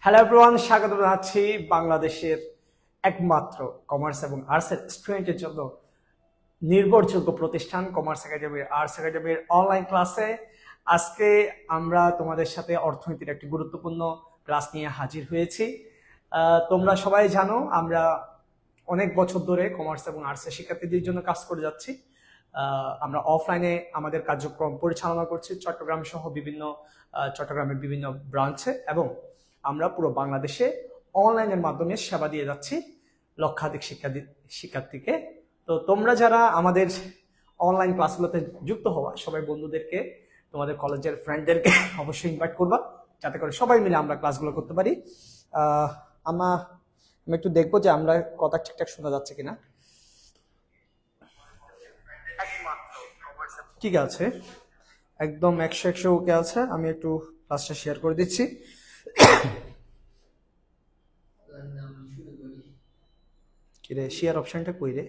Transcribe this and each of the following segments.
Hello everyone, স্বাগত জানাচ্ছি বাংলাদেশের একমাত্র কমার্স এবং আর্টসের স্টুডেন্টের জন্য নির্ভরযোগ্য প্রতিষ্ঠান কমার্স একাডেমির আর্টস একাডেমির অনলাইন ক্লাসে। আজকে আমরা তোমাদের সাথে অর্থনীতির একটি গুরুত্বপূর্ণ ক্লাস নিয়ে হাজির হয়েছি। তোমরা সবাই জানো আমরা অনেক বছর ধরে কমার্স এবং আর্টসের শিক্ষার্থীদের জন্য কাজ করে যাচ্ছি। আমরা অফলাইনে আমাদের কার্যক্রম পরিচালনা করছি চট্টগ্রাম সহ চট্টগ্রামের বিভিন্ন ব্রাঞ্চে, এবং আমরা পুরো বাংলাদেশে অনলাইনের মাধ্যমে সেবা দিয়ে যাচ্ছি লক্ষাধিক শিক্ষার্থীকে। তো তোমরা যারা আমাদের অনলাইন ক্লাসগুলোতে যুক্ত হওয়া সবাই বন্ধুদেরকে, তোমাদের কলেজের ফ্রেন্ডদেরকে অবশ্যই ইনভাইট করবা, যাতে করে সবাই মিলে আমরা ক্লাসগুলো করতে পারি। আমি একটু দেখবো যে আমরা কথা ঠিকঠাক শোনা যাচ্ছে কিনা। ঠিক আছে, একদম 100 ওকে আছে। আমি একটু ক্লাসটা শেয়ার করে দিচ্ছি। কিরে, শেয়ার অপশনটা কই রে?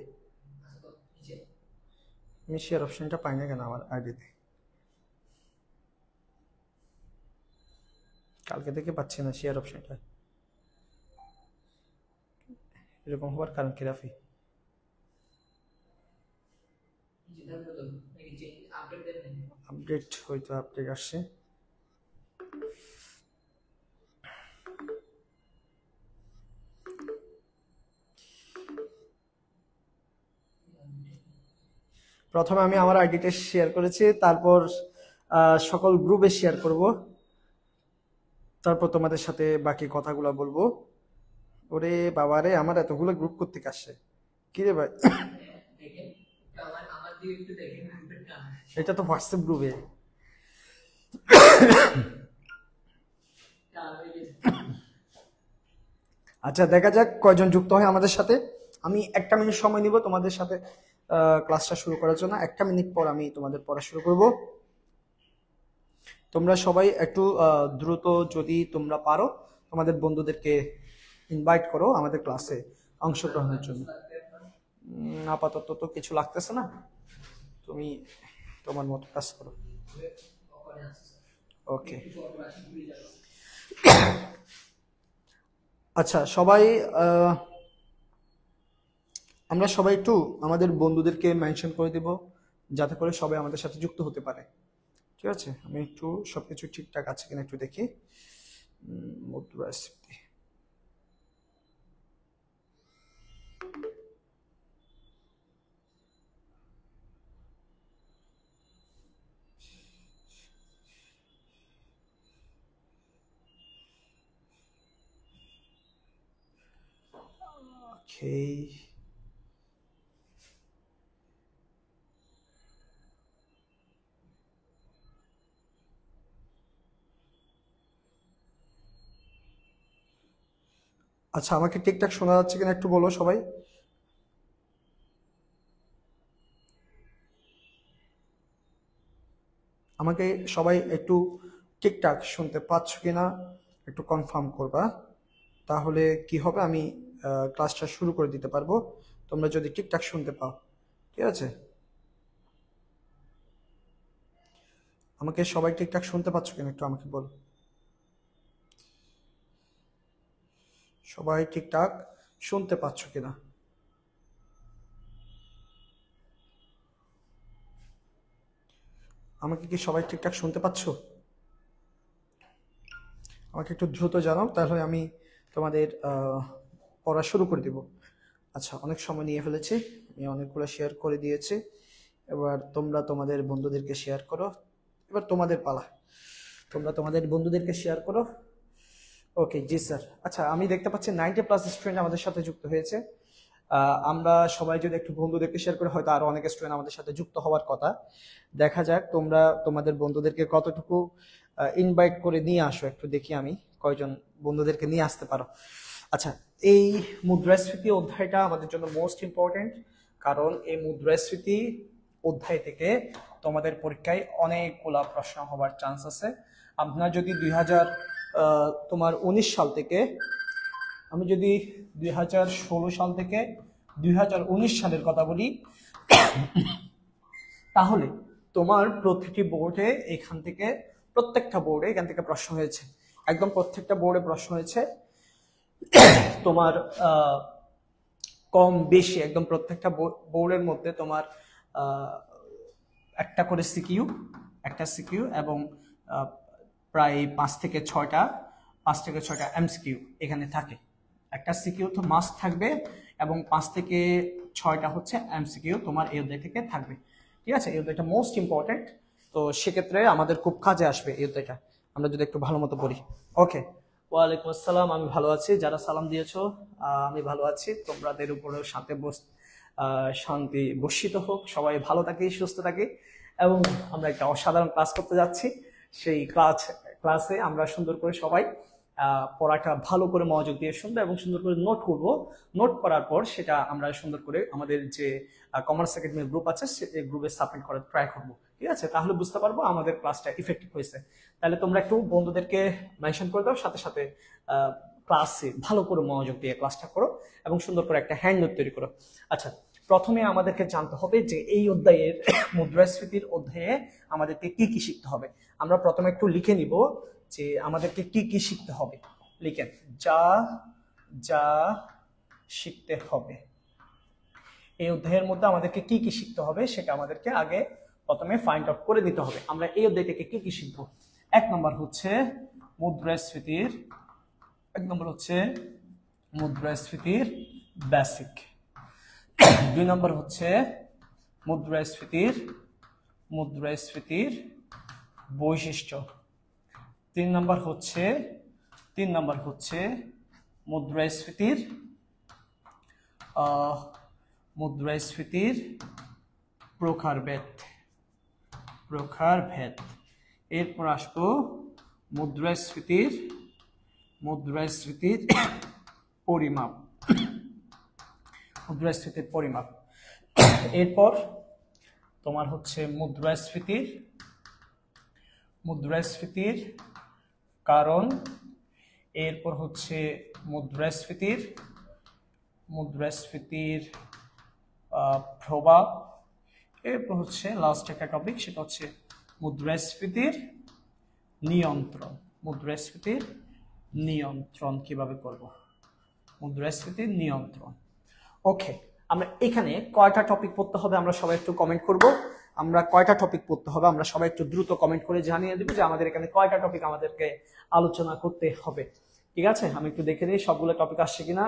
আমি শেয়ার অপশনটা পাই না কেন আমার আইডিতে? কালকে থেকে পাচ্ছি না শেয়ার অপশনটা। এরকম হওয়ার কারণ কি রাফি? আপডেট হয়তো আপডেট আসছে। প্রথমে আমি আমার আইডিটা শেয়ার করেছি, তারপর সকল গ্রুপে শেয়ার করব, তারপর তোমাদের সাথে বাকি কথাগুলো বলবো। ওরে বাবারে, আমার এতগুলো গ্রুপ করতে আসছে কি রে ভাই? এটা তো হোয়াটসঅ্যাপ গ্রুপে। আচ্ছা, দেখা যাক কয়জন যুক্ত হয় আমাদের সাথে। আমি 1 মিনিট সময় নিব তোমাদের সাথে ক্লাসটা শুরু করার জন্য। 1 মিনিট পর আমি তোমাদের পড়া শুরু করব। তোমরা সবাই একটু দ্রুত, যদি তোমরা পারো, তোমাদের বন্ধুদেরকে ইনভাইট করো আমাদের ক্লাসে অংশগ্রহণের জন্য। আপাতত তো কিছু লাগতেছে না, তুমি তোমার মতো কাজ করো। ওকে, আচ্ছা সবাই, আমরা সবাই একটু আমাদের বন্ধুদেরকে মেনশন করে দেব, যাতে করে সবাই আমাদের সাথে যুক্ত হতে পারে। ঠিক আছে, আমি একটু সবকিছু ঠিকঠাক আছে কিনা একটু দেখি। মুদ্রাস্ফীতি, ওকে। আচ্ছা, আমাকে ঠিকঠাক শোনা যাচ্ছে কিনা একটু বলো সবাই। আমাকে সবাই একটু ঠিকঠাক শুনতে পাচ্ছ কিনা একটু কনফার্ম করবা, তাহলে কি হবে, আমি ক্লাসটা শুরু করে দিতে পারবো, তোমরা যদি ঠিকঠাক শুনতে পাও। ঠিক আছে, আমাকে সবাই ঠিকঠাক শুনতে পাচ্ছ কিনা একটু আমাকে বলো। সবাই ঠিকঠাক শুনতে পাচ্ছ কিনা? আমাকে কি সবাই ঠিকঠাক শুনতে পাচ্ছ? আমাকে একটু দ্রুত জানাও, তাহলে আমি তোমাদের পড়া শুরু করে দিব। আচ্ছা, অনেক সময় নিয়ে ফেলেছি, আমি অনেকগুলো শেয়ার করে দিয়েছি। এবার তোমরা তোমাদের বন্ধুদেরকে শেয়ার করো। এবার তোমাদের পালা, তোমরা তোমাদের বন্ধুদেরকে শেয়ার করো। ওকে, জি স্যার। আচ্ছা, আমি দেখতে পাচ্ছি 90+ স্টুডেন্ট আমাদের সাথে যুক্ত হয়েছে। আমরা সবাই যদি একটু বন্ধুদেরকে শেয়ার করে, হয়তো আরো অনেক স্টুডেন্ট আমাদের সাথে যুক্ত হওয়ার কথা। দেখা যাক তোমরা তোমাদের বন্ধুদেরকে কতটুকু ইনভাইট করে নিয়ে আসো, একটু দেখি আমি কয়জন বন্ধুদেরকে নিয়ে আসতে পারো। আচ্ছা, এই মুদ্রাস্ফীতি অধ্যায়টা আমাদের জন্য মোস্ট ইম্পর্টেন্ট, কারণ এই মুদ্রাস্ফীতি অধ্যায় থেকে তোমাদের পরীক্ষায় অনেকগুলা প্রশ্ন হওয়ার চান্স আছে। আপনার যদি 2019 সাল থেকে, আমি যদি 2016 সাল থেকে 2019 সালের কথা বলি, তাহলে তোমার প্রতিটি বোর্ডে প্রত্যেকটা বোর্ডে এখান থেকে প্রশ্ন হয়েছে। একদম প্রত্যেকটা বোর্ডে প্রশ্ন হয়েছে তোমার কম বেশি একদম প্রত্যেকটা বোর্ডের মধ্যে তোমার একটা করে সিকিউ এবং প্রায় 5 থেকে 6টা এমসিকিউ এখানে থাকে। একটা সিকিউ তো মাস্ট থাকবে এবং 5 থেকে 6টা হচ্ছে এমসিকিউ তোমার এই অধ্যায় থেকে থাকবে। ঠিক আছে, এই অধ্যায়টা মোস্ট ইম্পর্টেন্ট। তো সেক্ষেত্রে আমাদের খুব কাজে আসবে এই অধ্যায়টা, আমরা যদি একটু ভালো মতো পড়ি। ওকে, ওয়ালাইকুম আসসালাম, আমি ভালো আছি। যারা সালাম দিয়েছো আমি ভালো আছি। তোমাদের উপরেও শান্তি বর্ষিত হোক, সবাই ভালো থাকি, সুস্থ থাকি। এবং আমরা একটা অসাধারণ ক্লাস করতে যাচ্ছি। সেই ক্লাসে আমরা সুন্দর করে সবাই পড়াটা ভালো করে মনোযোগ দিয়ে শুনবো এবং সুন্দর করে নোট করব। নোট করার পর সেটা আমরা সুন্দর করে আমাদের যে কমার্স একাডেমির গ্রুপ আছে সেই গ্রুপে সাবমিট করার ট্রাই করবো। ঠিক আছে, তাহলে বুঝতে পারবো আমাদের ক্লাসটা ইফেক্টিভ হয়েছে। তাহলে তোমরা একটু বন্ধুদেরকে মেনশন করে দাও, সাথে সাথে ক্লাসে ভালো করে মনোযোগ দিয়ে ক্লাসটা করো এবং সুন্দর করে একটা হ্যান্ড নোট তৈরি করো। আচ্ছা, প্রথমে আমাদেরকে জানতে হবে যে এই অধ্যায়ের মুদ্রাস্ফীতির অধ্যায়ে আমাদেরকে কি কি শিখতে হবে। আমরা প্রথমে একটু লিখে নিব যে আমাদেরকে কি কি শিখতে হবে। লিখেন, যা যা শিখতে হবে। এই অধ্যায়ের মধ্যে আমাদেরকে কি কি শিখতে হবে সেটা আমাদেরকে আগে প্রথমে ফাইন্ড আউট করে দিতে হবে। আমরা এই অধ্যায় থেকে কি কি শিখবো? এক নম্বর হচ্ছে মুদ্রাস্ফীতির বেসিক। 2 নম্বর হচ্ছে মুদ্রাস্ফীতির বৈশিষ্ট্য। 3 নম্বর হচ্ছে মুদ্রাস্ফীতির প্রকারভেদ। এরপর আসবো মুদ্রাস্ফীতির পরিমাপ। এরপর তোমার হচ্ছে মুদ্রাস্ফীতির কারণ। এরপর হচ্ছে মুদ্রাস্ফীতির প্রভাব। এরপর হচ্ছে লাস্ট একটা টপিক, সেটা হচ্ছে মুদ্রাস্ফীতির নিয়ন্ত্রণ কিভাবে করব, মুদ্রাস্ফীতির নিয়ন্ত্রণ। ওকে, আমরা এখানে কয়টা টপিক পড়তে হবে আমরা সবাই একটু কমেন্ট করব। আমরা কয়টা টপিক পড়তে হবে আমরা সবাই একটু দ্রুত কমেন্ট করে জানিয়ে দেব যে আমাদের এখানে কয়টা টপিক আমাদেরকে আলোচনা করতে হবে। ঠিক আছে, আমি একটু দেখে নিই সবগুলো টপিক আসছে কিনা।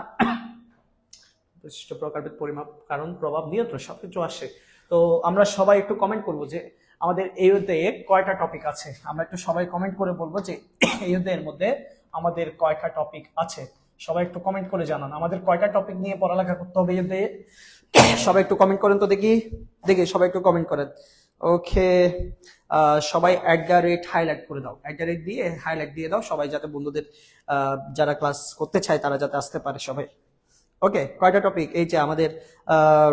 বৈশিষ্ট্য, প্রকারভেদ, পরিমাপ, কারণ, প্রভাব, নিয়ন্ত্রণ সবকিছু আসে। তো আমরা সবাই একটু কমেন্ট করব যে আমাদের এই অধ্যায়ে কয়টা টপিক আছে। আমরা একটু সবাই কমেন্ট করে বলবো যে এই অধ্যায়ের মধ্যে আমাদের কয়টা টপিক আছে। সবাই একটু কমেন্ট করে জানান আমাদের কয়টা টপিক নিয়ে পড়ালেখা করতে হবে এই অধ্যায়ে। সবাই একটু কমেন্ট করেন তো দেখি সবাই একটু কমেন্ট করেন। ওকে, সবাই হাইলাইট করে দাও, দিয়ে হাইলাইট দিয়ে দাও সবাই, যাতে বন্ধুদের যারা ক্লাস করতে চায় তারা যাতে আসতে পারে সবাই। ওকে, কয়টা টপিক? এই যে আমাদের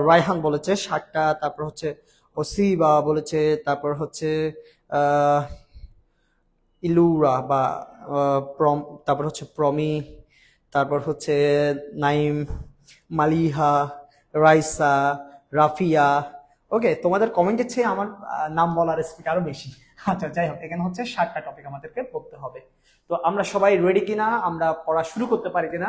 রায়হান বলেছে 7টা, তারপর হচ্ছে ওসিবা বলেছে, তারপর হচ্ছে ইলুরা বা তারপর হচ্ছে প্রমি, তারপর হচ্ছে নাইম, মালিহা, রাইসা, রাফিয়া। ওকে, তোমাদের কমেন্টের চেয়ে আমার নাম বলার স্পিড আরো বেশি। আচ্ছা, যাই হোক, এখানে হচ্ছে 7টা টপিক আমাদেরকে পড়তে হবে। তো আমরা সবাই রেডি কিনা, আমরা পড়া শুরু করতে পারি কিনা,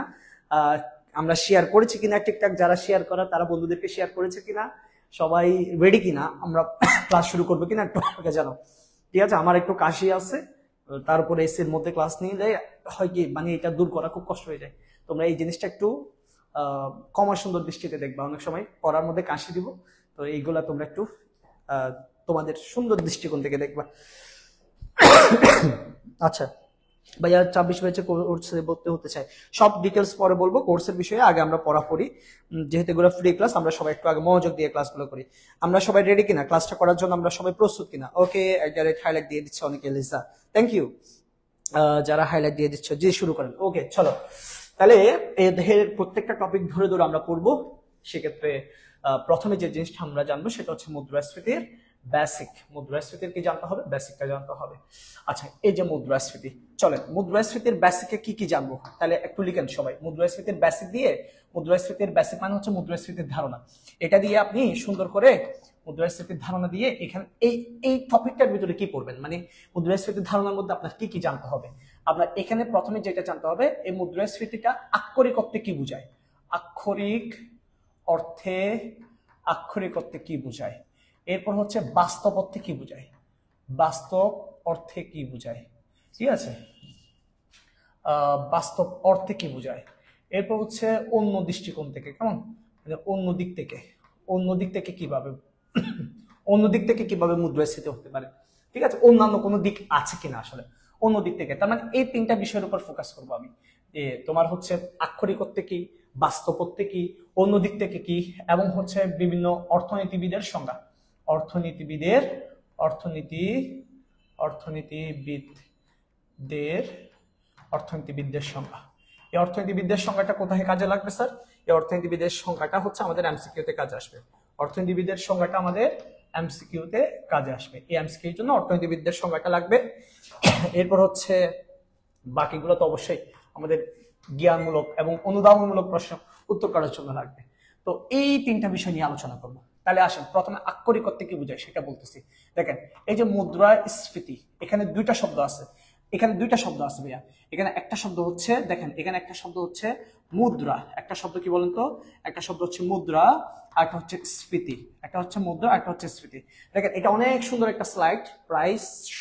আমরা শেয়ার করেছি কিনা ঠিকঠাক, যারা শেয়ার করা তারা বন্ধুদেরকে শেয়ার করেছে কিনা, সবাই রেডি কিনা, আমরা ক্লাস শুরু করবো কিনা একটু আমাকে জানো। ঠিক আছে, আমার একটু কাশি আছে, তারপরে এসির মধ্যে ক্লাস নিলে হয় কি মানে এটা দূর করা খুব কষ্ট হয়ে যায়। তোমরা এই জিনিসটা একটু কমা সুন্দর দৃষ্টিতে দেখবা, অনেক সময় পড়ার মধ্যে কাশি দিব, তো এইগুলা তোমরা একটু তোমাদের সুন্দর দৃষ্টিকোণ থেকে দেখবা। আচ্ছা ভাইয়া, 26 ব্যাচে কোর্সে ভর্তি হতে চাই, সব ডিটেলস পরে বলবো। কোর্সের বিষয়ে আগে আমরা পড়া পড়ি, যেহেতু এগুলো ফ্রি ক্লাস, আমরা সবাই একটু আগে মনোযোগ দিয়ে ক্লাসগুলো করি। আমরা সবাই রেডি কিনা ক্লাসটা করার জন্য, আমরা সবাই প্রস্তুত কিনা? ওকে, হাইলাইট দিয়ে দিচ্ছে অনেকে, লিসা থ্যাংক ইউ। যারা হাইলাইট দিয়ে দিচ্ছ, জি শুরু করেন। ওকে, চলো তাহলে এর প্রত্যেকটা টপিক ধরে ধরে আমরা পড়বো। সেক্ষেত্রে প্রথমে যে জিনিসটা আমরা জানবো সেটা হচ্ছে মুদ্রাস্ফীতির বেসিক। মুদ্রাস্ফীতির কি জানতে হবে? বেসিকটা জানতে হবে। আচ্ছা, এই যে মুদ্রাস্ফীতি, চলেন মুদ্রাস্ফীতির বেসিকে কি কি জানবো তাহলে একটু লিখেন সবাই। মুদ্রাস্ফীতির বেসিক দিয়ে, মুদ্রাস্ফীতির বেসিক মানে হচ্ছে মুদ্রাস্ফীতির ধারণা। এটা দিয়ে আপনি সুন্দর করে মুদ্রাস্ফীতির ধারণা দিয়ে এখানে এই টপিকটার ভিতরে কি পড়বেন, মানে মুদ্রাস্ফীতির ধারণার মধ্যে আপনার কি কি জানতে হবে। আপনার এখানে প্রথমে যেটা জানতে হবে, এই মুদ্রাস্ফীতিটা আক্ষরিক অর্থে কি বোঝায়, আক্ষরিক অর্থে কি বোঝায়। এরপর হচ্ছে বাস্তব অর্থে কি বোঝায়, বাস্তব অর্থে কি বোঝায়, ঠিক আছে, বাস্তব অর্থে কি বোঝায়। এরপর হচ্ছে অন্য দৃষ্টিকোণ থেকে, কেমন, মানে অন্য দিক থেকে কিভাবে মুদ্রাস্ফীতি হতে পারে, ঠিক আছে, অন্যান্য কোনো দিক আছে কিনা, আসলে অন্য দিক থেকে। তার মানে এই তিনটা বিষয়ের উপর ফোকাস করবো আমি। তোমার হচ্ছে আক্ষরিক অর্থে কি, বাস্তব অর্থে কি, অন্য দিক থেকে কি, এবং হচ্ছে বিভিন্ন অর্থনীতিবিদের সংজ্ঞা, অর্থনীতিবিদদের সংজ্ঞা। এই অর্থনীতিবিদদের সংজ্ঞাটা কোথায় কাজে লাগবে স্যার? এই অর্থনীতিবিদের সংজ্ঞাটা হচ্ছে আমাদের এমসিকিউতে কাজে আসবে। অর্থনীতিবিদের সংজ্ঞাটা আমাদের এমসিকিউতে কাজে আসবে। এই এমসিকিউর জন্য অর্থনীতিবিদদের সংজ্ঞাটা লাগবে। এরপর হচ্ছে বাকিগুলো তো অবশ্যই আমাদের জ্ঞানমূলক এবং অনুধাবনমূলক প্রশ্ন উত্তর করার জন্য লাগবে। তো এই তিনটা বিষয় নিয়ে আলোচনা করব। তাহলে আসেন প্রথমে আক্ষরিক অর্থে কি বোঝায় সেটা বলতেছি। দেখেন, এই যে মুদ্রাস্ফীতি, এখানে দুইটা শব্দ আছে, ভাইয়া। এখানে একটা শব্দ হচ্ছে, দেখেন এখানে একটা শব্দ হচ্ছে মুদ্রা, একটা শব্দ কি বলেন তো, একটা শব্দ হচ্ছে মুদ্রা, আর একটা হচ্ছে স্ফীতি, একটা হচ্ছে মুদ্রা, একটা হচ্ছে স্ফীতি। দেখেন এটা অনেক সুন্দর একটা স্লাইড, প্রায়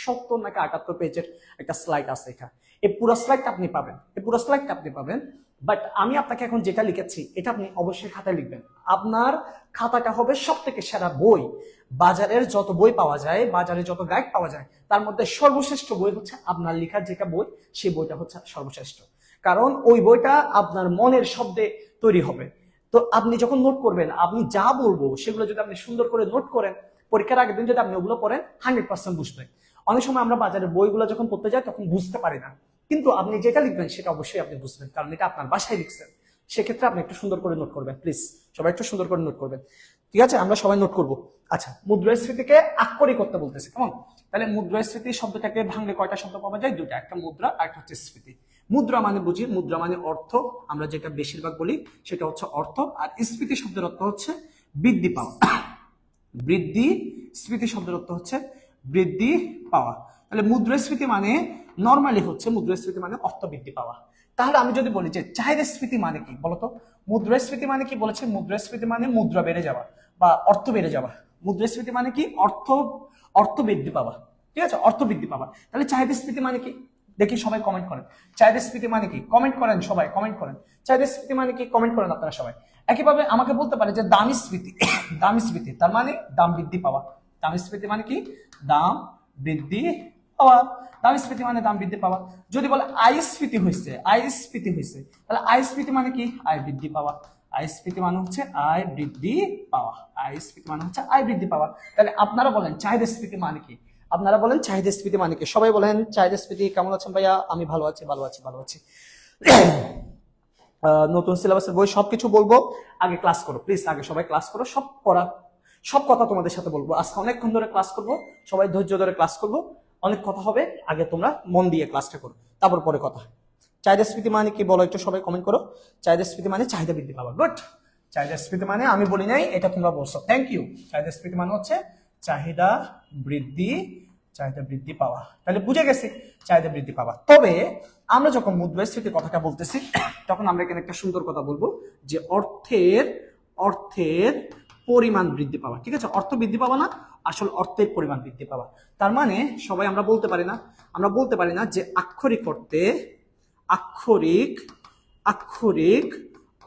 70 নাকি 78 পেজের একটা স্লাইড আছে এখানে। এই পুরো স্লাইডটা আপনি পাবেন, বাট আমি আপনাকে এখন যেটা লিখেছি এটা আপনি অবশ্যই খাতায় লিখবেন। আপনার খাতাটা হবে সব থেকে সেরা বই। বাজারের যত বই পাওয়া যায়, বাজারে যত গাইড পাওয়া যায়, তার মধ্যে সর্বশ্রেষ্ঠ বই হচ্ছে আপনার লেখার যেটা বই, সেই বইটা হচ্ছে সর্বশ্রেষ্ঠ। কারণ ওই বইটা আপনার মনের শব্দে তৈরি হবে। তো আপনি যখন নোট করবেন, আপনি যা বলবো সেগুলো যদি আপনি সুন্দর করে নোট করেন, পরীক্ষার আগের দিন যদি আপনি ওগুলো পড়েন, 100% বুঝবেন। অনেক সময় আমরা বাজারের বইগুলো যখন পড়তে যাই তখন বুঝতে পারি না, কিন্তু আপনি যেটা লিখবেন সেটা অবশ্যই আপনি বুঝবেন, কারণ এটা আপনার বাসায় লিখছেন। সেক্ষেত্রে আপনি একটু সুন্দর করে নোট করবেন, প্লিজ সবাই একটু সুন্দর করে নোট করবেন, ঠিক আছে? আমরা সবাই নোট করব। আচ্ছা, মুদ্রাস্ফীতিকে আক্ষরিক করতে বলতেছে, কেমন? তাহলে মুদ্রাস্ফীতি শব্দটাকে ভাঙলে কয়টা শব্দ পাওয়া যায়? দুটা, একটা মুদ্রা আর একটা হচ্ছে স্ফীতি। মুদ্রা মানে বুঝি, মুদ্রা মানে অর্থ, আমরা যেটা বেশিরভাগ বলি সেটা হচ্ছে অর্থ। আর স্ফীতি শব্দের অর্থ হচ্ছে বৃদ্ধি পাওয়া, স্ফীতি শব্দের অর্থ হচ্ছে বৃদ্ধি পাওয়া। তাহলে মুদ্রাস্ফীতি মানে নর্মালি হচ্ছে, মুদ্রাস্ফীতি মানে অর্থ বৃদ্ধি পাওয়া। তাহলে আমি যদি বলি যে চাহিদাস্ফীতি মানে কি বলতো, মুদ্রাস্ফীতি মানে কি বলেছে? মুদ্রাস্ফীতি মানে মুদ্রা বেড়ে যাওয়া বা অর্থ বেড়ে যাওয়া। মুদ্রাস্ফীতি মানে কি? অর্থ বৃদ্ধি পাওয়া, ঠিক আছে, অর্থ বৃদ্ধি পাওয়া। তাহলে চাহিদাস্ফীতি মানে কি? দেখি সবাই কমেন্ট করেন, চাহিদাস্ফীতি মানে কি? কমেন্ট করেন, সবাই কমেন্ট করেন, চাহিদাস্ফীতি মানে কি? কমেন্ট করেন আপনারা সবাই। একইভাবে আমাকে বলতে পারে যে দামস্ফীতি, তার মানে দাম বৃদ্ধি পাওয়া। দামস্ফীতি মানে কি? দাম বৃদ্ধি পাওয়া। দামস্ফীতি মানে দাম বৃদ্ধি পাওয়া। যদি বলে আয়স্ফীতি হয়েছে, তাহলে আয়স্ফীতি মানে কি? আয় বৃদ্ধি পাওয়া। আয়স্ফীতি মানে হচ্ছে আয় বৃদ্ধি পাওয়া। তাহলে আপনারা বলেন চাহিদাস্ফীতি মানে কি? সবাই বলেন চাহিদাস্ফীতি কেমন আছেন ভাইয়া? আমি ভালো আছি। নতুন সিলেবাসের বই সবকিছু বলবো, আগে ক্লাস করো প্লিজ, আগে সবাই ক্লাস করো, সব কথা তোমাদের সাথে বলবো। আজকে অনেকক্ষণ ধরে ক্লাস করবো, সবাই ধৈর্য ধরে ক্লাস করবো, অনেক কথা হবে, আগে তোমরা মন দিয়ে ক্লাসটা করো, তারপর পরে কথা। চাহিদাস্ফীতি মানে কি বলো একটু সবাই কমেন্ট করো। চাহিদাস্ফীতি মানে চাহিদা বৃদ্ধি পাওয়া। গুড। চাহিদাস্ফীতি মানে আমি বলি নাই, এটা তোমরা বলছো, থ্যাংক ইউ। চাহিদাস্ফীতি মানে হচ্ছে চাহিদা বৃদ্ধি পাওয়া। তাহলে বুঝে গেছি চাহিদা বৃদ্ধি পাওয়া। তবে আমরা যখন মুদ্রাস্ফীতির কথাটা বলতেছি, তখন আমরা এখানে একটা সুন্দর কথা বলবো যে অর্থের পরিমাণ বৃদ্ধি পাওয়া, ঠিক আছে? অর্থ বৃদ্ধি পাওয়া না, আসলে অর্থের পরিমাণ বৃদ্ধি পাওয়া। তার মানে সবাই আমরা বলতে পারি না যে আক্ষরিক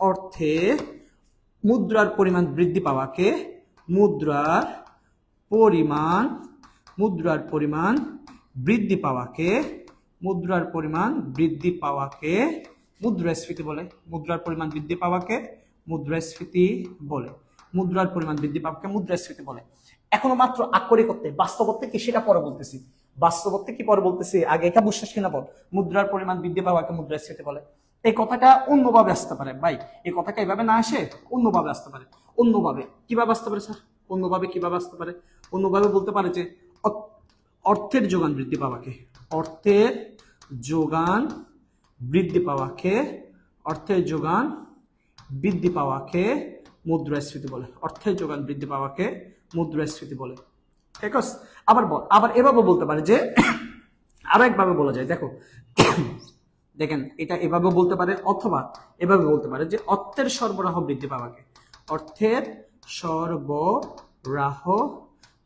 অর্থে মুদ্রার পরিমাণ বৃদ্ধি পাওয়াকে মুদ্রার পরিমাণ বৃদ্ধি পাওয়াকে মুদ্রাস্ফীতি বলে। মুদ্রার পরিমাণ বৃদ্ধি পাওয়াকে মুদ্রাস্ফীতি বলে। এখনো মাত্র আক্ষরিক অর্থে, বাস্তব অর্থে কি সেটা পরে বলতেছি। আগে এটা বুঝছিস কিনা বল। মুদ্রার পরিমাণ বৃদ্ধি পাওয়াকে মুদ্রাস্ফীতি বলে। এই কথাটা অন্যভাবে আসতে পারে ভাই, এই কথাটা এইভাবে না আসে, অন্যভাবে আসতে পারে। কিভাবে আসতে পারে স্যার? অন্যভাবে বলতে পারে যে অর্থের যোগান বৃদ্ধি পাওয়াকে মুদ্রাস্ফীতি বলে। ঠিক আছে? আবার এভাবে বলতে পারে যে আরো একভাবে বলা যায়, দেখো দেখেন এটা এভাবে বলতে পারে অথবা এভাবে বলতে পারে যে অর্থের সরবরাহ বৃদ্ধি পাওয়াকে, অর্থের সরবরাহ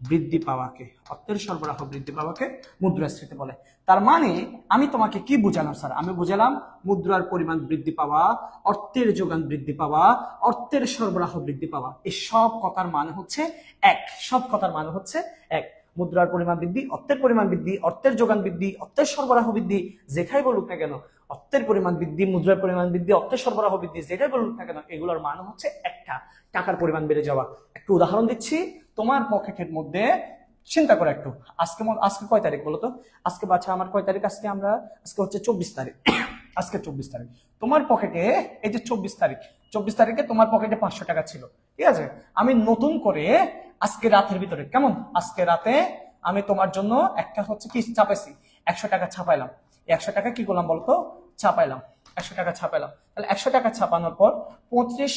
বৃদ্ধি পাওয়াকে, অর্থের সরবরাহ বৃদ্ধি পাওয়াকে মুদ্রাস্ফীতি বলে। তার মানে আমি তোমাকে কি বুঝালাম স্যার? আমি বুঝালাম মুদ্রার পরিমাণ বৃদ্ধি পাওয়া, অর্থের যোগান বৃদ্ধি পাওয়া, অর্থের সরবরাহ বৃদ্ধি পাওয়া, এই সব কথার মানে হচ্ছে এক, সব কথার মানে হচ্ছে এক। মুদ্রার পরিমাণ বৃদ্ধি, অর্থের পরিমাণ বৃদ্ধি, অর্থের যোগান বৃদ্ধি, অর্থের সরবরাহ বৃদ্ধি, যেটাই বলুক না কেন, অর্থের পরিমাণ বৃদ্ধি, মুদ্রার পরিমাণ বৃদ্ধি, অর্থের সরবরাহ বৃদ্ধি, যেটাই বলুক না কেন, এগুলোর মানে হচ্ছে একটা, টাকার পরিমাণ বেড়ে যাওয়া। একটু উদাহরণ দিচ্ছি, তোমার পকেটের মধ্যে চিন্তা করে একটু, আজকে আজকে কয় তারিখ বলো তো? আজকে বাচ্চা আমার কয় তারিখ? আজকে হচ্ছে 24 তারিখ। আজকে 24 তারিখ। তোমার পকেটে এই যে 24 তারিখে তোমার পকেটে 500 টাকা ছিল, ঠিক আছে? আমি নতুন করে আজকে রাতের ভিতরে, কেমন, আজকে রাতে আমি তোমার জন্য একটা হচ্ছে কি চাপাইছি, 100 টাকা ছাপাইলাম। 100 টাকা কি করলাম বলতো? ছাপাইলাম। 100 টাকা ছাপাইলাম। তাহলে 100 টাকা ছাপানোর পর 25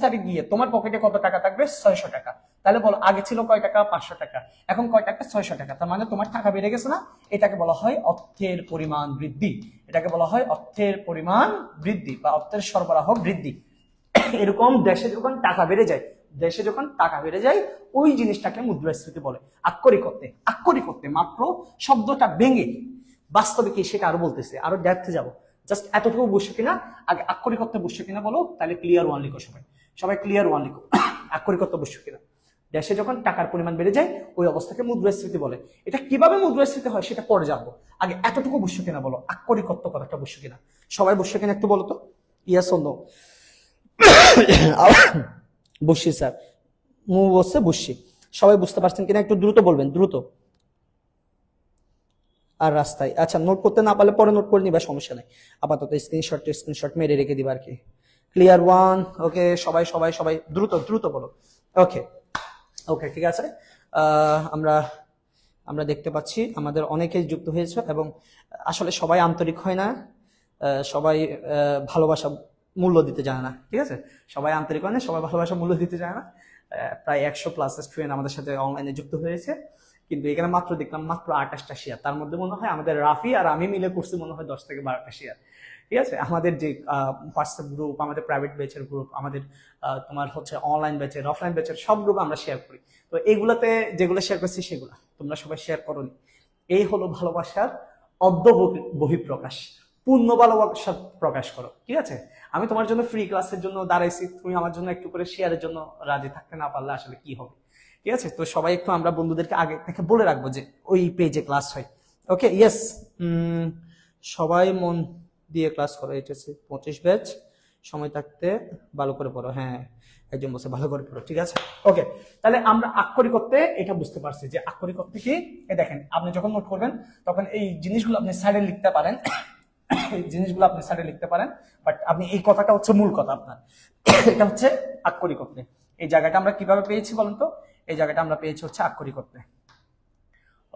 তারিখ গিয়ে তোমার পকেটে কত টাকা থাকবে? 600 টাকা। তাহলে বলো, আগে ছিল কয় টাকা? 500 টাকা। এখন কয় টাকা? 600 টাকা। তার মানে তোমার টাকা বেড়ে গেছে না? এটাকে বলা হয় অর্থের পরিমাণ বৃদ্ধি। এটাকে বলা হয় অর্থের পরিমাণ বৃদ্ধি বা অর্থের সরবরাহ বৃদ্ধি। এরকম দেশে যখন টাকা বেড়ে যায়, ওই জিনিসটাকে মুদ্রাস্ফীতি বলে। আক্ষরিক করতে মাত্র শব্দটা ভেঙে বাস্তবে কি সেটা আরো বলতেছে, আরো ডেপথে যাব। জাস্ট এতটুকু বুঝছো কিনা? আগে আক্ষরিক করতে বুঝছো কিনা বলো, তাহলে ক্লিয়ার ওয়ান লিখো। সবাই ক্লিয়ার ওয়ান লিখো। আক্ষরিক করতে বুঝছো কিনা? দেশে যখন টাকার পরিমাণ বেড়ে যায়, ওই অবস্থাকে মুদ্রাস্ফীতি বলে। এটা কিভাবে মুদ্রাস্ফীতি হয় সেটা পরে যাবো। আগে এতটুকু বুঝছো কিনা বলো, আক্ষরিকত্ব কথাটা বুঝছো কিনা? সবাই বুঝছো কিনা একটু বলো তো, ইয়েস অর নো? বুঝছি স্যার, বসছে বুঝছি। সবাই বুঝতে পারছেন কিনা একটু দ্রুত বলবেন, দ্রুত। আর রাস্তায়, আচ্ছা নোট করতে না পারলে পরে নোট করে নিবা, সমস্যা নাই। আপাতত স্ক্রিনশট মেরে রেখে দিবা আর কি। Clear one? ওকে, সবাই সবাই সবাই দ্রুত দ্রুত বলো। ওকে ওকে, ঠিক আছে। আমরা আমরা দেখতে পাচ্ছি আমাদের অনেকেই যুক্ত হয়েছে, এবং আসলে সবাই আন্তরিক হয় না, সবাই ভালোবাসা মূল্য দিতে জানে না, ঠিক আছে? সবাই আন্তরিক হয় না, সবাই ভালোবাসা মূল্য দিতে জানে না। প্রায় 100+ স্টুডেন্ট আমাদের সাথে অনলাইনে যুক্ত হয়েছে, কিন্তু এখানে মাত্র দেখলাম মাত্র 28টা শেয়ার। তার মধ্যে মনে হয় আমাদের রাফি আর আমি মিলে করছি মনে হয় 10 থেকে 12টা শেয়ার, ঠিক আছে? আমাদের যে হোয়াটসঅ্যাপ গ্রুপ, আমাদের প্রাইভেট ব্যাচের গ্রুপ, আমাদের তোমার হচ্ছে অনলাইন ব্যাচের, অফলাইন ব্যাচের সব গ্রুপ আমরা শেয়ার করি। তো এইগুলাতে যেগুলো শেয়ার করছি সেগুলো তোমরা সবাই শেয়ার করোনি। এই হলো ভালোবাসার অর্ধ বহিঃপ্রকাশ। পূর্ণ ভালোবাসা প্রকাশ করো, ঠিক আছে? আমি তোমার জন্য ফ্রি ক্লাসের জন্য দাঁড়াইছি, তুমি আমার জন্য একটু করে শেয়ারের জন্য রাজি থাকতে না পারলে আসলে কি হবে, ঠিক আছে? তো সবাই একটু আমরা বন্ধুদেরকে আগে থেকে বলে রাখবো যে ওই পেজে ক্লাস হয়। ওকে, ইয়েস, সবাই মন দিয়ে ক্লাস করো। এটা হচ্ছে 25 ব্যাচ, সময় থাকতে ভালো করে পড়ো। হ্যাঁ, একজন বসে ভালো করে পড়ো, ঠিক আছে? ওকে, তাহলে আমরা আক্ষরিক করতে এটা বুঝতে পারছি যে আক্ষরিক করতে কি। দেখেন, আপনি যখন নোট করবেন তখন এই জিনিসগুলো আপনি সাইডে লিখতে পারেন, বাট আপনি এই কথাটা হচ্ছে মূল কথা আপনার। এটা হচ্ছে আক্ষরিক করতে। এই জায়গাটা আমরা কিভাবে পেয়েছি বলেন তো? এই জায়গাটা আমরা পেয়েছি হচ্ছে আক্ষরিক করতে।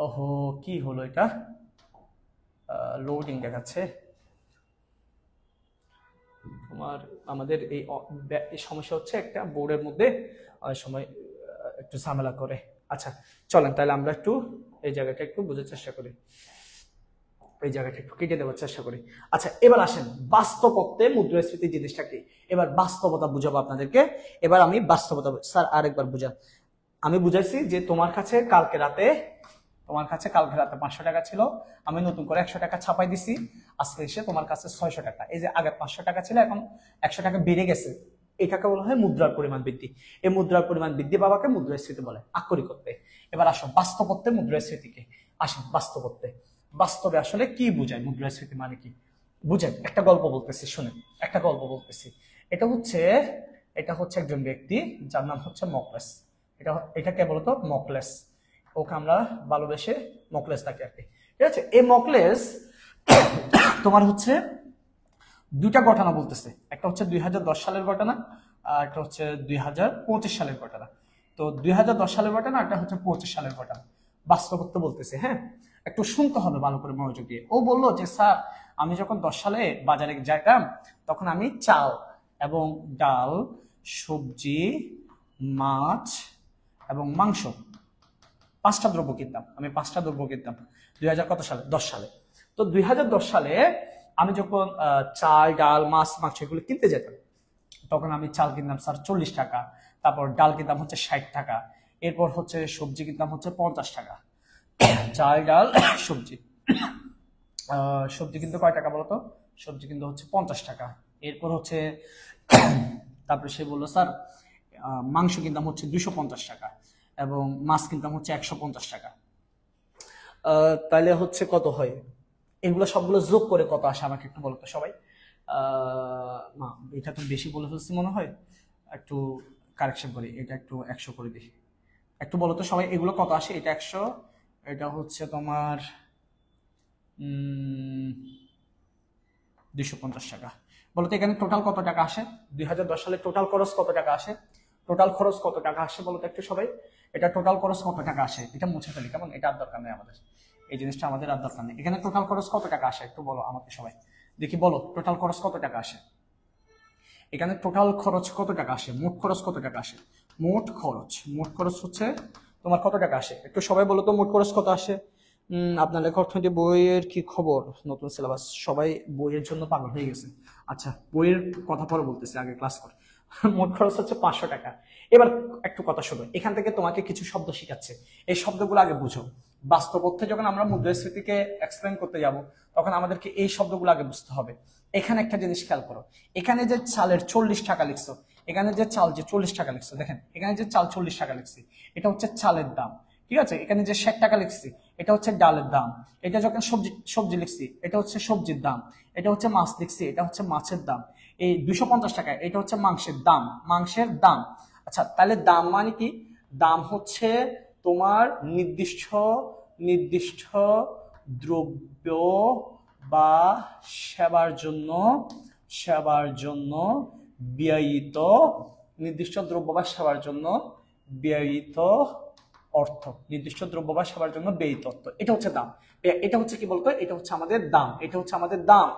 ওহো, কি হলো এটা? লোডিং দেখাচ্ছে তোমার। আমাদের এই সমস্যা হচ্ছে একটা বোর্ডের মধ্যে অনেক সময় একটু ঝামেলা করে। আচ্ছা চলেন তাহলে আমরা একটু এই জায়গাটা একটু বোঝার চেষ্টা করি, এই জায়গাটা একটু কেটে দেওয়ার চেষ্টা করি। আচ্ছা, এবার আসেন বাস্তব অর্থে মুদ্রাস্ফীতি জিনিসটা কি। এবার বাস্তবতা বুঝাবো আপনাদেরকে। এবার আমি বাস্তবতা, স্যার আরেকবার বুঝান। আমি বুঝাইছি যে তোমার কাছে কালকে রাতে 500 টাকা ছিল, আমি নতুন করে 100 টাকা ছাপাই দিছি, আজকে এসে তোমার কাছে 600 টাকা। এই যে আগে 500 টাকা ছিল, এখন 100 টাকা বেড়ে গেছে, এটাকে বলা হয় মুদ্রার পরিমাণ বৃদ্ধি। এই মুদ্রার পরিমাণ বৃদ্ধি পাওয়াকে মুদ্রাস্ফীতি বলে, আক্ষরিক করতে। এবার আসো বাস্তব অর্থে মুদ্রাস্ফীতিকে। আসেন বাস্তব অর্থে, বাস্তবে আসলে কি বোঝায় মুদ্রাস্ফীতি মানে কি বুঝেন? একটা গল্প বলতেছি, শুনেন, একটা গল্প বলতেছি। এটা হচ্ছে একজন ব্যক্তি যার নাম হচ্ছে মকলেস। এটা কে বলতো? মকলেস। ওকে আমরা ভালোবেসে মকলেস থাকি আর কি, ঠিক আছে? এই মকলেস তোমার হচ্ছে দুইটা ঘটনা বলতেছে। একটা হচ্ছে 2010 সালের ঘটনা, আর একটা হচ্ছে 2025 সালের ঘটনা। তো 2010 সালের ঘটনা, একটা হচ্ছে 25 সালের ঘটনা। বাস্তবত্ব বলতেছে, হ্যাঁ, একটু শুনতে হবে ভালো করে মনোযোগ দিয়ে। ও বললো যে স্যার, আমি যখন 10 সালে বাজারে যাইতাম তখন আমি চাল এবং ডাল, সবজি, মাছ এবং মাংস 5টা দ্রব্য কিনতাম, আমি 5টা দ্রব্য কিনতাম 2000 কত সালে, 10 সালে। তো 2010 সালে আমি যখন চাল ডাল মাছ মাংস এগুলো কিনতে যেতাম, তখন আমি চাল কিনতাম স্যার 40 টাকা, তারপর ডাল কিনতাম হচ্ছে 60 টাকা, এরপর হচ্ছে সবজি কিনতাম হচ্ছে 50 টাকা। চাল ডাল সবজি, সবজি কিন্তু কয় টাকা বলতো, সবজি কিন্তু হচ্ছে 50 টাকা। এরপর হচ্ছে তারপরে সে বললো স্যার মাংস কিনতাম হচ্ছে 250 টাকা এবং মাছ কিনতাম হচ্ছে 150 টাকা। তাহলে হচ্ছে কত হয়, এগুলো সবগুলো যোগ করে কত আসে আমাকে একটু বলতো সবাই। না এটা তো বেশি বলে ফেলছি মনে হয়, একটু কারেকশন করি, এটা একটু 100 করে দিই। একটু বলো তো সবাই এগুলো কত আসে, এটা 100, এটা হচ্ছে তোমার 250 টাকা। বলতো এখানে টোটাল কত টাকা আসে, 2010 সালে টোটাল খরচ কত টাকা আসে, টোটাল খরচ কত টাকা আসে বলতো একটু সবাই। এটা টোটাল খরচ কত টাকা আসে, এটা মুছে ফেলি কেমন, এটা আর দরকার নেই আমাদের, এই জিনিসটা আমাদের আর দরকার নেই। এখানে টোটাল খরচ কত টাকা আসে একটু বলো আমাকে সবাই, দেখি বলো টোটাল খরচ কত টাকা আসে। এখানে টোটাল খরচ কত টাকা আসে, মোট খরচ কত টাকা আসে, মোট খরচ হচ্ছে তোমার কত টাকা আসে একটু সবাই বলো তো, মোট খরচ কত আসে। আপনার লেখা অর্থনীতি বইয়ের কি খবর, নতুন সিলেবাস, সবাই বইয়ের জন্য পাগল হয়ে গেছে। আচ্ছা বইয়ের কথা পরে বলতেছি, আগে ক্লাস কর। মোট খরচ হচ্ছে 500 টাকা। এবার একটু কথা শোনো, এখান থেকে তোমাকে কিছু শব্দ শিখাচ্ছে, এই শব্দগুলো আগে বুঝো। বাস্তব অর্থে যখন আমরা মুদ্রাস্ফীতিকে এক্সপ্লেন করতে যাব, তখন আমাদেরকে এই শব্দগুলো আগে বুঝতে হবে। এখানে একটা জিনিস খেয়াল করো, এখানে যে চালের 40 টাকা লিখছো, এখানে যে চাল যে 40 টাকা লিখছো, দেখেন এখানে যে চাল 40 টাকা লিখছি, এটা হচ্ছে চালের দাম, ঠিক আছে। এখানে যে 60 টাকা লিখছি, এটা হচ্ছে ডালের দাম। এটা যখন সবজি লিখছি, এটা হচ্ছে সবজির দাম। এটা হচ্ছে মাছ লিখছি, এটা হচ্ছে মাছের দাম। এই 250 টাকা, এটা হচ্ছে মাংসের দাম। আচ্ছা তাহলে দাম মানে কি, দাম হচ্ছে তোমার নির্দিষ্ট দ্রব্য বা সেবার জন্য ব্যয়িত, নির্দিষ্ট দ্রব্য বা সেবার জন্য ব্যয়িত অর্থ, নির্দিষ্ট দ্রব্য বা সেবার জন্য ব্যয়িত অর্থ, এটা হচ্ছে দাম। এটা হচ্ছে কি বলতো, এটা হচ্ছে আমাদের দাম,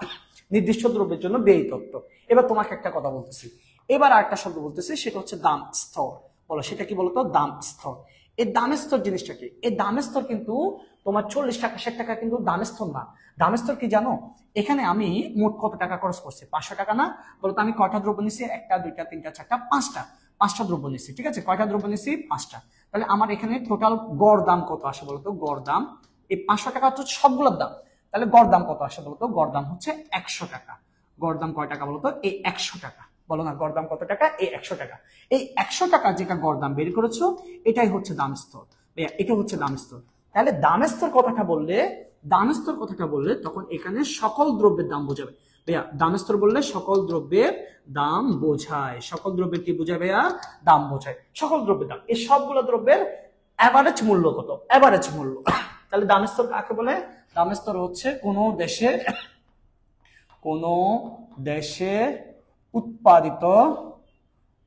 নির্দিষ্ট দ্রব্যের জন্য ব্যয়িত অর্থ। এবার তোমাকে একটা কথা বলতেছি, এবার আরেকটা শব্দ বলতেছি, সেটা হচ্ছে দাম স্তর। বলো সেটা কি বলতো, দাম স্তর। এই দাম স্তর জিনিসটা কি, এই দাম স্তর কিন্তু তোমার 40 টাকা 60 টাকা কিন্তু দাম স্তর না। দাম স্তর কি জানো, এখানে আমি মোট কত টাকা খরচ করছি, 500 টাকা না, বলতো আমি কয়টা দ্রব্য নিছি, 1টা 2টা 3টা 4টা 5টা দ্রব্য নিছি, ঠিক আছে। কয়টা দ্রব্য নিছি, 5টা। তাহলে আমার এখানে টোটাল গড় দাম কত আসে বলতো, গড় দাম, এই 500 টাকা হচ্ছে সবগুলোর দাম, তাহলে গড় দাম কত আসে বলতো, গড় দাম হচ্ছে 100 টাকা। গড় দাম কয় টাকা বলতো, এই 100 টাকা। বলো না গড় দাম কত টাকা, এই 100 টাকা। এই 100 টাকা যেটা গড় দাম বের করেছো, এটাই হচ্ছে দাম স্তর, এটা হচ্ছে দাম স্তর। তাহলে দাম স্তর কথাটা বললে তখন এখানে সকল দ্রব্যের দাম বোঝাবে ভাইয়া। দাম স্তর বললে সকল দ্রব্যের দাম বোঝায়, সকল দ্রব্যের কি বোঝায় ভাইয়া, দাম বোঝায়, সকল দ্রব্যের দাম। এই সবগুলো দ্রব্যের অ্যাভারেজ মূল্য কত, অ্যাভারেজ মূল্য। তাহলে দাম স্তর কাকে বলে, দাম স্তর হচ্ছে কোন দেশে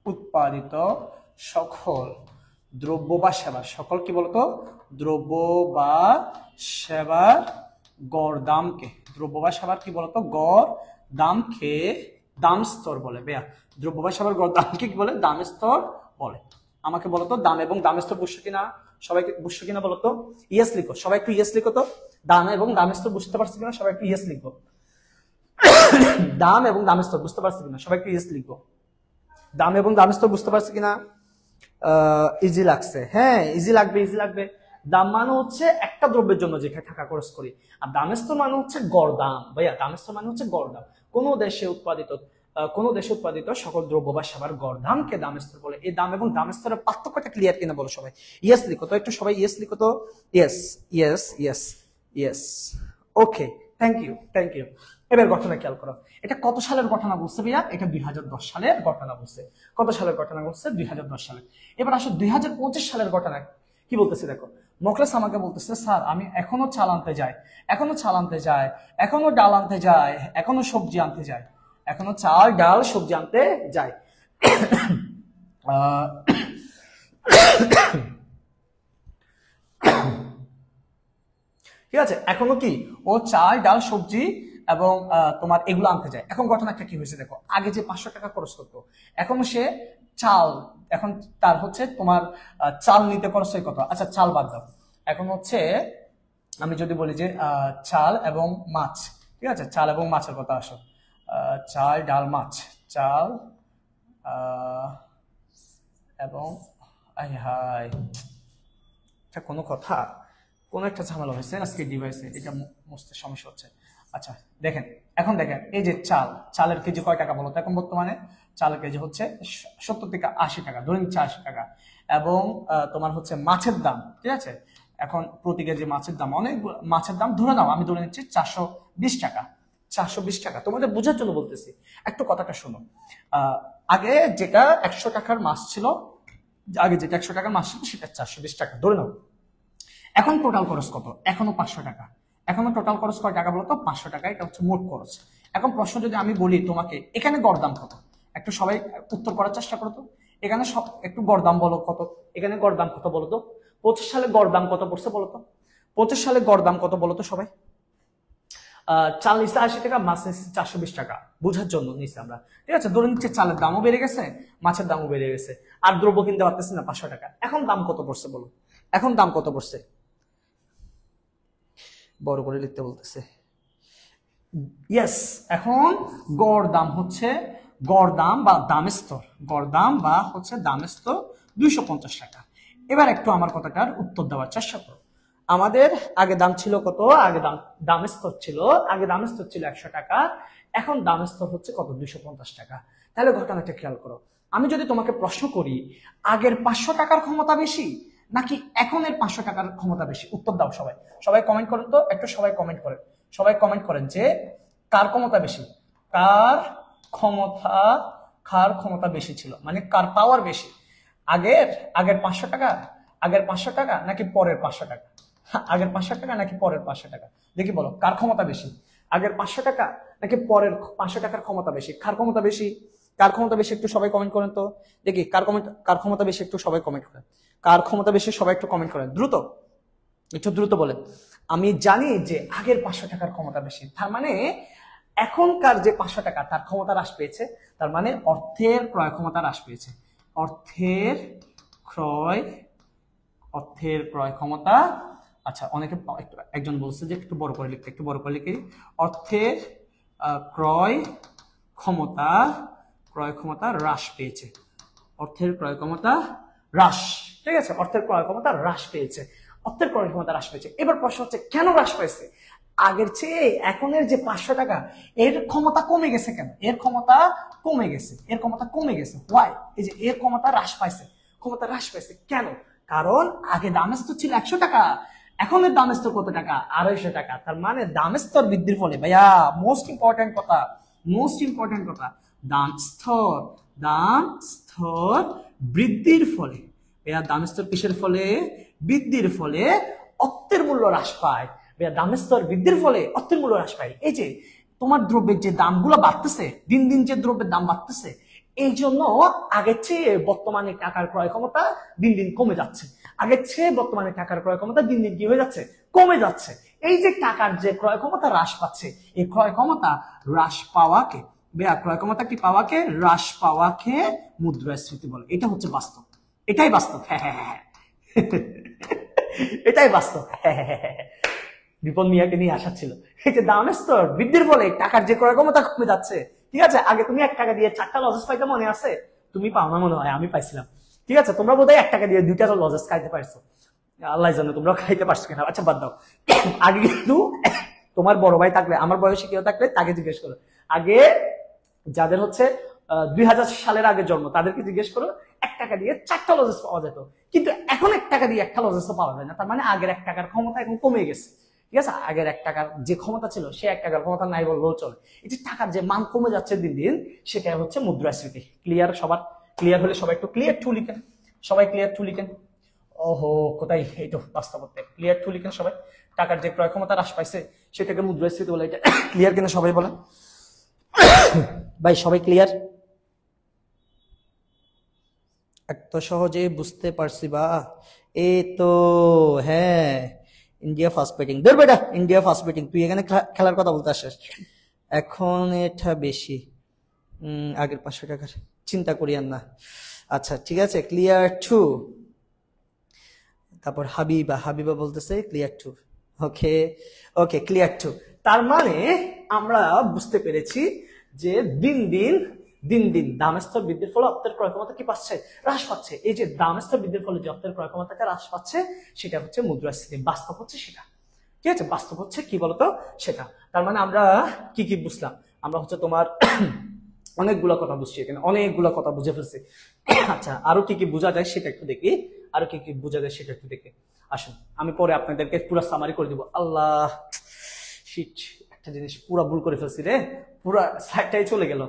উৎপাদিত সকল দ্রব্য বা সেবা, সকল কি বলতো, দ্রব্য বা সেবার গড় দামকে, দ্রব্য বা সেবার কি বলতো, গড় দামকে দাম স্তর বলে ভাইয়া। দ্রব্য বা সেবার গড় দামকে কি বলে, দাম স্তর বলে। আমাকে বলতো দাম এবং দাম স্তর বুঝছো কিনা, সবাইকে বুঝছো কিনা বলতো, ইয়েস লিখো, সবাই একটু ইয়েস লিখো তো। দাম এবং দাম স্তর বুঝতে পারছো কিনা, সবাই একটু ইয়েস লিখো। দাম এবং দাম স্তর বুঝতে পারছো কিনা, সবাই একটু ইয়েস লিখো। দাম এবং দাম স্তর বুঝতে পারছো কিনা, ইজি লাগছে, হ্যাঁ ইজি লাগবে। দাম মানে হচ্ছে একটা দ্রব্যের জন্য যেখানে টাকা খরচ করি, আর দাম স্তর মানে হচ্ছে গড় দাম ভাইয়া। দাম স্তর মানে হচ্ছে গড় দাম, কোন দেশে উৎপাদিত সকল দ্রব্য বা সেবার গড় দামকে দাম স্তর বলে। এই দাম এবং দাম স্তরের পার্থক্যটা ক্লিয়ার কিনা বলো সবাই, ইয়েস লিখো তো, একটু সবাই ইয়েস লিখো তো, ইয়েস। Okay, thank you. এবার ঘটনা খেয়াল করো, এটা কত সালের ঘটনা বলছে ভাইয়া, এটা 2010 সালের ঘটনা বলছে। কত সালের ঘটনা বলছে, 2010 সালে। এবার আসো 2025 সালের ঘটনা কি বলতেছে দেখো। মোখলেস আমাকে বলতেছে স্যার আমি এখনো চাল আনতে যাই, এখনো ডাল আনতে যাই, এখনো সবজি আনতে যাই, এখনো চাল ডাল সবজি আনতে যাই। ঠিক আছে, এখনো কি ও চাল ডাল সবজি এবং তোমার এগুলো আনতে যায়। এখন ঘটনাটা কি হয়েছে দেখো, আগে যে 500 টাকা খরচ করতো, এখন সে চাল, এখন তার হচ্ছে তোমার চাল নিতে খরচ হয় কত, আচ্ছা চাল বাদ দাও, এখন হচ্ছে আমি যদি বলি যে চাল এবং মাছ, ঠিক আছে, চাল এবং মাছের কথা আসো, চাল ডাল মাছ, চাল এবং হাই এটা কোনো কথা, কোনো একটা ঝামেলা হয়েছে আজকে ডিভাইসে, এটা বুঝতে সমস্যা হচ্ছে। আচ্ছা দেখেন, এখন দেখেন এই যে চাল, চালের কেজি কয় টাকা বলো তো এখন বর্তমানে? চালের কেজি হচ্ছে 70 থেকে 80 টাকা, ধরে নিচ্ছে 80 টাকা। এবং তোমার হচ্ছে মাছের দাম, ঠিক আছে, এখন প্রতি কেজি মাছের দাম, অনেক মাছের দাম ধরে নাও, আমি ধরে নিচ্ছি 420 টাকা। 420 টাকা তোমাদের বোঝার জন্য বলতেছি, একটু কথাটা শোনো। আগে যেটা 100 টাকার মাছ ছিল, আগে যেটা 100 টাকার মাছ ছিল সেটা 420 টাকা ধরে নাও। এখন টোটাল খরচ কত? এখনো 500 টাকা। এখনো টোটাল খরচ কয় টাকা বলতো? 500 টাকা, এটা হচ্ছে মোট খরচ। এখন প্রশ্ন যদি আমি বলি তোমাকে, এখানে গড় দাম কত? একটু সবাই উত্তর করার চেষ্টা করো তো। এখানে সব একটু গড় দাম বলো কত, এখানে গড় দাম কত বলো তো? 25 সালে গড় দাম কত পড়ছে বলো তো? 25 সালে গড় দাম কত বলো তো সবাই? চাল নিচ্ছে 80 টাকা, মাছ নিচ্ছে 420 টাকা, বোঝার জন্য নিচ্ছে আমরা, ঠিক আছে। ধরে নিচ্ছে চালের দামও বেড়ে গেছে, মাছের দামও বেড়ে গেছে, আর দ্রব্য কিনতে পারতেছি না 500 টাকা। এখন দাম কত পড়ছে বলো? এখন দাম কত পড়ছে? বড় করে লিখতে বলতেছে। ইয়েস, এখন গড় দাম হচ্ছে, গড় দাম বা দাম স্তর, গড় দাম বা হচ্ছে দাম স্তর 250 টাকা। এবার একটু আমার কথাটার উত্তর দেওয়ার চেষ্টা করো। আমাদের আগে দাম ছিল কত? আগে দাম স্তর ছিল, আগে দাম স্তর ছিল 100 টাকা, এখন দাম স্তর হচ্ছে কত? 250 টাকা। তাহলে ঘটনাটা খেয়াল করো, আমি যদি তোমাকে প্রশ্ন করি আগের 500 টাকার ক্ষমতা বেশি নাকি এখনের 500 টাকার ক্ষমতা বেশি, উত্তর দাও সবাই। সবাই কমেন্ট করেন তো, একটু সবাই কমেন্ট করেন, সবাই কমেন্ট করেন যে কার ক্ষমতা বেশি, কার ক্ষমতা, কার ক্ষমতা বেশি ছিল, মানে কার পাওয়ার বেশি, আগের আগের 500 টাকা, আগের 500 টাকা নাকি পরের 500 টাকা? আগের 500 টাকা নাকি পরের 500 টাকা? দেখি বলো কার ক্ষমতা বেশি, আগের 500 টাকা নাকি পরের 500 টাকার ক্ষমতা বেশি? কার ক্ষমতা বেশি, কার ক্ষমতা বেশি একটু সবাই কমেন্ট করেন তো দেখি, কার ক্ষমতা বেশি একটু সবাই কমেন্ট করেন, কার ক্ষমতা বেশি সবাই একটু কমেন্ট করেন, দ্রুত, একটু দ্রুত বলেন। আমি জানি যে আগের 500 টাকার ক্ষমতা বেশি, তার মানে এখনকার যে 500 টাকা তার ক্ষমতা হ্রাস পেয়েছে, তার মানে অর্থের ক্রয় ক্ষমতা হ্রাস পেয়েছে, অর্থের ক্রয়, অর্থের ক্রয় ক্ষমতা। আচ্ছা অনেকে একজন বলছে যে একটু বড় করে লিখতে, একটু বড় করে লিখি, অর্থের ক্রয় ক্ষমতা, ক্রয় ক্ষমতা হ্রাস পেয়েছে, অর্থের ক্রয় ক্ষমতা হ্রাস, ঠিক আছে, অর্থের ক্রয় ক্ষমতা হ্রাস পেয়েছে, অর্থের ক্রয় ক্ষমতা হ্রাস পেয়েছে। এবার প্রশ্ন হচ্ছে কেন হ্রাস পেয়েছে? আগের চেয়ে এখনের যে 500 টাকা, এর ক্ষমতা কমে গেছে কেন? এর ক্ষমতা কমে গেছে, এর ক্ষমতা কমে গেছে, হোয়াই? এই যে এর ক্ষমতা হ্রাস পাইছে, ক্ষমতা হ্রাস পাইছে কেন? কারণ আগে দাম স্তর ছিল 100 টাকা, এখন এর দাম স্তর কত টাকা? 250 টাকা। তার মানে দাম স্তর বৃদ্ধির ফলে, ভাইয়া মোস্ট ইম্পর্টেন্ট কথা, মোস্ট ইম্পর্টেন্ট কথা, দাম স্তর, দাম স্তর বৃদ্ধির ফলে, ভাইয়া দাম স্তর কিসের ফলে? বৃদ্ধির ফলে অর্থের মূল্য হ্রাস পায়। ভাইয়া দাম স্তর বৃদ্ধির ফলে অর্থের মূল্য হ্রাস পায়। এই যে তোমার দ্রব্যের যে দামগুলো বাড়তেছে, দিন দিন যে দ্রব্যের দাম বাড়তেছে, এই জন্য আগের চেয়ে বর্তমানে টাকার ক্রয় ক্ষমতা দিন দিন কমে যাচ্ছে, আগের চেয়ে বর্তমানে টাকার ক্রয় ক্ষমতা দিন দিন কি হয়ে যাচ্ছে? কমে যাচ্ছে। এই যে টাকার যে ক্রয় ক্ষমতা হ্রাস পাচ্ছে, এই ক্রয় ক্ষমতা হ্রাস পাওয়াকে, ক্রয় ক্ষমতা কি পাওয়াকে, হ্রাস পাওয়াকে মুদ্রাস্ফীতি বলে। এটা হচ্ছে বাস্তব, এটাই বাস্তব, হ্যাঁ হ্যাঁ হ্যাঁ এটাই বাস্তব, হ্যাঁ হ্যাঁ হ্যাঁ। রিপন মিয়াকে নিয়ে আসা ছিল, এই যে দাম স্তর বৃদ্ধির ফলে টাকার যে ক্রয় ক্ষমতা কমে যাচ্ছে, ঠিক আছে। আগে তুমি 1 টাকা দিয়ে 4টা লজেস পাইতে, মনে আছে? তুমি পাও না মনে হয়, আমি পাইছিলাম, ঠিক আছে। তোমরা বোধহয় 1 টাকা দিয়ে 2টা লজেস খাইতে পারছো, আল্লাহ জানে তোমরা খাইতে পারছো কিনা। আচ্ছা বাদ দাও, আগে কিন্তু তোমার বড় ভাই থাকলে, আমার বয়সে কেউ থাকলে তাকে জিজ্ঞেস করো, আগে যাদের হচ্ছে 2000 সালের আগে জন্ম, তাদেরকে জিজ্ঞেস করো 1 টাকা দিয়ে 4টা লজেস পাওয়া যেত, কিন্তু এখন 1 টাকা দিয়ে 1টা লজেস পাওয়া যায় না। তার মানে আগের 1 টাকার ক্ষমতা এখন কমে গেছে, ঠিক আছে। আগের 1 টাকার যে ক্ষমতা ছিল, সে 1 টাকার ক্ষমতা নাই বললেও চলে। এই যে টাকার যে মান কমে যাচ্ছে দিন দিন, সেটা হচ্ছে মুদ্রাস্ফীতি। ক্লিয়ার? সবার ক্লিয়ার হলে সবাই একটু ক্লিয়ার টু লিখেন, সবাই ক্লিয়ার টু লিখেন। ওহো কোথায়, এই তো বাস্তবতে ক্লিয়ার টু লিখেন সবাই। টাকার যে ক্রয় ক্ষমতা হ্রাস পাইছে সেটাকে মুদ্রাস্ফীতি বলে। এটা ক্লিয়ার কিনা সবাই বলেন ভাই, সবাই ক্লিয়ার? এত সহজে বুঝতে পারছি বা? এই তো, হ্যাঁ, ইন্ডিয়া ফার্স্ট ব্যাটিং, ধর বেটা, ইন্ডিয়া ফার্স্ট ব্যাটিং, তুই এখানে খেলার কথা বলতে আসিস। এখন এটা বেশি, আগের 500 টাকার, চিন্তা করিয়েন না। আচ্ছা ঠিক আছে, ক্লিয়ার টু। তারপর হাবিবা, হাবিবা বলতেছে ক্লিয়ার টু। ওকে ওকে, ক্লিয়ার টু। তার মানে আমরা বুঝতে পেরেছি যে দিন দিন দামের স্তর বৃদ্ধির ফলে অর্থের ক্রয় ক্ষমতা কি পাচ্ছে? হ্রাস পাচ্ছে। এই যে দামের স্তর বৃদ্ধির ফলে যে অর্থের ক্রয় ক্ষমতাটা হ্রাস পাচ্ছে, সেটা হচ্ছে মুদ্রাস্ফীতি। বাস্তব হচ্ছে সেটা, ঠিক আছে? বাস্তব হচ্ছে কি বলতো সেটা। তার মানে আমরা কি কি বুঝলাম? আমরা হচ্ছে তোমার অনেকগুলো কথা বুঝছি, এখানে অনেকগুলো কথা বুঝে ফেলছি। আচ্ছা, আরো কি কি বোঝা যায় সেটা একটু দেখি, আরো কি কি বোঝা যায় সেটা একটু দেখি। আসুন, আমি পরে আপনাদেরকে পুরো সামারি করে দিব। আল্লাহ শিট, একটা জিনিস পুরো ভুল করে ফেলছি রে, পুরো সাইডটাই চলে গেল।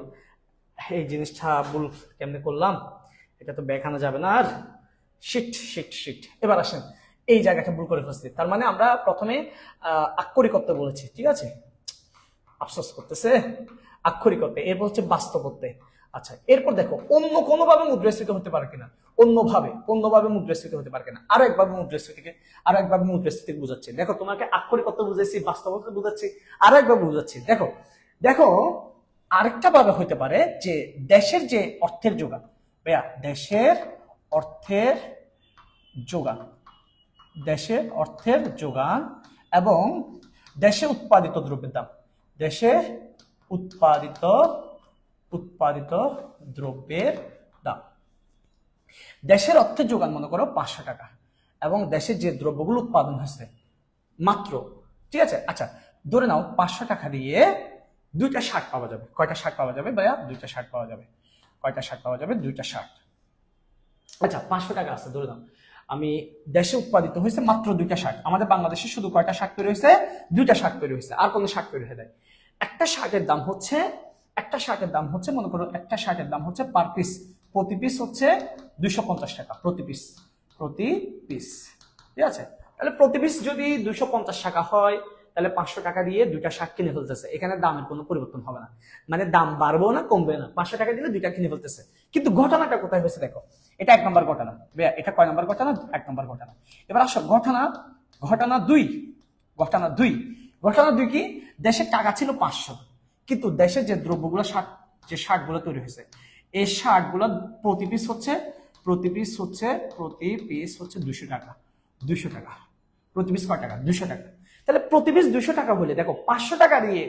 এই জিনিসটা ভুল কেমনে করলাম, এটা তো দেখানো যাবে না আর। Shit shit shit. এবার আসেন, এই জায়গাটা ভুল করে ফেলছি। তার মানে আমরা প্রথমে আক্ষরিকত্ব বলেছি, ঠিক আছে? আফসোস করতেছে, আক্ষরিকত্বে, এরপর হচ্ছে বাস্তবত্বে। আচ্ছা, এরপর দেখো অন্য কোনোভাবে মুদ্রাস্ফীতি হতে পারে কিনা, অন্যভাবে মুদ্রাস্ফীতি হতে পারে কিনা। আরো একভাবে মুদ্রাস্ফীতিকে বুঝাচ্ছি। দেখো, তোমাকে আক্ষরিকত্ব বুঝাচ্ছি, বাস্তবত্ব বুঝাচ্ছি, আরো একভাবে বুঝাচ্ছি। দেখো দেখো আরেকটা ভাবে হইতে পারে যে দেশের যে অর্থের যোগান, ভাইয়া দেশের অর্থের যোগান এবং দেশে উৎপাদিত দ্রব্যের দাম, দেশে উৎপাদিত দ্রব্যের দাম। দেশের অর্থের যোগান মনে করো 500 টাকা, এবং দেশের যে দ্রব্যগুলো উৎপাদন হয়েছে মাত্র, ঠিক আছে? আচ্ছা, ধরে নাও 500 টাকা দিয়ে 2টা শার্ট পাওয়া যাবে। কয়টা শার্ট পাওয়া যাবে ভাইয়া? 2টা শার্ট পাওয়া যাবে। কয়টা শার্ট পাওয়া যাবে? 2টা শার্ট। আচ্ছা, 500 টাকা আছে ধরে নাও, আমি দেশে উৎপাদিত হয়েছে মাত্র 2টা শার্ট। আমাদের বাংলাদেশে শুধু কয়টা শার্ট তৈরি হয়েছে? 2টা শার্ট তৈরি হয়েছে, আর কোনো শার্ট তৈরি হয়ে যায়। একটা শার্টের দাম হচ্ছে মনে করো, একটা শার্টের দাম হচ্ছে পার পিস, প্রতি পিস হচ্ছে 250 টাকা, প্রতি পিস, ঠিক আছে? তাহলে প্রতি পিস যদি 250 টাকা হয়, তাহলে 500 টাকা দিয়ে 2টা শার্ট কিনে ফেলতেছে। এখানে দামের কোনো পরিবর্তন হবে না, মানে দাম বাড়বো না কমবে না, 500 টাকা দিলে 2টা কিনে ফেলতেছে। কিন্তু ঘটনাটা কোথায় হয়েছে দেখো, এটা 1 নম্বর ঘটনা। এটা কয় নম্বর ঘটনা? 1 নম্বর ঘটনা। এবার আসো ঘটনা দুই কি, দেশের টাকা ছিল 500, কিন্তু দেশের যে দ্রব্যগুলো শার্টগুলো তৈরি হয়েছে, এই শার্টগুলো প্রতি পিস হচ্ছে 200 টাকা। প্রতি পিস কয় টাকা? 200 টাকা। তাহলে প্রতি পিস 200 টাকা হলে দেখো 500 টাকা দিয়ে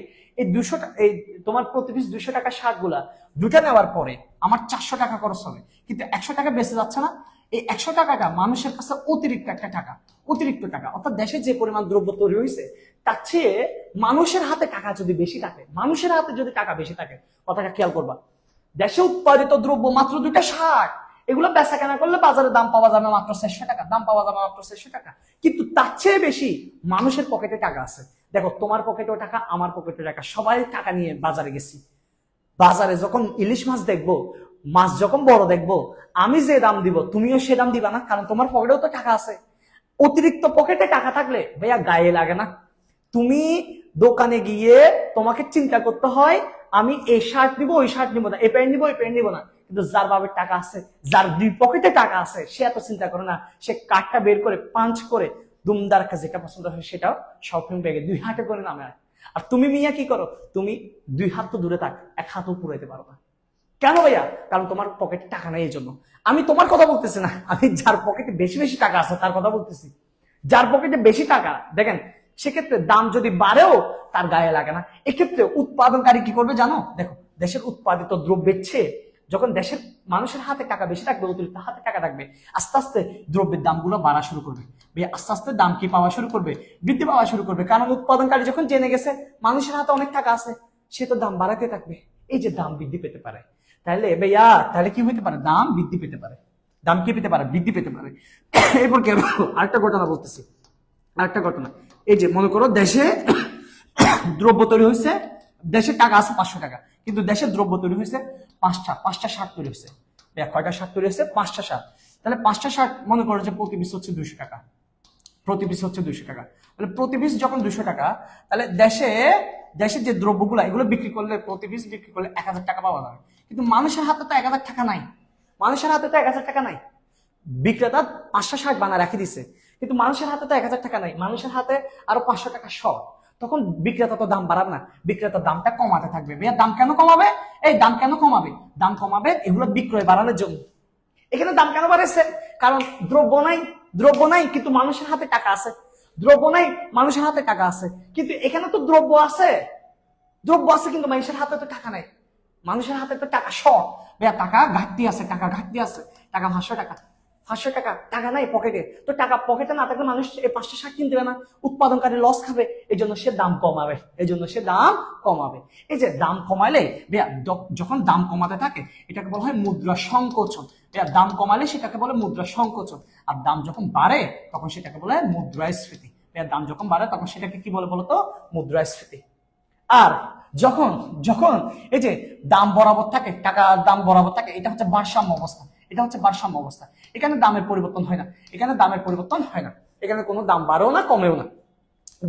এই তোমার প্রতি পিস 200 টাকা শার্টগুলা 2টা নেওয়ার পরে আমার 400 টাকা খরচ হবে, কিন্তু 100 টাকা বেঁচে যাচ্ছে না। এই 100 টাকাটা মানুষের কাছে অতিরিক্ত টাকা, অর্থাৎ দেশে যে পরিমাণ দ্রব্য তৈরি হয়েছে তার চেয়ে মানুষের হাতে টাকা যদি বেশি থাকে, কথাটা খেয়াল করবা, দেশে উৎপাদিত দ্রব্য মাত্র 2টা শার্ট, এগুলো বেচা কেনা করলে বাজারে দাম পাওয়া যাবে মাত্র 400 টাকা, কিন্তু তার চেয়ে বেশি মানুষের পকেটে টাকা আছে। দেখো, তোমার পকেটেও টাকা, আমার পকেটে টাকা, সবাই টাকা নিয়ে বাজারে গেছি। বাজারে যখন ইলিশ মাছ দেখবো, মাছ যখন বড় দেখবো, আমি যে দাম দিব তুমিও সে দাম দিবা না, কারণ তোমার পকেটেও তো টাকা আছে। অতিরিক্ত পকেটে টাকা থাকলে ভাইয়া গায়ে লাগে না। তুমি দোকানে গিয়ে তোমাকে চিন্তা করতে হয়, আমি এই শার্ট নিবো, ওই শার্ট নিবো না, এই প্যান্ট নিবো না। কিন্তু যার বাবার টাকা আছে, যার 2 পকেটে টাকা আছে, সে এত চিন্তা করে না। সে কার্ডটা বের করে পাঞ্চ করে দুমদার কাছে যেটা পছন্দ হয় সেটাও শপিং ব্যাগে 2 হাতে করে নামে। আর তুমি মিয়া কি করো? তুমি 2 হাত তো দূরে থাক, 1 হাতও পুরাইতে পারো না। কেন ভাইয়া? কারণ তোমার পকেটে টাকা নেই। এই জন্য আমি তোমার কথা বলতেছি না, আমি যার পকেটে বেশি টাকা আছে তার কথা বলতেছি। যার পকেটে বেশি টাকা, দেখেন, সেক্ষেত্রে দাম যদি বাড়েও তার গায়ে লাগে না। এক্ষেত্রে উৎপাদনকারী কি করবে জানো? দেখো, দেশের উৎপাদিত দ্রব্যের চেয়ে যখন দেশের মানুষের হাতে টাকা বেশি থাকবে, অতিরিক্ত হাতে টাকা থাকবে, আস্তে আস্তে দ্রব্যের দামগুলো বাড়া শুরু করবে। আস্তে আস্তে দাম কি পাওয়া শুরু করবে? বৃদ্ধি পাওয়া শুরু করবে। কারণ উৎপাদনকারী যখন জেনে গেছে মানুষের হাতে অনেক টাকা আছে, সে তো দাম বাড়াতে থাকবে। এই যে দাম বৃদ্ধি পেতে পারে, তাহলে কি হইতে পারে? দাম বৃদ্ধি পেতে পারে। বৃদ্ধি পেতে পারে। এরপর কি আরেকটা ঘটনা বলতেছি, এই যে মনে করো দেশে দ্রব্য তৈরি হয়েছে, দেশে টাকা আছে 500 টাকা, কিন্তু দেশের দ্রব্য তৈরি হয়েছে 5টা শার্ট তৈরি হয়েছে। কয়টা শার্ট তৈরি হয়েছে? 5টা শার্ট। তাহলে 5টা শার্ট মনে করো যে প্রতি পিস হচ্ছে 200 টাকা। তাহলে প্রতি পিস যখন 200 টাকা, তাহলে দেশের যে দ্রব্যগুলো এগুলো বিক্রি করলে, প্রতি পিস বিক্রি করলে 1000 টাকা পাওয়া যাবে। কিন্তু মানুষের হাতে তো 1000 টাকা নাই। বিক্রেতা 5টা শার্ট বানা রাখি দিছে, কিন্তু মানুষের হাতে তো 1000 টাকা নাই। মানুষের হাতে আরো 500 টাকা শর্ট। তখন বিক্রেতা তো দাম বাড়াবে না, বিক্রেতা দামটা কমাতে থাকবে। দাম কেন কমাবে? এগুলো বিক্রয় বাড়ানোর জন্য। এখানে দাম কেন বাড়াচ্ছে? কারণ দ্রব্য নাই, দ্রব্য নাই কিন্তু মানুষের হাতে টাকা আছে, দ্রব্য নাই মানুষের হাতে টাকা আছে, কিন্তু এখানে তো দ্রব্য আছে, দ্রব্য আছে কিন্তু মানুষের হাতে তো টাকা নাই, মানুষের হাতে তো টাকা শর্ট, ভাইয়া টাকা ঘাটতি আছে, টাকা ঘাটতি আছে, টাকা 500 টাকা, 500 টাকা, টাকা নাই পকেটে, তো টাকা পকেটে না থাকলে মানুষ এই 5টা শাক কিনতে পারে না, উৎপাদনকারী লস খাবে, এই জন্য সে দাম কমাবে, এই জন্য সে দাম কমাবে। এই যে দাম কমাইলে ভাইয়া, যখন দাম কমাতে থাকে এটাকে বলা হয় মুদ্রা সংকোচন, ভাইয়া দাম কমালে সেটাকে বলে মুদ্রা সংকোচন, আর দাম যখন বাড়ে তখন সেটাকে বলে মুদ্রাস্ফীতি। ভাইয়া দাম যখন বাড়ে তখন সেটাকে কি বলে বলতো? মুদ্রাস্ফীতি। আর যখন যখন এই যে দাম বরাবর থাকে, টাকার দাম বরাবর থাকে, এটা হচ্ছে ভারসাম্য অবস্থা, এটা হচ্ছে ভারসাম্য অবস্থা। এখানে দামের পরিবর্তন হয় না, এখানে দামের পরিবর্তন হয় না, এখানে কোনো দাম বাড়েও না কমেও না,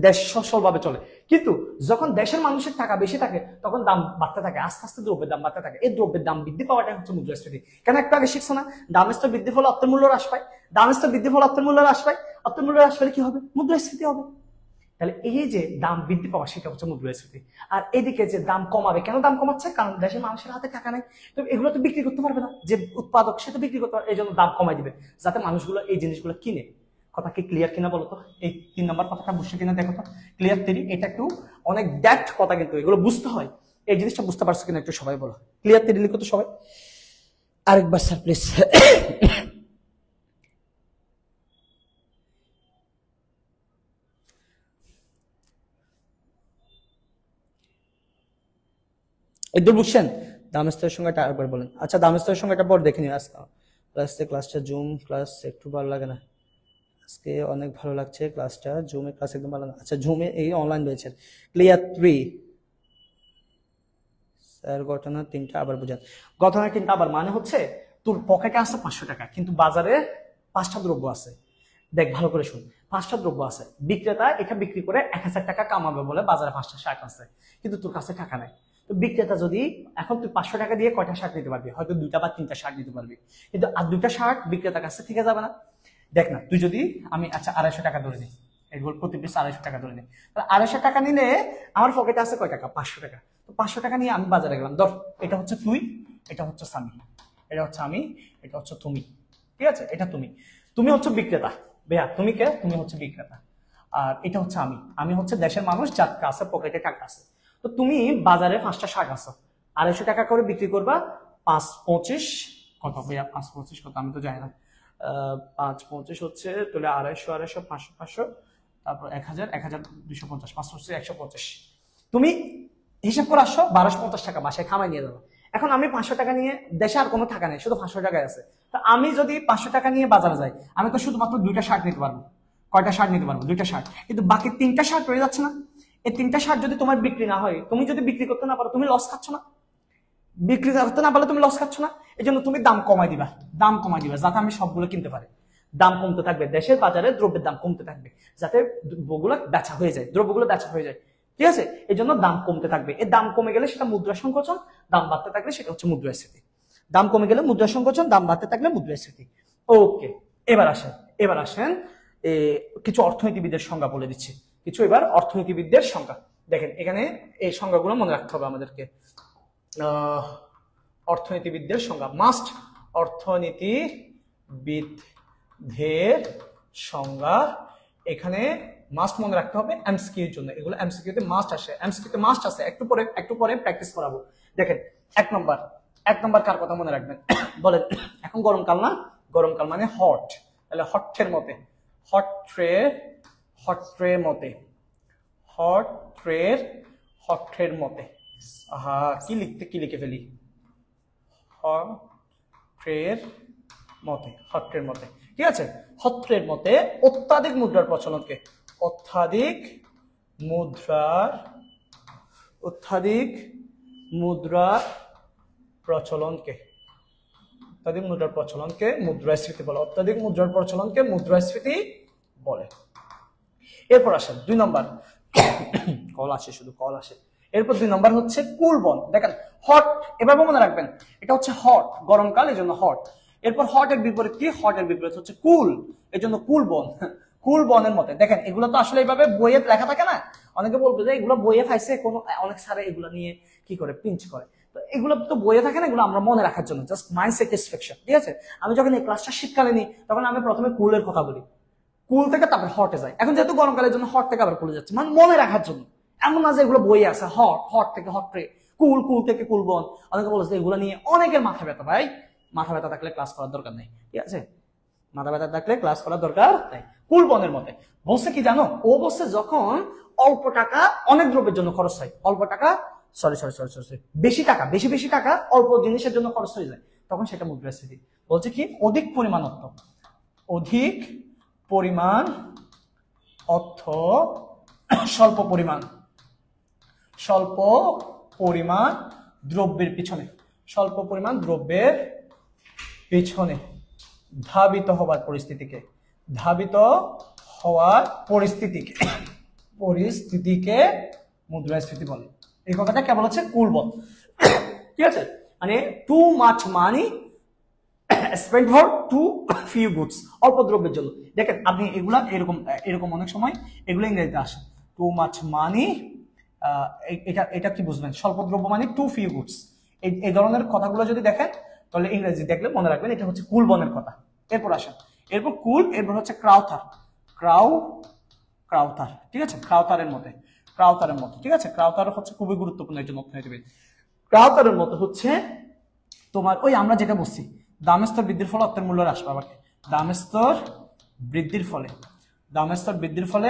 দেশ সচ্ছলভাবে চলে। কিন্তু যখন দেশের মানুষের টাকা বেশি থাকে তখন দাম বাড়তে থাকে, আস্তে আস্তে দ্রব্যের দাম বাড়তে থাকে। এই দ্রব্যের দাম বৃদ্ধি পাওয়াটাই হচ্ছে মুদ্রাস্ফীতি। কেন একটু আগে শিখছো না, দামের স্তর বৃদ্ধি ফলে অর্থের মূল্য হ্রাস পায়, দামের স্তর বৃদ্ধি ফলে অর্থের মূল্য হ্রাস পায়, অর্থের মূল্য হ্রাস পেলে কি হবে? মুদ্রাস্ফীতি হবে। তাহলে এই যে দাম বৃদ্ধি পাওয়া সেটা হচ্ছে মুদ্রাস্ফীতি। আর এদিকে যে দাম কমাবে, কেন দাম কমাচ্ছে? কারণ দেশের মানুষের হাতে টাকা নেই, তো এগুলো তো বিক্রি করতে পারবে না, যে উৎপাদক সে তো বিক্রি করতে পারবে, এই জন্য দাম কমাই দিবে যাতে মানুষগুলো এই জিনিসগুলো কিনে। কথা কি ক্লিয়ার কিনা বলো তো? এই 3 নম্বর কথাটা বুঝছো কিনা দেখো তো। ক্লিয়ার থিওরি, এটা একটু অনেক ডেপথ কথা, কিন্তু এগুলো বুঝতে হয়। এই জিনিসটা বুঝতে পারছো কিনা একটু সবাই বলো। ক্লিয়ার থিওরি লিখো তো সবাই আরেকবার স্যার প্লিজ। এদের বুঝছেন? দামেস্তের সংখ্যাটা আরেকবার বলেন। আচ্ছা দামেস্তের সংখ্যাটা পর দেখে নিও। আজকে ক্লাসটা জুম ক্লাস একটু ভালো লাগে না, আজকে অনেক ভালো লাগছে ক্লাসটা, জুমে ক্লাস একদম ভালো না। আচ্ছা জুমে এই অনলাইন রয়েছে। ক্লিয়ার 3 স্যার ঘটনা 3টা আবার বুঝান। ঘটনা 3টা আবার মানে হচ্ছে তোর পকেটে আছে 500 টাকা, কিন্তু বাজারে 5টা দ্রব্য আছে। দেখ ভালো করে শুন, 5টা দ্রব্য আছে, বিক্রেতা এটা বিক্রি করে 1000 টাকা কামাবে বলে বাজারে 5টা শাক আছে, কিন্তু তোর কাছে টাকা নাই। তো বিক্রেতা যদি এখন তুই 500 টাকা দিয়ে কয়টা শাক নিতে পারবি? হয়তো 2টা বা 3টা শাক নিতে পারবি, কিন্তু আর 2টা শাক বিক্রেতার কাছে থেকে যাবে না। দেখ না, তুই যদি আমি আচ্ছা 250 টাকা ধরে নিই, এগুলো প্রতি পিস 250 টাকা ধরে নিই, তাহলে 250 টাকা নিলে আমার পকেটে আছে কয় টাকা? 500 টাকা। তো 500 টাকা নিয়ে আমি বাজারে গেলাম, ধর এটা হচ্ছে তুই, এটা হচ্ছে সামি, এটা হচ্ছে আমি, এটা হচ্ছে তুমি, ঠিক আছে? এটা তুমি, তুমি হচ্ছে বিক্রেতা ভাইয়া, তুমি কে? তুমি হচ্ছে বিক্রেতা। আর এটা হচ্ছে আমি, আমি হচ্ছে দেশের মানুষ যার কাছে পকেটে টাকা আছে। তো তুমি বাজারে 5টা শাক আছে, 250 টাকা করে বিক্রি করবা। 5 25 কত ভাইয়া? 5 25 কত আমি তো জানি না। 5 25 হচ্ছে তাহলে 250 250 500 500, তারপর 1000 1250, 5 হচ্ছে 150। তুমি হিসাব করে আসছো 1250 টাকা বাসায় খামাই নিয়ে যাবো। এখন আমি 500 টাকা নিয়ে, দেশে আর কোনো টাকা নেই, শুধু 500 টাকায় আছে। তো আমি যদি 500 টাকা নিয়ে বাজারে যাই, আমি তো শুধুমাত্র 2টা শার্ট নিতে পারবো। কয়টা শার্ট নিতে পারবো? 2টা শার্ট, কিন্তু বাকি 3টা শার্ট রয়ে যাচ্ছে না। এই 3টা শার্ট যদি তোমার বিক্রি না হয়, তুমি যদি বিক্রি করতে না পারো, তুমি লস খাচ্ছ না? বিক্রি করতে না পারলে তুমি লস খাচ্ছ না? এই জন্য তুমি দাম কমাই দিবা, দাম কমাই দিবা যাতে আমি সবগুলো কিনতে পারি। দাম কমতে থাকবে, দেশের বাজারে দ্রব্যের দাম কমতে থাকবে, যাতে দ্রব্যগুলো বেচা হয়ে যায়, দ্রব্যগুলো বেচা হয়ে যায়, ঠিক আছে? এই জন্য দাম কমতে থাকবে। এই দাম কমে গেলে সেটা মুদ্রা সংকোচন, দাম বাড়তে থাকলে সেটা হচ্ছে মুদ্রাস্ফীতি। দাম কমে গেলে মুদ্রা সংকোচন, দাম বাড়তে থাকলে মুদ্রাস্ফীতি। ওকে, এবার আসেন, এবার আসেন কিছু অর্থনীতিবিদের সংজ্ঞা বলে দিচ্ছি, কিছু এবার অর্থনীতিবিদদের সংজ্ঞা। দেখেন এখানে এই সংজ্ঞাগুলো মনে রাখতে হবে আমাদেরকে। অর্থনীতিবিদদের সংজ্ঞা মাস্ট, অর্থনীতিবিদদের সংজ্ঞা এখানে মাস্ট মনে রাখতে হবে এমসিকিউর জন্য। এগুলো এমসিকিউতে মাস্ট আসে, এমসিকিউতে মাস্ট আসে, একটু পরে প্র্যাকটিস করাবো। দেখেন 1 নম্বর কার কথা মনে রাখবেন? বলেন, এখন গরমকাল না, গরমকাল মানে হট, তাহলে হটের মতে, হট্রের মতে, হট্রের মতে। আহা কি লিখে ফেলি, হট্রের মতে, ঠিক আছে? হট্রের মতে অত্যাধিক মুদ্রার প্রচলনকে, অত্যাধিক মুদ্রার প্রচলনকে মুদ্রাস্ফীতি বলে, অত্যাধিক মুদ্রার প্রচলনকে মুদ্রাস্ফীতি বলে। এরপর আসেন 2 নম্বর, কল আসে, শুধু কল আসে। এরপর 2 নম্বর হচ্ছে কুল বন। দেখেন হট, এভাবে মনে রাখবেন, এটা হচ্ছে হট, গরমকাল এই জন্য হট। এরপর হটের বিপরীত কি? হটের বিপরীত হচ্ছে কুল, এই জন্য কুল বন। কুল বনের মতে। দেখেন এগুলো তো আসলে এইভাবে বইয়ে লেখা থাকে না, অনেকে বলবে যে এগুলো বইয়ে পাইছে, কোনো অনেক স্যারে এগুলো নিয়ে কি করে পিঞ্চ করে। তো এগুলো তো বইয়ে থাকে না, এগুলো আমরা মনে রাখার জন্য, জাস্ট মাইন্ড স্যাটিসফ্যাকশন। ঠিক আছে, আমি যখন এই ক্লাসটা শীতকালে নিই তখন আমি প্রথমে কুলের কথা বলি, কুল থেকে তারপর হটে যাই। এখন যেহেতু গরমকালের জন্য হট থেকে আবার কুলে যাচ্ছে, মানে মনে রাখার জন্য। এমন না যে এগুলো বই আছে হট, হট থেকে হট ট্রে, কুল, কুল থেকে কুল বন। অনেকে বলেছে এগুলো নিয়ে অনেকের মাথা ব্যথা। ভাই মাথা ব্যথা থাকলে ক্লাস করার দরকার নেই, ঠিক আছে? মাথা ব্যথা থাকলে ক্লাস করার দরকার নেই। কুল বনের মতে বলছে কি জানো, ও বলছে যখন অল্প টাকা অনেক দ্রব্যের জন্য খরচ হয়, অল্প টাকা সরি সরি সরি সরি বেশি টাকা, বেশি বেশি টাকা অল্প জিনিসের জন্য খরচ হয়ে যায়, তখন সেটা মুদ্রাস্ফীতি। বলছে কি অধিক পরিমাণ অর্থ, অধিক পরিমাণ অর্থ স্বল্প পরিমাণ, স্বল্প পরিমাণ দ্রব্যের পিছনে, স্বল্প পরিমাণ দ্রব্যের পিছনে ধাবিত হওয়ার পরিস্থিতিকে, ধাবিত হওয়ার পরিস্থিতিকে, পরিস্থিতিকে মুদ্রাস্ফীতি বলে। এই কথাটা কে বলেছে? কুলবন। ঠিক আছে, মানে too much money spend for too few goods, অল্প দ্রব্যের জন্য। দেখেন আপনি এগুলা এরকম এরকম অনেক সময় এগুলো ইংরেজিতে আসে, টু মাচ মানি, এটা এটা কি বুঝবেন? স্বল্প দ্রব্য মানে টু ফিউ গুডস। এই ধরনের কথাগুলো যদি দেখেন তাহলে ইংরেজি দেখলে মনে রাখবেন এটা হচ্ছে কুলবনের কথা। এরপর আসেন, এরপর কুল, এরপর হচ্ছে ক্রাউথার, ক্রাউথার। ঠিক আছে, ক্রাউথারের মতে, ক্রাউথারের মতো। ঠিক আছে, ক্রাউথার হচ্ছে খুবই গুরুত্বপূর্ণ একজন অর্থনীতিবিদ। ক্রাউথারের মতো হচ্ছে তোমার ওই আমরা যেটা বলছি, দামের স্তর বৃদ্ধির ফলে অর্থের মূল্য হ্রাস পাওয়াকে, দামের স্তর বৃদ্ধির ফলে, দামের স্তর বৃদ্ধির ফলে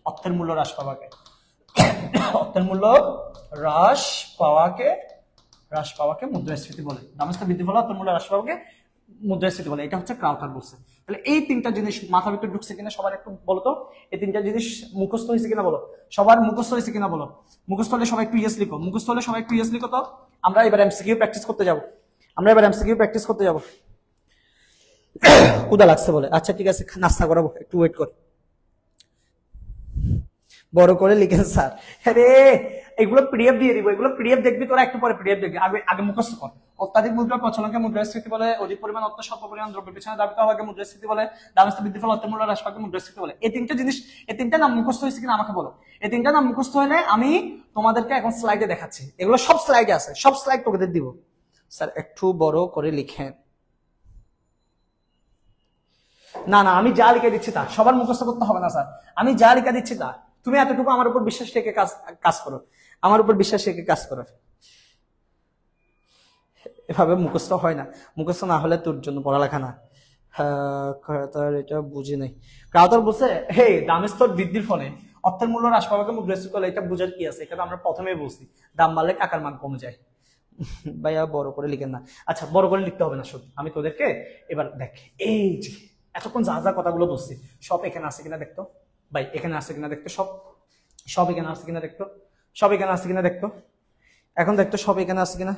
অর্থের মূল্য হ্রাস পাওয়াকে, অর্থের মূল্য হ্রাস পাওয়াকে মুদ্রাস্ফীতি বলে। দামের স্তর বৃদ্ধির ফলে অর্থের মূল্য হ্রাস পাওয়াকে মুদ্রাস্ফীতি বলে। এটা হচ্ছে ক্রাউথার বলছে। তাহলে এই তিনটা জিনিস মাথার ভিতরে ঢুকছে কিনা সবার একটু বলো তো? এই তিনটা জিনিস মুখস্থ হয়েছে কিনা বলো? সবার মুখস্থ হয়েছে কিনা বলো? মুখস্থ হলে সবাই একটু ইয়েস লিখো, মুখস্থ হলে সবাই একটু ইয়েস লিখো। তো আমরা এবার এমসিকিউ প্র্যাকটিস করতে যাব, ক্ষুধা লাগছে বলে। আচ্ছা ঠিক আছে, নাস্তা করাবো, একটু ওয়েট কর। বড় করে লিখেন স্যার। আরে এগুলো পিডিএফ দিয়ে দিব, এগুলো পিডিএফ দেখবি তোরা, একটু পরে পিডিএফ দেখবি, আগে মুখস্থ কর। অত্যাধিক মুদ্রার প্রচলনকে মুদ্রাস্ফীতি বলে, অধিক পরিমাণ অর্থ স্বল্প পরিমাণ দ্রব্যের পিছনে ধাবিত হওয়াকে মুদ্রাস্ফীতি বলে, দামের স্তর বৃদ্ধির ফলে অর্থের মূল্য হ্রাস পাওয়াকে মুদ্রাস্ফীতি বলে। এই তিনটা জিনিস, এই তিনটা নাম মুখস্থ হয়েছে কিনা আমাকে বলো। এই তিনটা নাম মুখস্থ হলে আমি তোমাদেরকে এখন স্লাইডে দেখাচ্ছি, এগুলো সব স্লাইডে আছে, সব স্লাইড তোদের দিব। স্যার একটু বড় করে লিখেন। না না, আমি যা লিখে দিচ্ছি তা, সবার মুখস্থ করতে হবে না স্যার, আমি যা লিখে দিচ্ছি তা। তুমি এতটুকু আমার উপর বিশ্বাস রেখে কাজ করো, আমার উপর বিশ্বাস রেখে কাজ করো। এভাবে মুখস্থ হয় না, মুখস্থ না হলে তোর জন্য পড়ালেখা না। এটা বুঝি নাই। ক্রাউথার বলছে হে দামের স্তর বৃদ্ধির ফলে অর্থের মূল্য হ্রাস পাওয়াকে মুদ্রাস্ফীতি বলে। এটা বুঝার কি আছে? এটা আমরা প্রথমেই বলছি, দাম বাড়লে টাকার মান কমে যায়। ভাইয়া বড় করে লিখেন না। আচ্ছা বড় করে লিখতে হবে না, শুধু আমি তোদেরকে এবার দেখ, এই যে এতক্ষণ যা যা কথাগুলো বলছি সব এখানে আছে কিনা দেখতো ভাই, এখানে আছে কিনা দেখতো, সব এখানে আছে কিনা দেখতো, সব এখানে আছে কিনা দেখতো, এখন দেখতো সব এখানে আছে কিনা,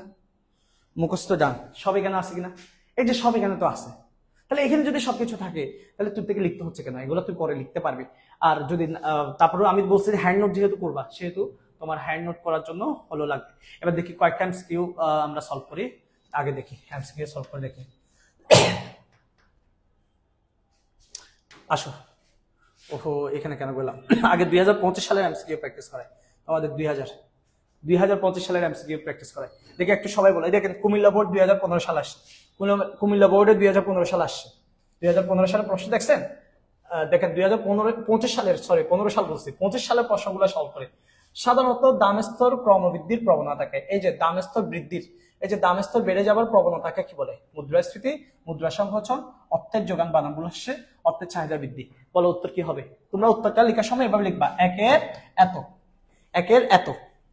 মুখস্থ ডান, সব এখানে আছে কিনা, এই যে সব এখানে তো আছে। তাহলে এখানে যদি সবকিছু থাকে তাহলে তোর থেকে লিখতে হচ্ছে কেন? এগুলো তুই পরে লিখতে পারবি। আর যদি তারপরে আমি বলছি হ্যান্ড নোট যেহেতু করবা, সেহেতু তোমার হ্যান্ড নোট করার জন্য হলো লাগবে। এবার দেখি কয়েকটা এমসিকিউ আমরা সলভ করি। আগে দেখি এমসিকিউ সলভ করে দেখি। আসো, ওহো এখানে কেন বললাম, আগে 2025 সালের এমসিকিউ প্র্যাকটিস করায় আমাদের, 2025 সালের এমসিকিউ প্র্যাকটিস করায়। দেখি একটু সবাই বলে। দেখেন কুমিল্লা বোর্ড 2015 সাল আসছে, কুমিল্লা বোর্ডে 2015 সাল আসছে। 2015 সালের প্রশ্ন দেখছেন? দেখেন 2015 সালের, সরি 15 সাল বলছি, 25 সালের প্রশ্নগুলো সলভ করে। সাধারণত দামের স্তর ক্রমবৃদ্ধির প্রবণতাকে, এই যে দামের স্তর বৃদ্ধির, এই যে দামের স্তর বেড়ে যাবার প্রবণতাকে কি বলে? মুদ্রাস্ফীতি, মুদ্রা সংকোচন, অর্থের যোগান বানাবুল হচ্ছে অর্থের চাহিদা বৃদ্ধি। বলো উত্তর কি হবে? তোমরা উত্তরটা লেখার সময় এভাবে লিখবা, একের এত।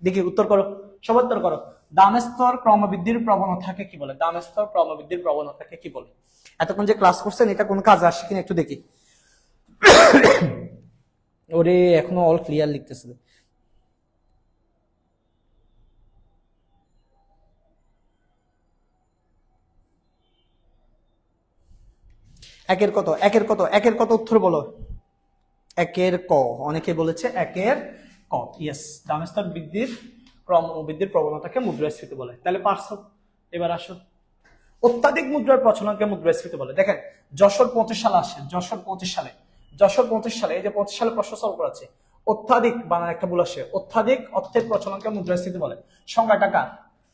দেখি উত্তর করো, সব উত্তর করো। দামের স্তর ক্রমবৃদ্ধির প্রবণতাকে কি বলে? দামের স্তর ক্রমবৃদ্ধির প্রবণতাকে কি বলে? এতক্ষণ যে ক্লাস করছেন এটা কোন কাজে আসছে কিনা একটু দেখি। ওরে এখনো অল ক্লিয়ার লিখতেছে। একের কত উত্তর বলো। একের ক, অনেকে বলেছে একের ক। ইয়েস, দামের স্তর ক্রমবৃদ্ধির প্রবণতাকে মুদ্রাস্ফীতি বলে। তাহলে পারছো। এবার আসো, অত্যাধিক মুদ্রার প্রচলনকে মুদ্রাস্ফীতি বলে। দেখেন যশোর 25 সালে আসে, যশোর 25 সালে, এই যে 25 সালে প্রশ্ন সলভ করাচ্ছে, অত্যাধিক বানান একটা ভুল আসে, অত্যাধিক অর্থের প্রচলনকে মুদ্রাস্ফীতি বলে। সংজ্ঞাটা কার?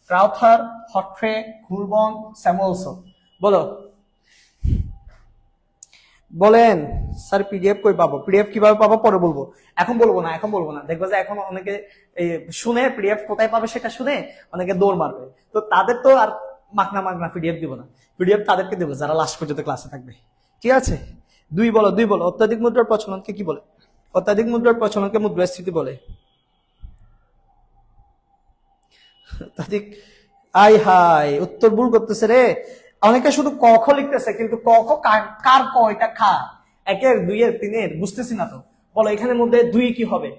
ক্রাউথার, হট্রে, কুলবন, স্যামুয়েলসন। বলো, বলেন স্যার পিডিএফ কই পাবো? পিডিএফ কিভাবে পাবো পরে বলবো, এখন বলবো না, এখন বলবো না। দেখবো যে এখন অনেকে শুনে পিডিএফ কোথায় পাবে সেটা শুনে অনেকে দৌড় মারবে, তো তাদের তো আর মাগনা মাগনা পিডিএফ দিব না, পিডিএফ তাদেরকে দেবো যারা লাস্ট পর্যন্ত ক্লাসে থাকবে। ঠিক আছে, দুই বলো, দুই বলো। অত্যাধিক মুদ্রার প্রচলনকে কি বলে? অত্যাধিক মুদ্রার প্রচলনকে মুদ্রাস্ফীতি বলে। অত্যাধিক, আই হাই, উত্তর ভুল করতেছে রে। অনেকে শুধু ক খ লিখতেছে, কিন্তু ক খ কার ক, এটা খা, একের, দুইয়ের, তিনের, বুঝতেছি না তো। বলো এখানের মধ্যে দুই কি হবে?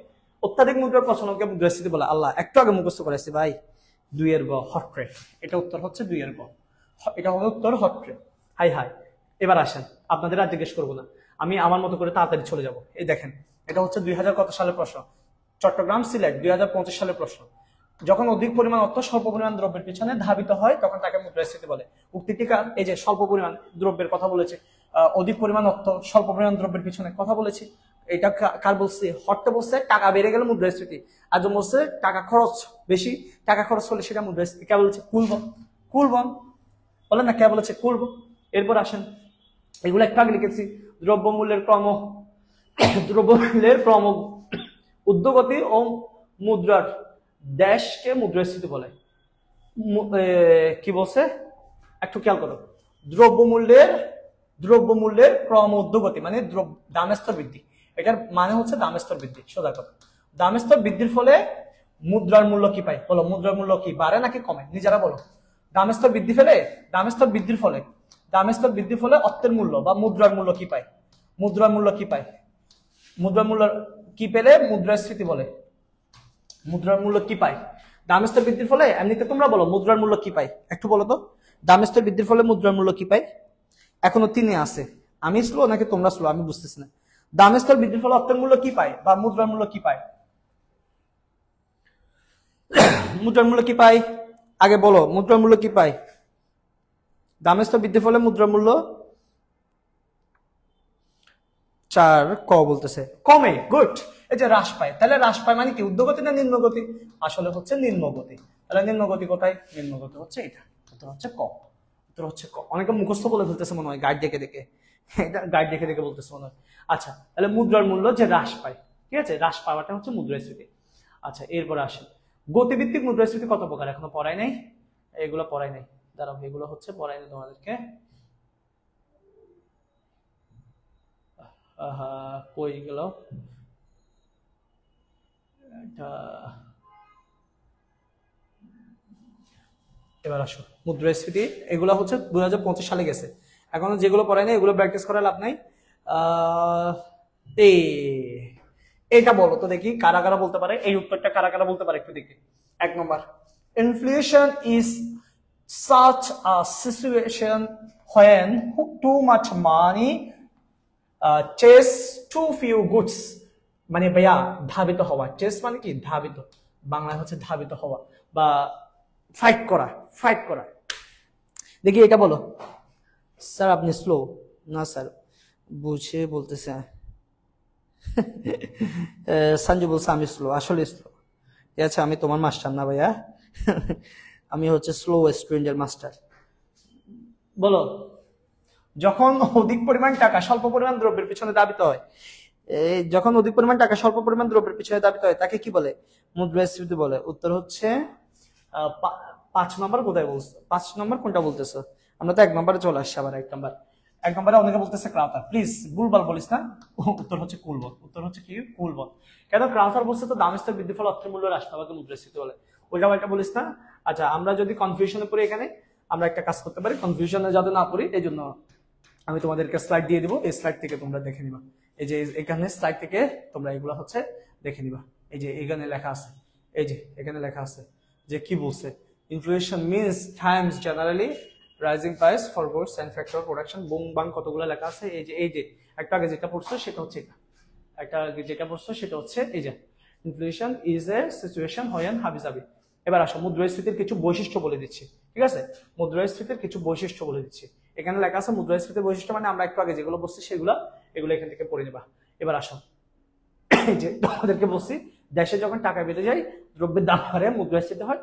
অত্যাধিক মুদ্রার প্রচলনকে মুদ্রাস্ফীতি বলে। আল্লাহ, একটু আগে মুখস্থ করেছি ভাই। দুইয়ের গ, হট্রে। এটা উত্তর হচ্ছে দুইয়ের গ, এটা হবে উত্তর হট্রে। High high. এবার আসেন, আপনাদের আর জিজ্ঞেস করবো না, আমি আমার মতো করে তাড়াতাড়ি চলে যাব। এই দেখেন, এটা হচ্ছে 2000 কত সালের প্রশ্ন, চট্টগ্রাম সিলেট 2025 সালের প্রশ্ন। যখন অধিক পরিমাণ অর্থ স্বল্প পরিমাণ দ্রব্যের পিছনে ধাবিত হয় তখন তাকে মুদ্রাস্ফীতি বলে। উক্তিটি কার? এই যে স্বল্প পরিমাণ দ্রব্যের কথা বলেছে, অধিক পরিমাণ অর্থ স্বল্প পরিমাণ দ্রব্যের পিছনে কথা বলেছি। এটা কার বলছে? হট্টে বলছে টাকা বেড়ে গেলে মুদ্রাস্ফীতি, আর যে বলছে টাকা খরচ বেশি, টাকা খরচ হলে সেটা মুদ্রাস্ফীতি। কে বলেছে? কুলবন। কুলবন বলেন না, কে বলেছে? কুলবন। এরপর আসেন, এগুলো একটু আগে লিখেছি। দ্রব্যমূল্যের ক্রম ঊর্ধ্বগতি ও মুদ্রার দেশকে মুদ্রাস্ফীতি বলে। কি বলছে একটু খেয়াল করো। দ্রব্যমূল্যের ক্রম ঊর্ধ্বগতি মানে দামের স্তর বৃদ্ধি, এটার মানে হচ্ছে দামের স্তর বৃদ্ধি। সোজা কথা, দামের স্তর বৃদ্ধির ফলে মুদ্রার মূল্য কি পায়? বলো, মুদ্রার মূল্য কি বাড়ে নাকি কমে? নিজেরা বলো। দামের স্তর বৃদ্ধির ফলে অর্থের মূল্য বা মুদ্রার মূল্য কি পায়? মুদ্রার মূল্য কি পায়? মুদ্রার মূল্য কি পেলে মুদ্রাস্ফীতি বলে? মুদ্রার মূল্য কি পায় দামের স্তর বৃদ্ধির ফলে? এমনিতে তোমরা বলো মুদ্রার মূল্য কি পায়, একটু বলো তো। দামের স্তর বৃদ্ধির ফলে মুদ্রার মূল্য কি পায়? এখনো তিনে আছে, আমি স্লো নাকি তোমরা স্লো আমি বুঝতেছি না। দামের স্তর বৃদ্ধির ফলে অর্থের মূল্য কি পায় বা মুদ্রার মূল্য কি পায়? মুদ্রার মূল্য কি পায়? আগে বলো, মুদ্রার মূল্য কি পায়? দামের স্তর বৃদ্ধির ফলে মুদ্রার মূল্য 4 ক বলতেছে কমে। গুড। এই যে হ্রাস পায়, তাহলে হ্রাস পায় মানে কি? ঊর্ধ্বগতি না নিম্নগতি? আসলে হচ্ছে নিম্নগতি। তাহলে নিম্নগতি কোথায়? নিম্নগতি হচ্ছে এটা, উত্তর হচ্ছে ক। উত্তর হচ্ছে ক। অনেকে মুখস্থ বলে ফেলতেছে মনে হয়, গাইড দেখে দেখে, এটা গাইড দেখে দেখে বলতেছে মনে হয়। আচ্ছা, তাহলে মুদ্রার মূল্য যে হ্রাস পায়, ঠিক আছে, হ্রাস পাওয়াটা হচ্ছে মুদ্রাস্ফীতি। আচ্ছা, এরপরে আসে গতিভিত্তিক মুদ্রাস্ফীতি কত প্রকার? এখনো পড়াই নাই, এগুলো পড়াই নাই, দাঁড়াও, এগুলো হচ্ছে পড়াই নাই তোমাদেরকে। কই গেল এটা? এবার আসো, মুদ্রাস্ফীতি এগুলো হচ্ছে 2025 সালে গেছে, এখনো যেগুলো পড়াই নাই এগুলো প্র্যাকটিস করার লাভ নাই। এটা বলো তো দেখি, কারা কারা বলতে পারে এই উত্তরটা, কারা কারা বলতে পারে একটু দেখি। 1 নম্বর, inflation is such a situation when too much money chase too few goods। মানে ভাইয়া ধাবিত হওয়া, চেস মানে কি? ধাবিত, বাংলায় হচ্ছে ধাবিত হওয়া বা ফাইট করা, ফাইট করা। দেখি এটা বলো। স্যার আপনি স্লো না স্যার, বুঝে বলতেছে। সঞ্জু বলছে আমি স্লো, আসলে স্লো। ঠিক আছে, আমি তোমার মাস্টার না ভাইয়া, আমি হচ্ছে স্লো স্টুডেন্টের মাস্টার। বলো, যখন অধিক পরিমাণ টাকা স্বল্প পরিমাণ দ্রব্যের পিছনে ধাবিত হয়, যখন অধিক পরিমাণ টাকা স্বল্প পরিমাণ দ্রব্যের পিছনে ধাবিত হয় তাকে কি বলে? মুদ্রাস্ফীতি বলে। উত্তর হচ্ছে 5 নম্বর। কোথায় বলছো? 5 নম্বর কোনটা বলতেছো? আমরা তো 1 নম্বরে চলে আসছি আবার। 1 নম্বরে অনেকে বলতেছে ক্রাউথার। প্লিজ ভুলভাল বলিস না, উত্তর হচ্ছে কুলবন। উত্তর হচ্ছে কি? কুলবন। কেন? ক্রাউথার বলছে তো দামের স্তর বৃদ্ধির ফলে অর্থের মূল্য হ্রাস পাওয়াকে মুদ্রাস্ফীতি বলে। ওইটা একটা বলিস না। আচ্ছা, আমরা যদি কনফিউশনে পড়ি এখানে, আমরা একটা কাজ করতে পারি, কনফিউশনে যাতে না পড়ি এই জন্য আমি তোমাদেরকে স্লাইড দিয়ে দিব, এই স্লাইড থেকে তোমরা দেখে নিবা। এই যে এখানে স্লাইড থেকে তোমরা এগুলো হচ্ছে দেখে নিবা। এই যে এখানে লেখা আছে, এই যে এখানে লেখা আছে যে কি বলছে, inflation means times generally rising price for goods and factor production, বুম বাং কতগুলো লেখা আছে। এই যে একটা আগে যেটা পড়ছো সেটা হচ্ছে এটা, একটা আগে যেটা পড়ছো সেটা হচ্ছে এই যে inflation is a situation when হাবিজাবি। এবার আসো, মুদ্রাস্ফীতির কিছু বৈশিষ্ট্য বলে দিচ্ছি। ঠিক আছে, মুদ্রাস্ফীতির কিছু বৈশিষ্ট্য বলে দিচ্ছি। এখানে লেখা আছে মুদ্রাস্ফীতির বৈশিষ্ট্য, মানে আমরা একটু আগে যেগুলো বলছি এগুলো এখান থেকে পড়ে নেবা। এবার আসো, যে তোমাদেরকে বলছি দেশে যখন টাকা বেড়ে যায় দ্রব্যের দাম হারে মুদ্রাস্ফীতি হয়,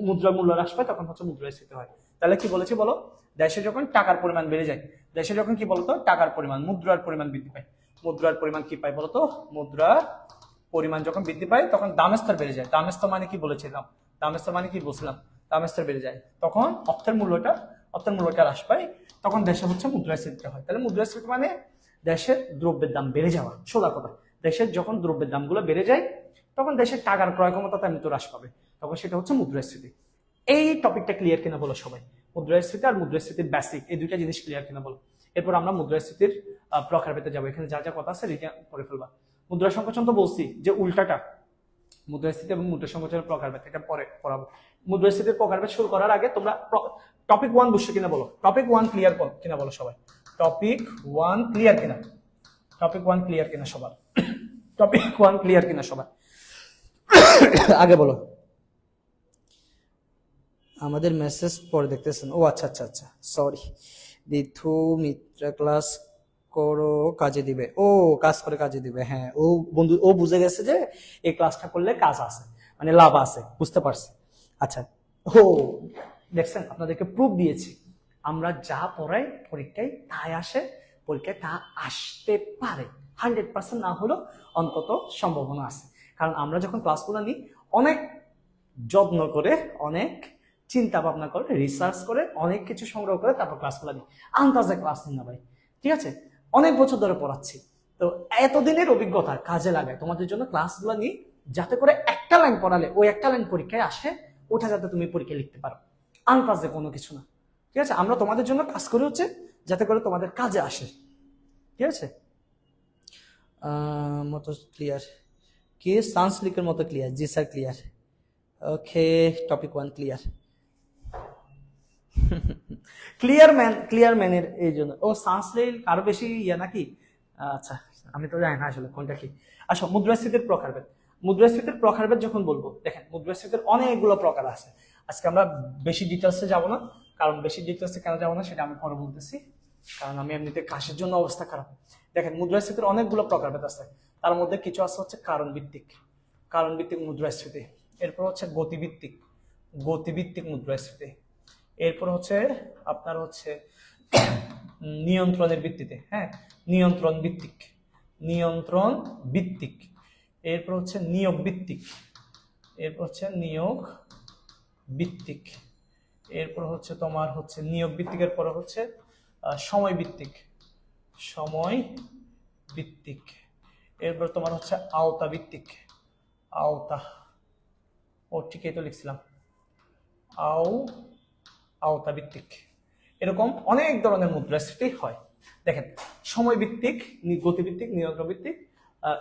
মুদ্রার মূল্য হ্রাস পায় তখন হচ্ছে মুদ্রাস্ফীতি হয়। তাহলে কি বলেছি বলো, দেশে যখন টাকার পরিমাণ বেড়ে যায়, দেশে যখন কি বলতো টাকার পরিমাণ, মুদ্রার পরিমাণ বৃদ্ধি পায়, মুদ্রার পরিমাণ কি পায় বলতো, মুদ্রার পরিমাণ যখন বৃদ্ধি পায় তখন দামের স্তর বেড়ে যায়। দামের স্তর মানে কি বলেছিলাম, দামের স্তর মানে কি বলছিলাম, দামের স্তর বেড়ে যায়, তখন অর্থের মূল্যটা হ্রাস পায়, তখন দেশে হচ্ছে মুদ্রাস্ফীতি হয়। তাহলে মুদ্রাস্ফীতি মানে দেশের দ্রব্যের দাম বেড়ে যাওয়া, সোজা কথা। দেশের যখন দ্রব্যের দামগুলো বেড়ে যায় তখন দেশের টাকার ক্রয় ক্ষমতা তেমনি তো হ্রাস পাবে, তখন সেটা হচ্ছে মুদ্রাস্ফীতি। এই টপিকটা ক্লিয়ার কিনা বলো সবাই, মুদ্রাস্ফীতি আর মুদ্রাস্ফীতির বেসিক এই দুইটা জিনিস ক্লিয়ার কিনা বলো। এরপর আমরা মুদ্রাস্ফীতির প্রকারভেদে যাবো, এখানে যা যা কথা আছে রিটা করে ফেলবা। মুদ্রা সংকোচন তো বলছি যে উল্টাটা, মুদ্রাস্ফীতি এবং মুদ্রা সংকোচনের প্রকারভেদ এটা পরে পড়াবো। মুদ্রাস্ফীতির প্রকারভেদ শুরু করার আগে তোমরা টপিক 1 বুঝছো কিনা বলো, টপিক 1 ক্লিয়ার কিনা বলো সবাই, টপিক 1 ক্লিয়ার কিনা, টপিক 1 ক্লিয়ার কিনা সবার, টপিক 1 ক্লিয়ার কিনা সবার আগে বলো। আমাদের মেসেজ পরে দেখতেছেন, ও আচ্ছা আচ্ছা আচ্ছা সরি। দিথু মিত্রা ক্লাস করো কাজে দিবে, ও কাজ করে কাজে দিবে, হ্যাঁ ও বন্ধু ও বুঝে গেছে যে এই ক্লাসটা করলে কাজ আছে, মানে লাভ আছে, বুঝতে পারছি। আচ্ছা ও দেখছেন, আপনাদেরকে প্রুফ দিয়েছি, আমরা যা পড়াই পরীক্ষায় তাই আসে, পরীক্ষায় তা আসতে পারে, 100% না হলেও অন্তত সম্ভাবনা আছে। কারণ আমরা যখন ক্লাসগুলো নিই অনেক যত্ন করে, অনেক চিন্তা ভাবনা করে, রিসার্চ করে, অনেক কিছু সংগ্রহ করে তারপর ক্লাসগুলো নিই, আন্দাজে ক্লাস নিই না ভাই, ঠিক আছে? অনেক বছর ধরে পড়াচ্ছি, তো এতদিনের অভিজ্ঞতা কাজে লাগায় তোমাদের জন্য ক্লাসগুলো নিই, যাতে করে একটা লাইন পড়ালে ওই একটা লাইন পরীক্ষায় আসে, ওটা যাতে তুমি পরীক্ষায় লিখতে পারো, আন্দাজে কোনো কিছু না, ঠিক আছে? আমরা তোমাদের জন্য কাজ করি হচ্ছে যাতে করে তোমাদের কাজে আসে, ঠিক আছে? মতো ক্লিয়ার কি, সানসলিকের মতো ক্লিয়ার, জি স্যার ক্লিয়ার, ওকে টপিক 1 ক্লিয়ার। ক্লিয়ার ম্যানের এই জন্য ও সানসলিক আরো বেশি ইয়া নাকি, আচ্ছা আমি তো জানি না আসলে কোনটা কি। আচ্ছা মুদ্রাস্ফীতির প্রকারভেদ, মুদ্রাস্ফীতির প্রকারভেদ যখন বলবো, দেখেন মুদ্রাস্ফীতির অনেকগুলো প্রকার আছে, আজকে আমরা বেশি ডিটেলসে যাব না, কারণ বেশি ডিটেলসে কেন যাবো না সেটা আমি পরে বলতেছি, কারণ আমি এমনিতে কাশের জন্য অবস্থা খারাপ। দেখেন মুদ্রাস্ফীতির অনেকগুলো প্রকারভেদ আছে, তার মধ্যে কিছু আছে হচ্ছে কারণ ভিত্তিক মুদ্রাস্ফীতি, এরপর হচ্ছে গতিভিত্তিক মুদ্রাস্ফীতি, এরপর হচ্ছে আপনার হচ্ছে নিয়ন্ত্রণের ভিত্তিতে, হ্যাঁ নিয়ন্ত্রণ ভিত্তিক, এরপর হচ্ছে নিয়োগ ভিত্তিক, এরপর হচ্ছে তোমার হচ্ছে নিয়োগ ভিত্তিকের পরে হচ্ছে সময় ভিত্তিক, এরপর তোমার হচ্ছে আওতা ও ঠিকই তো লিখছিলাম, আওতা ভিত্তিক, এরকম অনেক ধরনের মুদ্রাস্ফীতি হয়। দেখেন সময় ভিত্তিক, গতিভিত্তিক, নিয়ন্ত্রণ ভিত্তিক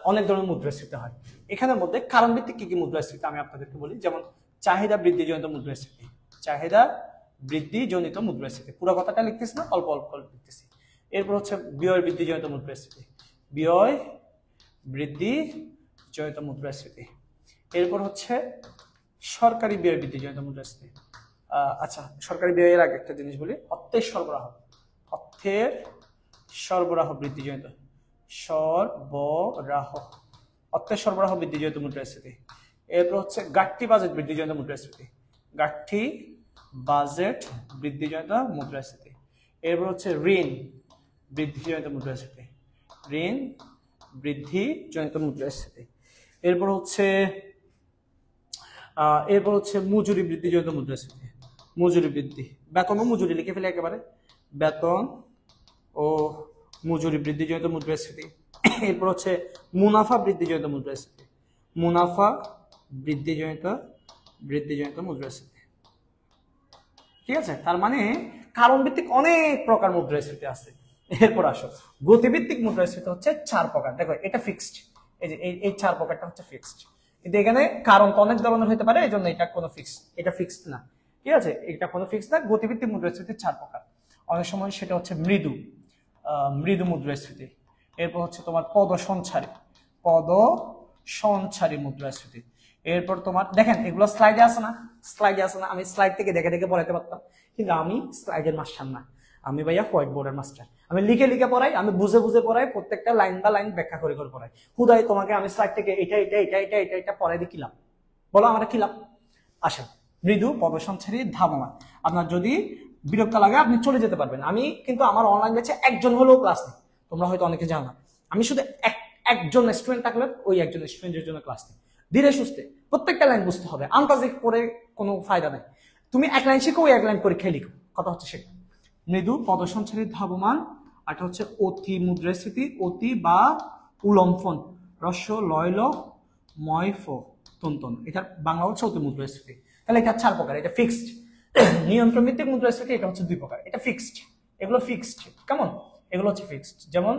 অনেক ধরনের মুদ্রাস্ফীতি হয়। এখানের মধ্যে কারণ ভিত্তিক কি কি মুদ্রাস্ফীতি আমি আপনাদেরকে বলি, যেমন চাহিদা বৃদ্ধিজনিত মুদ্রাস্ফীতি, পুরো কথাটা লিখতেছি না, অল্প অল্প লিখতেছি। এরপর হচ্ছে ব্যয় বৃদ্ধিজনিত মুদ্রাস্ফীতি, এরপর হচ্ছে সরকারি ব্যয় বৃদ্ধিজনিত মুদ্রাস্ফীতি। আচ্ছা সরকারি ব্যয়ের আগে একটা জিনিস বলি, অর্থের সরবরাহ বৃদ্ধিজনিত মুদ্রাস্ফীতি, এরপর হচ্ছে গাঠি বাজেট বৃদ্ধিজনিত মুদ্রাস্ফীতি, এরপর হচ্ছে ঋণ বৃদ্ধিজনিত মুদ্রাস্ফীতি, এরপর হচ্ছে মজুরি বৃদ্ধিজনিত মুদ্রাস্ফীতি, বেতন ও মজুরি লিখে ফেলে একেবারে, বেতন ও মজুরি বৃদ্ধিজনিত মুদ্রাস্ফীতি, এরপর হচ্ছে মুনাফা বৃদ্ধিজনিত মুদ্রাস্ফীতি, ঠিক আছে? তার মানে কারণ ভিত্তিক অনেক প্রকার মুদ্রাস্ফীতি আছে। এরপর আসো গতিভিত্তিক মুদ্রাস্ফীতি হচ্ছে 4 প্রকার, দেখো এটা ফিক্সড, এই যে এই 4 প্রকারটা হচ্ছে ফিক্সড, কিন্তু এখানে কারণ তো অনেক ধরনের হতে পারে, এই জন্য এটা কোনো এটা ফিক্সড না, ঠিক আছে? এটা কোনো ফিক্সড না। গতিভিত্তিক মুদ্রাস্ফীতি 4 প্রকার, অনেক সময় সেটা হচ্ছে মৃদু মুদ্রাস্ফীতি, এরপর হচ্ছে তোমার পদ সঞ্চারী মুদ্রাস্ফীতি, এরপর তোমার দেখেন এগুলো স্লাইডে আছে না, আমি স্লাইড থেকে দেখে পড়াইতে পারতাম, কিন্তু আমি স্লাইডের মাস্টার না, আমি ভাইয়া হোয়াইট বোর্ডের মাস্টার, আমি লিখে পড়াই, আমি বুঝে পড়াই, প্রত্যেকটা লাইন বা লাইন ব্যাখ্যা করে পড়াই। হুদাই তোমাকে আমি স্লাইড থেকে এটা পড়াই দিয়ে কিলাম, বলো আমরা কিলাম। আসেন মৃদু পদসঞ্চারী ধাবমান। আপনার যদি বিরক্ত লাগে আপনি চলে যেতে পারবেন। আমি কিন্তু আমার অনলাইন ব্যাচে একজন হলেও ক্লাস নেই, তোমরা হয়তো অনেকে জানো না। আমি শুধু একজন স্টুডেন্ট থাকলে ওই একজন স্টুডেন্টের জন্য ক্লাস নেই। ধীরে সুস্থে প্রত্যেকটা লাইন বুঝতে হবে, আন্তাজিক করে কোনো ফায়দা নেই। তুমি এক লাইন শিখো, ওই এক লাইন পরীক্ষায় লিখো, কথা হচ্ছে সেটা। মৃদু পদসঞ্চারী ধাবমান, এটা হচ্ছে অতি মুদ্রাস্ফীতি, অতি বা উলম্ফন, রস্য লয়ল ময়ফ তন্তন, এটার বাংলা হচ্ছে অতি মুদ্রাস্ফীতি। তাহলে এটা 4 প্রকার, এটা ফিক্সড। নিয়ন্ত্রণ ভিত্তিক মুদ্রাস্ফীতি এটা হচ্ছে 2 প্রকার, এটা ফিক্সড, এগুলো ফিক্সড, কেমন, এগুলো হচ্ছে ফিক্সড। যেমন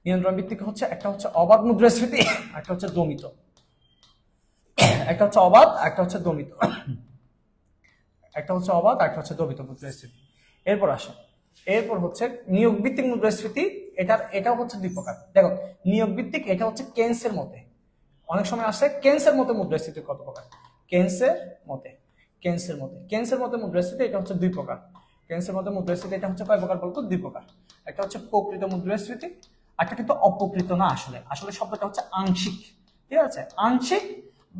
নিয়ন্ত্রণ ভিত্তিক হচ্ছে একটা হচ্ছে অবাধ মুদ্রাস্ফীতি, একটা হচ্ছে দমিত, একটা হচ্ছে অবাধ, একটা হচ্ছে দমিত, একটা হচ্ছে অবাধ, একটা হচ্ছে দমিত মুদ্রাস্ফীতি। এরপর আসো, এরপর হচ্ছে নিয়োগ ভিত্তিক মুদ্রাস্ফীতি, এটাও হচ্ছে 2 প্রকার। দেখো নিয়োগ ভিত্তিক এটা হচ্ছে কেন্সের মতে, অনেক সময় আসে কেন্সের মতে মুদ্রাস্ফীতি কত প্রকার, কেন্সের মতে মুদ্রাস্ফীতি এটা হচ্ছে 2 প্রকার। কেন্সের মতে মুদ্রাস্ফীতি এটা হচ্ছে কয় প্রকার বলতো, 2 প্রকার। একটা হচ্ছে প্রকৃত মুদ্রাস্ফীতি, একটা কিন্তু অপকৃত না, আসলে শব্দটা হচ্ছে আংশিক, ঠিক আছে, আংশিক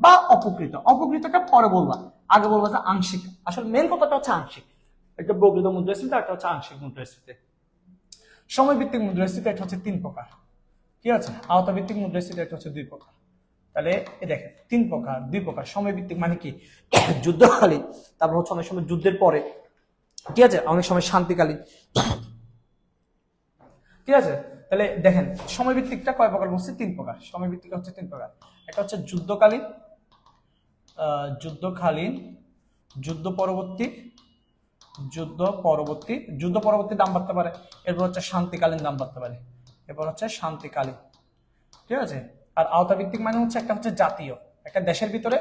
বা অপকৃত। অপকৃতটা পরে বলবা, আগে বলবা যে আংশিক, আসলে মেন কথাটা হচ্ছে আংশিক। একটা প্রকৃত মুদ্রাস্ফীতি, একটা হচ্ছে আংশিক মুদ্রাস্ফীতি। সময় ভিত্তিক মুদ্রাস্ফীতি এটা হচ্ছে 3 প্রকার, ঠিক আছে। আওতা ভিত্তিক মুদ্রাস্ফীতি এটা হচ্ছে 2 প্রকার। তাহলে দেখেন 3 প্রকার 2 প্রকার। সময় ভিত্তিক মানে কি, যুদ্ধকালীন, তারপর হচ্ছে অনেক সময় যুদ্ধের পরে, ঠিক আছে, অনেক সময় শান্তিকালীন, ঠিক আছে। তাহলে দেখেন সময় ভিত্তিকটা কয় প্রকার বলছি, 3 প্রকার। সময় ভিত্তিক হচ্ছে 3 প্রকার, একটা হচ্ছে যুদ্ধকালীন, যুদ্ধ পরবর্তী দাম বাড়তে পারে। এরপর হচ্ছে শান্তিকালীন দাম বাড়তে পারে, এরপর হচ্ছে শান্তিকালীন, ঠিক আছে। আর আওতা ভিত্তিক মানে হচ্ছে একটা হচ্ছে জাতীয়, একটা দেশের ভিতরে,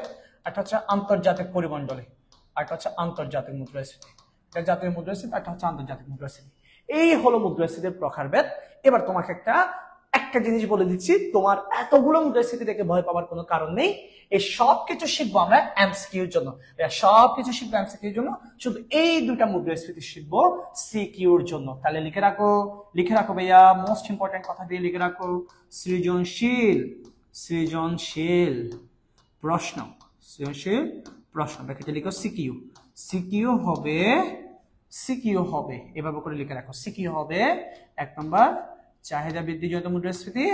একটা হচ্ছে আন্তর্জাতিক পরিমণ্ডলে, একটা হচ্ছে আন্তর্জাতিক মুদ্রাস্ফীতি। একটা জাতীয় মুদ্রাস্ফীতি, একটা হচ্ছে আন্তর্জাতিক মুদ্রাস্ফীতি। এই হলো মুদ্রাস্ফীতির প্রকারভেদ। এবার তোমাকে একটা জিনিস বলে দিচ্ছি, তোমার এতগুলো মুদ্রাস্ফীতি দেখে ভয় পাওয়ার কোনো কারণ নেই। এই সব কিছু শিখবো আমরা এমসিকিউর জন্য, শুধু এই 2টা মুদ্রাস্ফীতি শিখবো সিকিউর জন্য। তাহলে লিখে রাখো ভাইয়া, মোস্ট ইম্পর্টেন্ট কথা দিয়ে লিখে রাখো, সৃজনশীল প্রশ্ন, ব্র্যাকেটে লিখো সিকিউ হবে এভাবে করে লিখে রাখো। সিকিউ হবে 1 নম্বর চাহিদা বৃদ্ধিজনিত মুদ্রাস্ফীতি,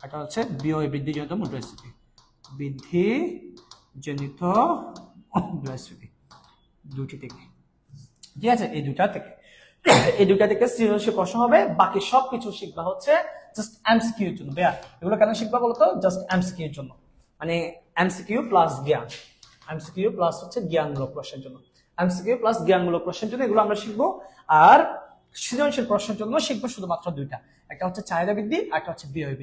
এটা হচ্ছে ব্যয় বৃদ্ধিজনিত মুদ্রাস্ফীতি, দুটি থেকে, ঠিক আছে। এই দুটা থেকে সৃজনশীল প্রশ্ন হবে। বাকি সবকিছু শিখবা হচ্ছে জাস্ট এমসিকিউ এর জন্য। এগুলো কেন শিখবা বলতো, জাস্ট এমসিকিউ এর জন্য, মানে এমসিকিউ প্লাস জ্ঞান, এমসিকিউ প্লাস হচ্ছে জ্ঞানমূলক প্রশ্নের জন্য, এগুলো আমরা শিখবো। আর সৃজনশীল প্রশ্নের জন্য শিখবো শুধুমাত্র 2টা, একটা হচ্ছে চাহিদা বৃদ্ধি, একটা হচ্ছে ব্যয়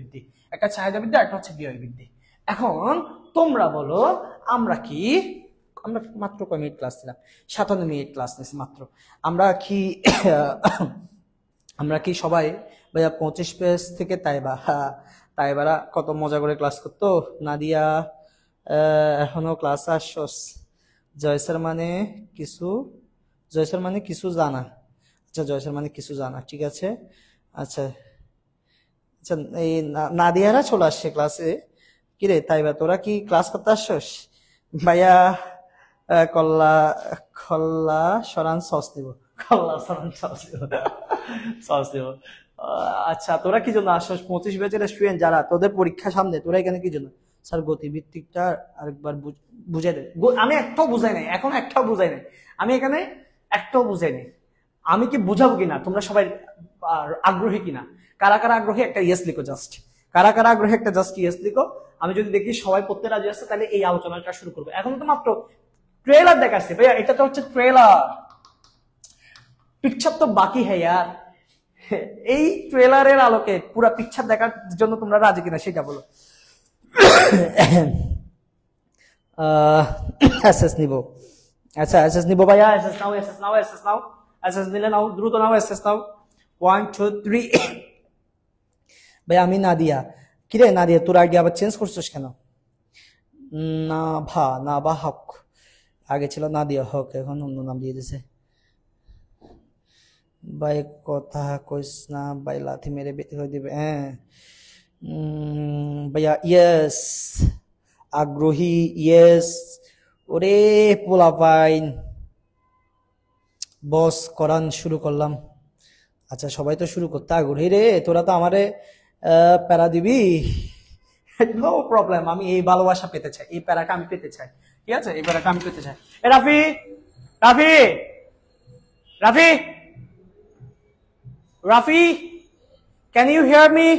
বৃদ্ধি, এখন তোমরা বলো, আমরা মাত্র কয় মিনিট ক্লাস নিলাম, 57 মিনিট ক্লাস নিয়েছি মাত্র। আমরা কি সবাই ভাইয়া 25 পেজ থেকে তাইবারা কত মজা করে ক্লাস করতো, নাদিয়া এখনো ক্লাস আসছস, জয়সর মানে কিছু জানা, আচ্ছা জয়সর মানে কিছু জানা, ঠিক আছে। আচ্ছা এই নাদিয়ারা চলে আসছে ক্লাসে। কিরে তাইবা তোরা কি ক্লাস করতে আসছস ভাইয়া? খল্লা সরান সস দিব, আচ্ছা তোরা কি জন্য আসছস? 25 ব্যাচের স্টুডেন্ট যারা, তোদের পরীক্ষা সামনে, তোরা এখানে কি জন্য? স্যার গতিভিত্তিকটা আরেকবার বুঝাই দেন। আমি একটাও বুঝাই নাই, আমি এখানে একটাও বুঝাই নাই। আমি কি বুঝাবো কিনা, তোমরা সবাই আগ্রহী কিনা, কারা আগ্রহী একটা ইয়েস লিখো, জাস্ট আগ্রহী একটা জাস্ট ইয়েস লিখো। আমি যদি দেখি সবাই পড়তে রাজি আছে, তাহলে এই আলোচনাটা শুরু করবো। এখন তো মাত্র ট্রেলার দেখাচ্ছি ভাইয়া, এটা তো হচ্ছে ট্রেলার, পিকচার তো বাকি হ্যাঁ ইয়ার। এই ট্রেলারের আলোকে পুরো পিকচার দেখার জন্য তোমরা রাজি কিনা সেটা বলো। এসএস নিব, আচ্ছা এসএস নিব ভাইয়া, এসএস নিলে নাও, দ্রুত নাও, এসএস নাও। 1 2 3। ভাই আমি নাদিয়া। কিরে নাদিয়া, তোর আইডি আবার চেঞ্জ করছিস কেন? না ভা হক, আগে ছিল নাদিয়া হক, এখন অন্য নাম দিয়ে দিছে। ভাই কথা কইস না ভাই, লাথি মেরে বের করে দিবে। হ্যাঁ ভাইয়া ইয়েস, আগ্রহী ইয়েস। ওরে পোলাপাইন, বস করান শুরু করলাম। আচ্ছা সবাই তো শুরু করতে আগ্রহী রে, তোরা তো আমারে প্যারা দিবি। নো প্রবলেম, আমি এই ভালোবাসা পেতে চাই, এই প্যারাটা আমি পেতে চাই, ঠিক আছে, এই প্যারাটা আমি পেতে চাই। এ Rafi, Rafi, Rafi, Rafi, can you hear me?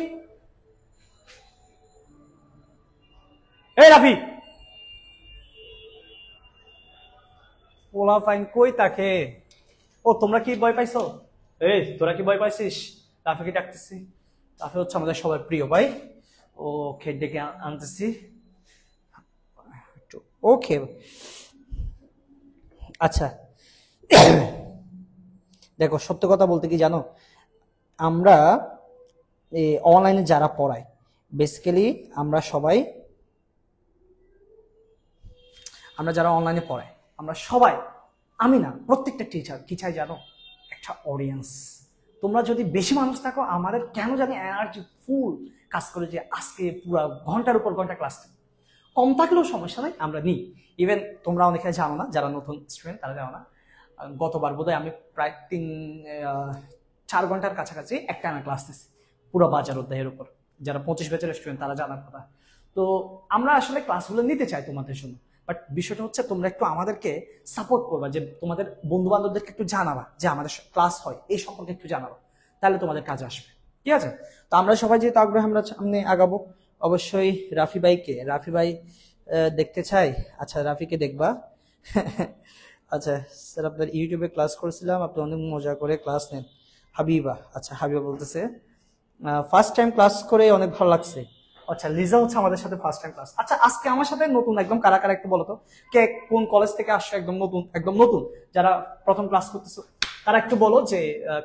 এই রাফি, পোলা ফাইন কই তাকে? ও তোমরা কি ভয় পাইছো? এই তোরা কি ভয় পাইছিস? রাফিকে ডাকতেছি। রাফি হচ্ছে আমাদের সবার প্রিয় ভাই। ও খেয়ে ডেকে আনতেছি। ওকে আচ্ছা, দেখো সত্য কথা বলতে কি জানো, আমরা অনলাইনে যারা পড়াই বেসিক্যালি আমরা যারা অনলাইনে পড়াই আমরা সবাই, আমি না প্রত্যেকটা টিচার কি চাই জানো? একটা অডিয়েন্স। তোমরা যদি বেশি মানুষ থাকো আমাদের কেন জানি এনার্জি ফুল কাজ করে যে আজকে পুরো ঘন্টার উপর ঘন্টা ক্লাস। কম থাকলেও সমস্যা নাই, আমরা নিই। ইভেন তোমরা অনেকে জানো না, যারা নতুন স্টুডেন্ট তারা জানো না, গতবার বোধহয় আমি প্রায় 4 ঘন্টার কাছাকাছি একটা ক্লাস দিচ্ছি পুরো বাজার অধ্যায়ের উপর। যারা 25 ব্যাচের স্টুডেন্ট তারা জানার কথা। তো আমরা আসলে ক্লাসগুলো নিতে চাই তোমাদের জন্য, বাট বিষয়টা হচ্ছে তোমরা একটু আমাদেরকে সাপোর্ট করবা, যে তোমাদের বন্ধু বান্ধবদেরকে একটু জানাবা যে আমাদের ক্লাস হয় এই সম্পর্কে একটু জানাবা, তাহলে তোমাদের কাজে আসবে, ঠিক আছে? তো আমরা সবাই যেহেতু আগ্রহ, আমরা সামনে আগাবো। অবশ্যই রাফি ভাই দেখতে চাই। আচ্ছা রাফিকে দেখবা। আচ্ছা স্যার আপনার ইউটিউবে ক্লাস করেছিলাম, আপনি অনেক মজা করে ক্লাস নেন। হাবিবা, আচ্ছা হাবিবা বলতেছে ফার্স্ট টাইম ক্লাস করে অনেক ভালো লাগছে। আচ্ছা লিজা হচ্ছে আমাদের সাথে ফার্স্ট টাইম ক্লাস। আচ্ছা আজকে আমার সাথে নতুন একদম কারা কারা একটু বলো তো, কে কোন কলেজ থেকে আসছো? একদম নতুন, একদম নতুন যারা প্রথম ক্লাস করতেছো তারা একটু বলো যে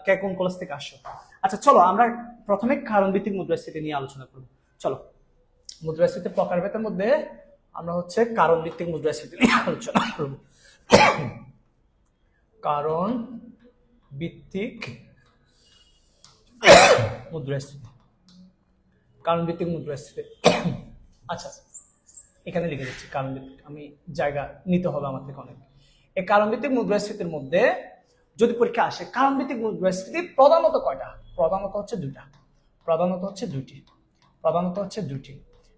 কে কোন কলেজ থেকে আসছো। আচ্ছা চলো আমরা প্রথমে কারণভিত্তিক মুদ্রাস্ফীতি নিয়ে আলোচনা করবো। চলো, মুদ্রাস্ফীতির প্রকারভেদের মধ্যে আমরা হচ্ছে কারণ ভিত্তিক মুদ্রাস্ফীতি নিয়ে আলোচনা করব। কারণ ভিত্তিক মুদ্রাস্ফীতি, কারণ ভিত্তিক মুদ্রাস্ফীতি। আচ্ছা এখানে লিখে দিচ্ছি কারণ ভিত্তিক, আমি জায়গা নিতে হবে আমার থেকে অনেক। এই কারণ ভিত্তিক মুদ্রাস্ফীতির মধ্যে যদি পরীক্ষা আসে, কারণ ভিত্তিক মুদ্রাস্ফীতি প্রধানত কয়টা? প্রধানত হচ্ছে দুইটা,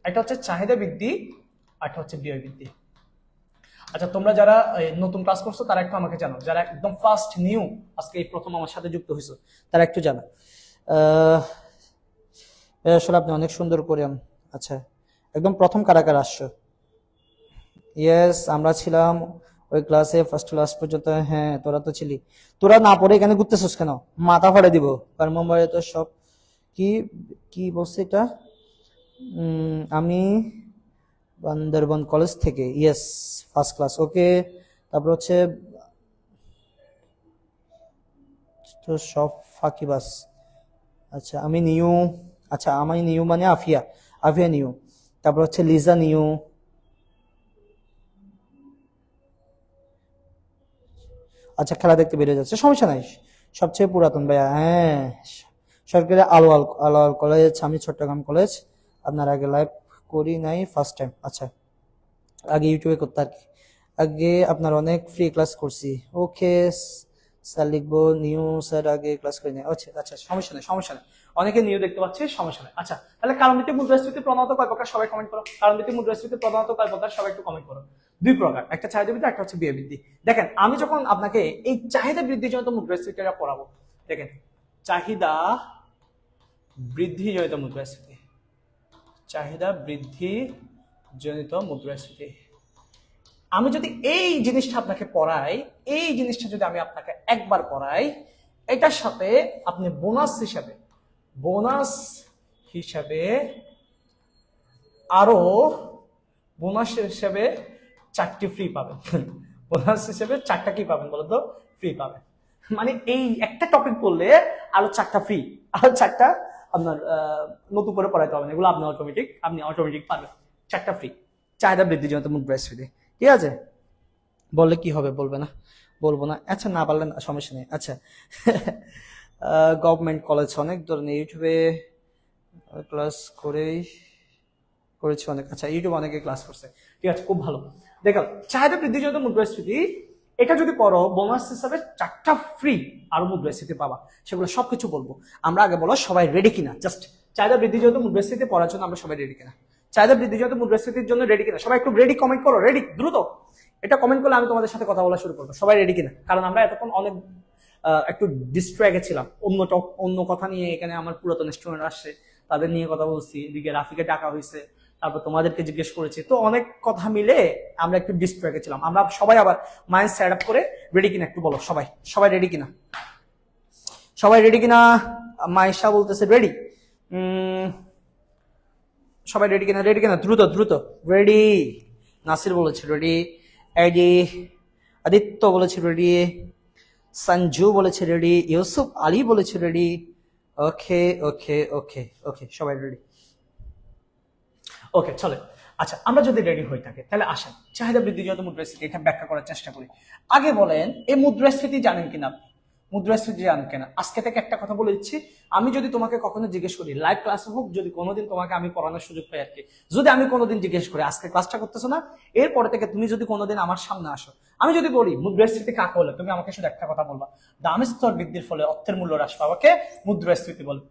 একটা হচ্ছে চাহিদা বৃদ্ধি, একটা হচ্ছে ব্যয় বৃদ্ধি। আচ্ছা তোমরা যারা নতুন ক্লাস করছো তারা একটু আমাকে জানো, যারা একদম ফার্স্ট নিউ আজকে এই প্রথম আমার সাথে যুক্ত হয়েছো তারা একটু জানো। আসলে আপনি অনেক সুন্দর করে, আচ্ছা একদম প্রথম কারা কারা আসছো? ইয়েস আমরা ছিলাম ওই ক্লাসে ফার্স্ট ক্লাস পর্যন্ত। হ্যাঁ তোরা তো ছিলি, তোরা না পড়ে এখানে ঘুরতেছিস কেন? মাথা ফাড়ে দিব। কারণ মুম্বাইয়ে তো সব কি কি বলছে এটা, আমি বান্দরবন কলেজ থেকে। ইয়েস ফার্স্ট ক্লাস, ওকে। তারপর হচ্ছে তো সব ফাঁকিবাস। আচ্ছা আমি নিউ, আচ্ছা আমি নিউ মানে আফিয়া, নিউ। তারপর হচ্ছে লিজা নিউ। আচ্ছা খেলা দেখতে বেরিয়ে যাচ্ছে, সমস্যা নাই। সবচেয়ে পুরাতন ভাইয়া, হ্যাঁ সরকারি আলোয়াল কলেজ, আমি চট্টগ্রাম কলেজ। আপনার আগে লাইভ করি নাই, ফার্স্ট টাইম। আচ্ছা আগে ইউটিউবে করতে আর কি, আগে আপনার অনেক ফ্রি ক্লাস করছি। ওকে স্যার লিখবো নিউ স্যার আগে ক্লাস করি নাই। আচ্ছা আচ্ছা সমস্যা নেই, অনেকে নিউ দেখতে পাচ্ছি, সমস্যা নেই। আচ্ছা তাহলে কারণ ভিত্তিক মুদ্রাস্ফীতি প্রধানত কয় প্রকার সবাই কমেন্ট করো। কারণ ভিত্তিক মুদ্রাস্ফীতি প্রধানত কয় প্রকার সবাই একটু কমেন্ট করো। দুই প্রকার, একটা চাহিদা বৃদ্ধি, একটা হচ্ছে ব্যয় বৃদ্ধি। দেখেন আমি যখন আপনাকে এই চাহিদা বৃদ্ধি জনিত মুদ্রাস্ফীতিটা পড়াবো, দেখেন চাহিদা বৃদ্ধি জনিত মুদ্রাস্ফীতি, চাহিদা বৃদ্ধি জনিত মুদ্রাস্ফীতি, আমি যদি এই জিনিসটা আপনাকে পড়াই, এই জিনিসটা যদি আমি আপনাকে একবার পড়াই, এটার সাথে আপনি বোনাস হিসাবে আরো বোনাস হিসাবে 4টি ফ্রি পাবেন। বোনাস হিসেবে 4টা কি পাবেন বলতো? ফ্রি পাবেন। মানে এই একটা টপিক পড়লে আরো 4টা ফ্রি, আরো 4টা আপনার নতুন করে পড়াইতে হবে না, এগুলো আপনি অটোমেটিক পাবেন। 4টা ফ্রি, চাহিদা বৃদ্ধির জন্য মুদ্রাস্ফীতি, ঠিক আছে? বললে কি হবে? বলবো না। আচ্ছা না পারলেন সমস্যা নেই। আচ্ছা গভর্নমেন্ট কলেজ অনেক ধরনের ইউটিউবে ক্লাস করেছি অনেক। আচ্ছা, ইউটিউব অনেকে ক্লাস করছে, ঠিক আছে, খুব ভালো। দেখো, চাহিদা বৃদ্ধিজনিত মুদ্রাস্ফীতি, এটা যদি পড়ো বোনাস হিসাবে 4টা ফ্রি আরো মুদ্রাস্ফীতি পাবা, সেগুলো সবকিছু বলবো। আমরা আগে বলো সবাই রেডি কিনা, জাস্ট চাহিদা বৃদ্ধিজনিত মুদ্রাস্ফীতি পড়ার জন্য আমরা সবাই রেডি কিনা, চাহিদা বৃদ্ধিজনিত মুদ্রাস্ফীতির জন্য রেডি কিনা, সবাই একটু রেডি কমেন্ট করো, রেডি দ্রুত। এটা কমেন্ট করলে আমি তোমাদের সাথে কথা বলা শুরু করবো, সবাই রেডি কিনা। কারণ আমরা এতক্ষণ অনেক একটু ডিস্ট্র্যাক্টে ছিলাম, অন্য কথা নিয়ে। এখানে আমার পুরাতন স্টুডেন্ট আসছে, তাদের নিয়ে কথা বলছি, এদিকে রাফিকে ডাকা হয়েছে, তারপর তোমাদেরকে জিজ্ঞেস করেছি, তো অনেক কথা মিলে আমরা একটু ডিস্ট্র্যাক্টে ছিলাম। আমরা সবাই আবার মাইন্ড সেট আপ করে রেডি কিনা একটু বলো, সবাই রেডি কিনা, সবাই রেডি কিনা? মাইশা বলতেছে রেডি। সবাই রেডি কিনা, রেডি কিনা, দ্রুত দ্রুত রেডি। নাসির বলেছে রেডি, এডি, আদিত্য বলেছে রেডি, সঞ্জু বলেছে রেডি, ইউসুফ আলী বলেছে রেডি। ওকে ওকে ওকে ওকে, সবাই রেডি। ওকে, চলে। আচ্ছা, আমরা যদি রেডি হয়ে থাকি তাহলে আসেন চাহিদা বৃদ্ধিজনিত মুদ্রাস্ফীতি এটা ব্যাখ্যা করার চেষ্টা করি। আগে বলেন, এই মুদ্রাস্ফীতি জানেন কিনা? মুদ্রাস্ফীতি জানেন কিনা? আজকে থেকে একটা কথা বলে দিচ্ছি, আমি যদি তোমাকে কখনো জিজ্ঞেস করি, লাইভ ক্লাসে হোক, যদি কোনোদিন তোমাকে আমি পড়ানোর সুযোগ পাই আর কি, যদি আমি কোনোদিন জিজ্ঞেস করি আজকে ক্লাসটা করতেছো না, এরপরে থেকে তুমি যদি কোনোদিন আমার সামনে আসো, আমি যদি বলি মুদ্রাস্ফীতি কাকে বলে, তুমি আমাকে শুধু একটা কথা বলবা, দাম স্তর বৃদ্ধির ফলে অর্থের মূল্য হ্রাস পাওয়াকে মুদ্রাস্ফীতি বলে।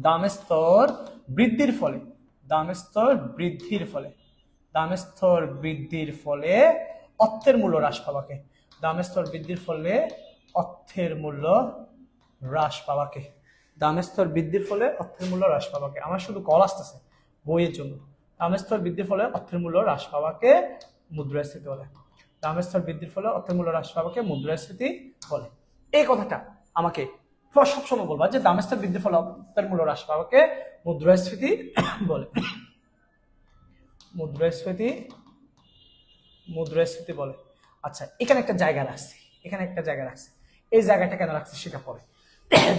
দাম স্তর বৃদ্ধির ফলে, দাম স্তর বৃদ্ধির ফলে, দাম স্তর বৃদ্ধির ফলে অর্থের মূল্য হ্রাস পাওয়াকে, দাম স্তর বৃদ্ধির ফলে অর্থের মূল্য হ্রাস পাওয়াকে, দাম স্তর বৃদ্ধির ফলে অর্থের মূল্য হ্রাস পাওয়াকে। আমার শুধু কল আসতেছে বইয়ের জন্য। দাম স্তর বৃদ্ধির ফলে অর্থের মূল্য হ্রাস পাওয়াকে মুদ্রাস্ফীতি বলে। দাম স্তর বৃদ্ধির ফলে অর্থের মূল্য হ্রাস পাওয়াকে মুদ্রাস্ফীতি বলে। এই কথাটা আমাকে সবসময় বলবা যে দাম স্তর বৃদ্ধির ফলে অর্থের মূল্য হ্রাস পাওয়াকে মুদ্রাস্ফীতি বলে। মুদ্রাস্ফীতি বলে। আচ্ছা, এখানে একটা জায়গা রাখছি, এই জায়গাটা কেন রাখছি সেটা পরে।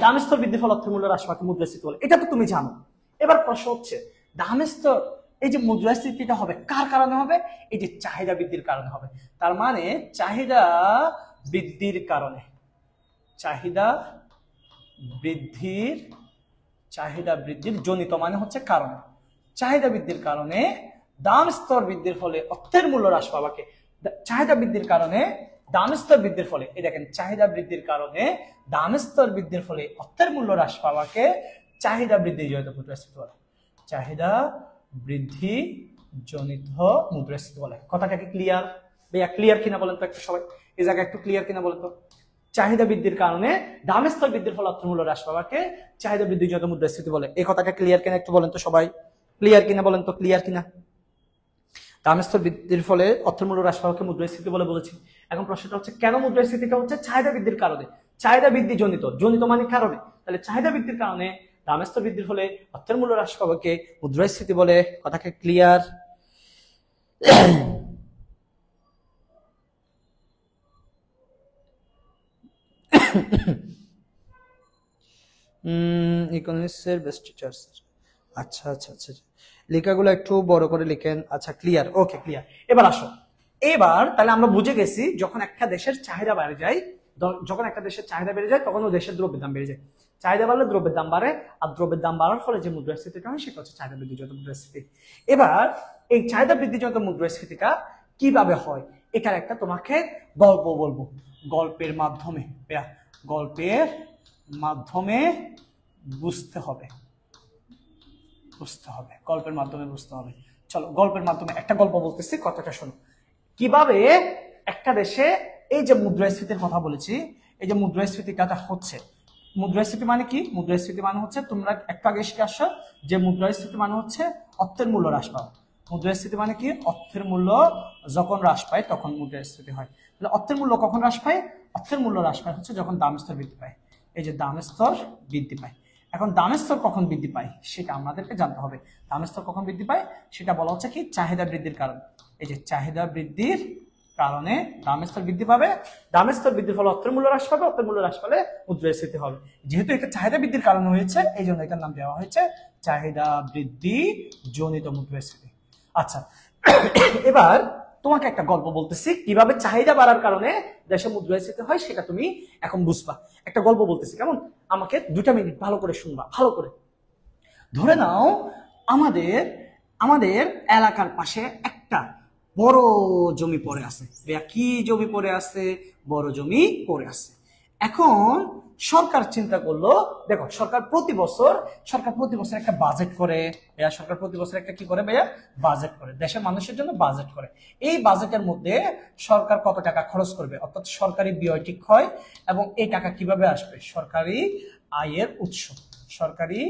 দাম স্তর বৃদ্ধির ফলে অর্থের মূল্য হ্রাস পাওয়াকে মুদ্রাস্ফীতি বলে, এটা তো তুমি জানো। এবার প্রশ্ন হচ্ছে, দাম স্তর, এই যে মুদ্রাস্ফীতিটা হবে কার কারণে হবে? এই যে চাহিদা বৃদ্ধির কারণে হবে। তার মানে চাহিদা বৃদ্ধির কারণে, চাহিদা বৃদ্ধির জনিত মানে হচ্ছে কারণে, চাহিদা বৃদ্ধির কারণে দাম স্তর বৃদ্ধির ফলে অর্থের মূল্য হ্রাস পাওয়াকে, চাহিদা বৃদ্ধির কারণে দাম স্তর বৃদ্ধির ফলে, এই দেখেন, চাহিদা বৃদ্ধির কারণে দাম স্তর বৃদ্ধির ফলে অর্থের মূল্য হ্রাস পাওয়াকে চাহিদা বৃদ্ধি জনিত মুদ্রাস্ফীতি বলে। চাহিদা বৃদ্ধি জনিত মুদ্রাস্ফীতি বলে। কথাটা কি ক্লিয়ার? ভাইয়া ক্লিয়ার কিনা বলেন তো একটু সবাই, এই জায়গায় একটু ক্লিয়ার কিনা বলেন তো। চাহিদা বৃদ্ধির কারণে দাম স্তর বৃদ্ধির ফলে অর্থের মূল্য হ্রাস পাওয়াকে চাহিদা বৃদ্ধি জনিত মুদ্রাস্ফীতি বলে। এই কথাটা ক্লিয়ার কিনা একটু বলেন তো সবাই, ক্লিয়ার কিনা বলেন তো, ক্লিয়ার কিনা? দাম স্তর বৃদ্ধির ফলে অর্থের মূল্য হ্রাস পাওয়াকে মুদ্রাস্ফীতি বলে বলেছি। এখন প্রশ্নটা হচ্ছে, কেন মুদ্রাস্ফীতিটা হচ্ছে? চাহিদা বৃদ্ধির কারণে, চাহিদা বৃদ্ধি জনিত, জনিত মানে কারণে। তাহলে চাহিদা বৃদ্ধির কারণে দাম স্তর বৃদ্ধির ফলে অর্থের মূল্য হ্রাস পাওয়াকে মুদ্রাস্ফীতি বলে। কথাকে ক্লিয়ার? ইকোনমিক্সের best teachers. আচ্ছা আচ্ছা আচ্ছা, লেখাগুলো একটু বড় করে লিখেন। আচ্ছা, ক্লিয়ার, ওকে ক্লিয়ার। এবার আসো, এবার তাহলে আমরা বুঝে গেছি, যখন একটা দেশের চাহিদা বেড়ে যায়, তখন ওই দেশের দ্রব্যের দাম বেড়ে যায়। চাহিদা বাড়লে দ্রব্যের দাম বাড়ে, আর দ্রব্যের দাম বাড়ার ফলে যে মুদ্রাস্ফীতিটা হয় সেটা হচ্ছে চাহিদা বৃদ্ধিজনিত মুদ্রাস্ফীতি। এবার এই চাহিদা বৃদ্ধিজনিত মুদ্রাস্ফীতিটা কিভাবে হয়, এখানে একটা তোমাকে গল্প বলবো, গল্পের মাধ্যমে বুঝতে হবে, গল্পের মাধ্যমে বুঝতে হবে। চলো, গল্পের মাধ্যমে একটা গল্প বলতেছি, কথাটা শোনো। কিভাবে একটা দেশে, এই যে মুদ্রাস্ফীতির কথা বলেছি, এই যে মুদ্রাস্ফীতিটা হচ্ছে, মুদ্রাস্ফীতি মানে কি? মুদ্রাস্ফীতি মানে হচ্ছে, তোমরা একটু আগে শিখে আসছো যে মুদ্রাস্ফীতি মানে হচ্ছে অর্থের মূল্য হ্রাস পাওয়া। মুদ্রাস্ফীতি মানে কি? অর্থের মূল্য যখন হ্রাস পায় তখন মুদ্রাস্ফীতি হয়। তাহলে অর্থের মূল্য কখন হ্রাস পায়? অর্থের মূল্য হ্রাস পায় হচ্ছে যখন দাম স্তর বৃদ্ধি পায়। এই যে দাম স্তর বৃদ্ধি পায়। এখন দাম স্তর কখন বৃদ্ধি পায় সেটা আমাদেরকে জানতে হবে। দাম স্তর কখন বৃদ্ধি পায় সেটা বলা হচ্ছে কি? চাহিদা বৃদ্ধির কারণে। এই যে চাহিদা বৃদ্ধির কারণে দাম স্তর বৃদ্ধি পাবে, দাম স্তর বৃদ্ধির ফলে অর্থের মূল্য হ্রাস পাবে, অর্থের মূল্য হ্রাস পেলে মুদ্রাস্ফীতি হবে। যেহেতু এটা চাহিদা বৃদ্ধির কারণে হয়েছে, এই জন্য এটার নাম দেওয়া হয়েছে চাহিদা বৃদ্ধি জনিত মুদ্রাস্ফীতি। আচ্ছা, এবার তোমাকে একটা গল্প বলতেছি কিভাবে চাহিদা বাড়ার কারণে দেশে মুদ্রাস্ফীতি হয় সেটা তুমি এখন বুঝবা। একটা গল্প বলতেছি, কেমন? আমাকে 2 মিনিট ভালো করে শুনবা, ভালো করে। ধরে নাও আমাদের আমাদের এলাকার পাশে একটা বড় জমি পড়ে আছে। কি জমি পড়ে আছে? বড় জমি পড়ে আছে। এখন সরকার চিন্তা করলো, দেখো সরকার প্রতি বছর একটা বাজেট করে। ভাইয়া সরকার প্রতি বছর একটা কি করে ভাইয়া? বাজেট করে, দেশের মানুষের জন্য বাজেট করে। এই বাজেটের মধ্যে সরকার কত টাকা খরচ করবে, অর্থাৎ সরকারি ব্যয় ঠিক হয়। এবং এই টাকা কিভাবে আসবে? সরকারি আয়ের উৎস, সরকারি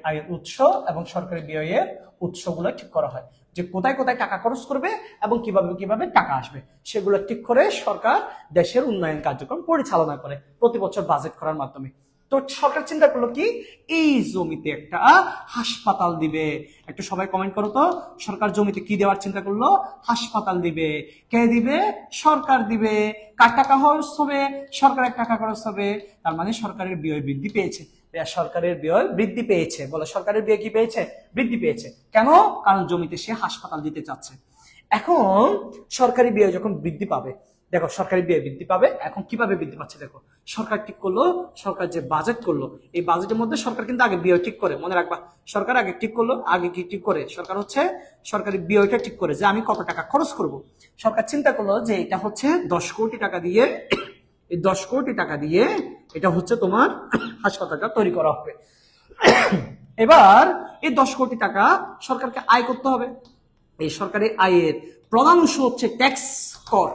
আয়ের উৎস এবং সরকারি ব্যয়ের উৎসগুলো ঠিক করা হয়, যে কোথায় কোথায় টাকা খরচ করবে এবং কিভাবে কিভাবে টাকা আসবে সেগুলো ঠিক করে সরকার দেশের উন্নয়ন কার্যক্রম পরিচালনা করে প্রতি বছর বাজেট করার মাধ্যমে। তো সরকার চিন্তা করলো কি, এই জমিতে একটা হাসপাতাল দিবে। একটু সবাই কমেন্ট করো তো, সরকার জমিতে কি দেওয়ার চিন্তা করলো? হাসপাতাল দিবে। কে দিবে? সরকার দিবে। কার টাকা খরচ হবে? সরকারের টাকা খরচ হবে। তার মানে সরকারের ব্যয় বৃদ্ধি পেয়েছে। সরকারের ব্যয় বৃদ্ধি পেয়েছে। বলে সরকারের ব্যয় কি পেয়েছে? বৃদ্ধি পেয়েছে। কেন? কারণ জমিতে সে হাসপাতাল দিতে চাচ্ছে। এখন সরকারি ব্যয় যখন বৃদ্ধি পাবে, দেখো সরকারি ব্যয় বৃদ্ধি পাবে। এখন কিভাবে বৃদ্ধি পাচ্ছে দেখো, সরকার ঠিক করলো, সরকার যে বাজেট করলো, এই বাজেটের মধ্যে সরকার কিন্তু আগে ব্যয় ঠিক করে, মনে রাখবা। সরকার আগে ঠিক করলো, আগে কি ঠিক করে? সরকার হচ্ছে সরকারি ব্যয়টা ঠিক করে যে আমি কত টাকা খরচ করব। সরকার চিন্তা করলো যে এটা হচ্ছে 10 কোটি টাকা দিয়ে, এই 10 কোটি টাকা দিয়ে এটা হচ্ছে তোমার হাসপাতালটা তৈরি করা হবে। এবার এই 10 কোটি টাকা সরকারকে আয় করতে হবে। এই সরকারি আয়ের প্রধান উৎস হচ্ছে ট্যাক্স, কর।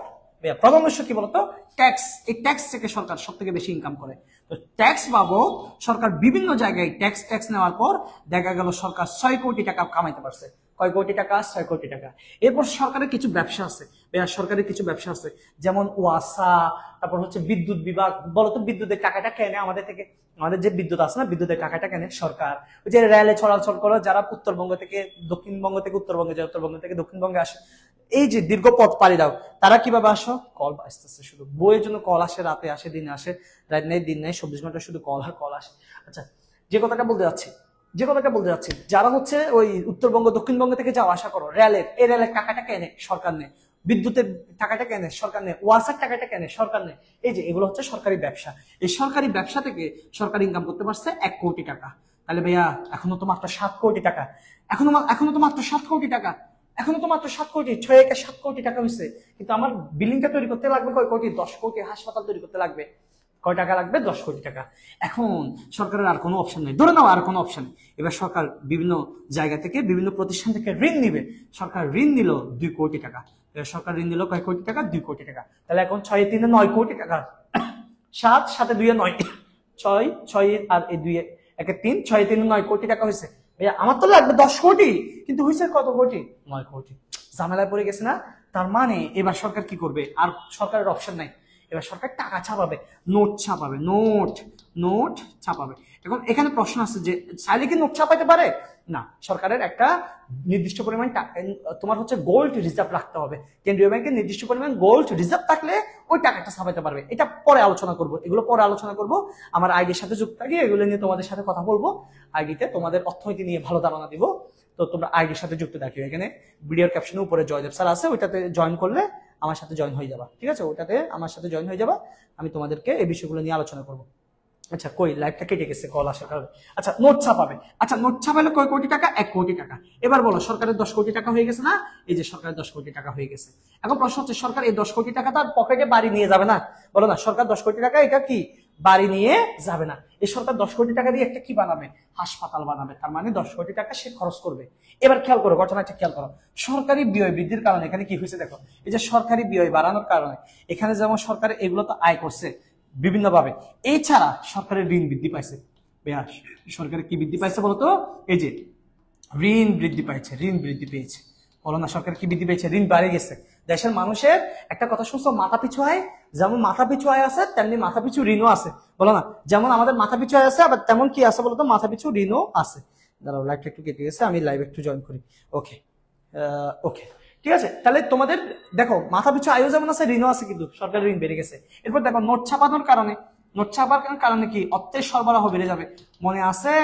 প্রধান উৎস কি বলতো? ট্যাক্স। এই ট্যাক্স থেকে সরকার সব থেকে বেশি ইনকাম করে। তো ট্যাক্স পাবো, সরকার বিভিন্ন জায়গায় ট্যাক্স নেওয়ার পর দেখা গেল সরকার 6 কোটি টাকা কামাইতে পারছে। কয় কোটি টাকা? 6 কোটি টাকা। এরপর সরকারের কিছু ব্যবসা আছে, সরকারের কিছু ব্যবসা আছে, যেমন ওয়াসা, তারপর হচ্ছে বিদ্যুৎ বিভাগ। বলতো বিদ্যুতের টাকাটা কেনে আমাদের থেকে, আমাদের যে বিদ্যুৎ আছে না, বিদ্যুতের টাকাটা কেনে সরকার। ওই যে রেলে চলাচল করে যারা উত্তরবঙ্গ থেকে দক্ষিণবঙ্গ থেকে উত্তরবঙ্গে যায়, উত্তরবঙ্গ থেকে দক্ষিণবঙ্গে আসে, এই যে দীর্ঘ পথ পাড়ি দাও, তারা কিভাবে আসো? কল আসতেছে, শুধু বইয়ের জন্য কল আসে, রাতে আসে, দিনে আসে, রাত নেই দিন নেই, 24 ঘন্টা শুধু কল আর কল আসে। আচ্ছা, যে কথাটা বলতে যাচ্ছি, যারা হচ্ছে ওই উত্তরবঙ্গ দক্ষিণবঙ্গ থেকে যাওয়া আসা করো রেলের, এই রেলের টাকাটা কেনে সরকার নেয়, বিদ্যুতের টাকাটা কেনে সরকার নেয়, ওয়াসার টাকাটা কেনে সরকার নেয়। এই যে এগুলো হচ্ছে সরকারি ব্যবসা। এই সরকারি ব্যবসা থেকে সরকার ইনকাম করতে পারছে 1 কোটি টাকা। তাহলে ভাইয়া এখনো তো মাত্র 7 কোটি টাকা, এখনো তো মাত্র 7 কোটি টাকা, এখনো তো মাত্র 7 কোটি, 6 একে 7 কোটি টাকা হয়েছে। কিন্তু আমার বিল্ডিংটা তৈরি করতে লাগবে কয় কোটি? 10 কোটি। হাসপাতাল তৈরি করতে লাগবে কয় টাকা? লাগবে 10 কোটি টাকা। এখন সরকারের আর কোনো অপশন নেই, ধরে নাও আর কোনো অপশন নেই। এবার সরকার বিভিন্ন জায়গা থেকে, বিভিন্ন প্রতিষ্ঠান থেকে ঋণ নিবে। সরকার ঋণ নিল 2 কোটি টাকা। সরকার ঋণ নিল কয় কোটি টাকা? 2 কোটি টাকা। তাহলে এখন 6 এ 3 এ 9 কোটি টাকা, 7 7 এ 2 এ 9, 6 আর 2 এ 1 এ 3, 6 এ 3 এ 9 কোটি টাকা হয়েছে। ভাইয়া আমার তো লাগবে 10 কোটি, কিন্তু হয়েছে কত কোটি? 9 কোটি। ঝামেলায় পড়ে গেছে না? তার মানে এবার সরকার কি করবে? আর সরকারের অপশন নাই। এবার সরকার টাকা ছাপাবে, নোট ছাপাবে, নোট ছাপাবে। এখন এখানে প্রশ্ন আছে যে চাইলে কি নোট ছাপাইতে পারে? না, সরকারের একটা নির্দিষ্ট পরিমাণ তোমার হচ্ছে গোল্ড রিজার্ভ রাখতে হবে। কেন্দ্রীয় ব্যাংকের নির্দিষ্ট পরিমাণ গোল্ড রিজার্ভ থাকলে ওই টাকাটা ছাপাইতে পারবে। এটা পরে আলোচনা করব, এগুলো পরে আলোচনা করব। আমার আইডির সাথে যুক্ত থাকি, এগুলো নিয়ে তোমাদের সাথে কথা বলবো। আইডিতে তোমাদের অর্থনীতি নিয়ে ভালো ধারণা দিব। তো তোমরা আইডির সাথে যুক্ত থাকিও। এখানে ভিডিওর ক্যাপশনের উপরে জয়দেব স্যার আছে, ওইটাতে জয়েন করলে আমার সাথে জয়েন হয়ে যাবা। ঠিক আছে, ওটাতে আমার সাথে জয়েন হয়ে যাবা। আমি তোমাদেরকে এই বিষয়গুলো নিয়ে আলোচনা করবো। আচ্ছা, কই লাইভটা কেটে গেছে কল আসার কারণে। আচ্ছা, নোট ছাপাবে। আচ্ছা, নোট ছাপালে কয় কোটি টাকা? 1 কোটি টাকা। এবার বলো সরকারের 10 কোটি টাকা হয়ে গেছে না? এই যে সরকারের 10 কোটি টাকা হয়ে গেছে। এখন প্রশ্ন হচ্ছে সরকার এই 10 কোটি টাকা তার পকেটে বাড়ি নিয়ে যাবে না? বলো না, সরকার 10 কোটি টাকা এটা কি বাড়ি নিয়ে যাবে না। এই সরকার 10 কোটি টাকা দিয়ে একটা কি বানাবে? হাসপাতাল বানাবে। তার মানে 10 কোটি টাকা সে খরচ করবে। এবার খেয়াল করো, ঘটনাটা খেয়াল করো। সরকারি ব্যয় বৃদ্ধির কারণে এখানে কি হয়েছে দেখো, এই যে সরকারি ব্যয় বাড়ানোর কারণে এখানে যেমন সরকার এগুলো তো আয় করছে বিভিন্ন ভাবে, এছাড়া সরকারের ঋণ বৃদ্ধি পাইছে। সরকারের কি বৃদ্ধি পাইছে বলতো? এই যে ঋণ বৃদ্ধি পাইছে, ঋণ বৃদ্ধি পেয়েছে। বলো না, সরকার কি বৃদ্ধি পেয়েছে? ঋণ বাড়ে গেছে। দেশের মানুষের একটা কথা শুনছো, মাথা পিছু আয়, যেমন মাথা পিছু আয় আছে তেমনি মাথা পিছু ঋণও আছে। বলো না, যেমন আমাদের মাথা পিছু আয় আছে আবার তেমন কি আছে বলতো? মাথা পিছু ঋণও আছে। দাঁড়াও, লাইভটা একটু কেটে গেছে, আমি লাইভ একটু জয়েন করি। ওকে ওকে, ঠিক আছে। তাহলে তোমাদের দেখো মাথা পিছু আয়ও যেমন আছে, ঋণও আছে, কিন্তু সরকারের ঋণ বেড়ে গেছে। এরপর দেখো নোট ছাপানোর কারণে, নোট ছাপার কারণে কি অর্থের সরবরাহ বেড়ে যাবে। মনে আছে?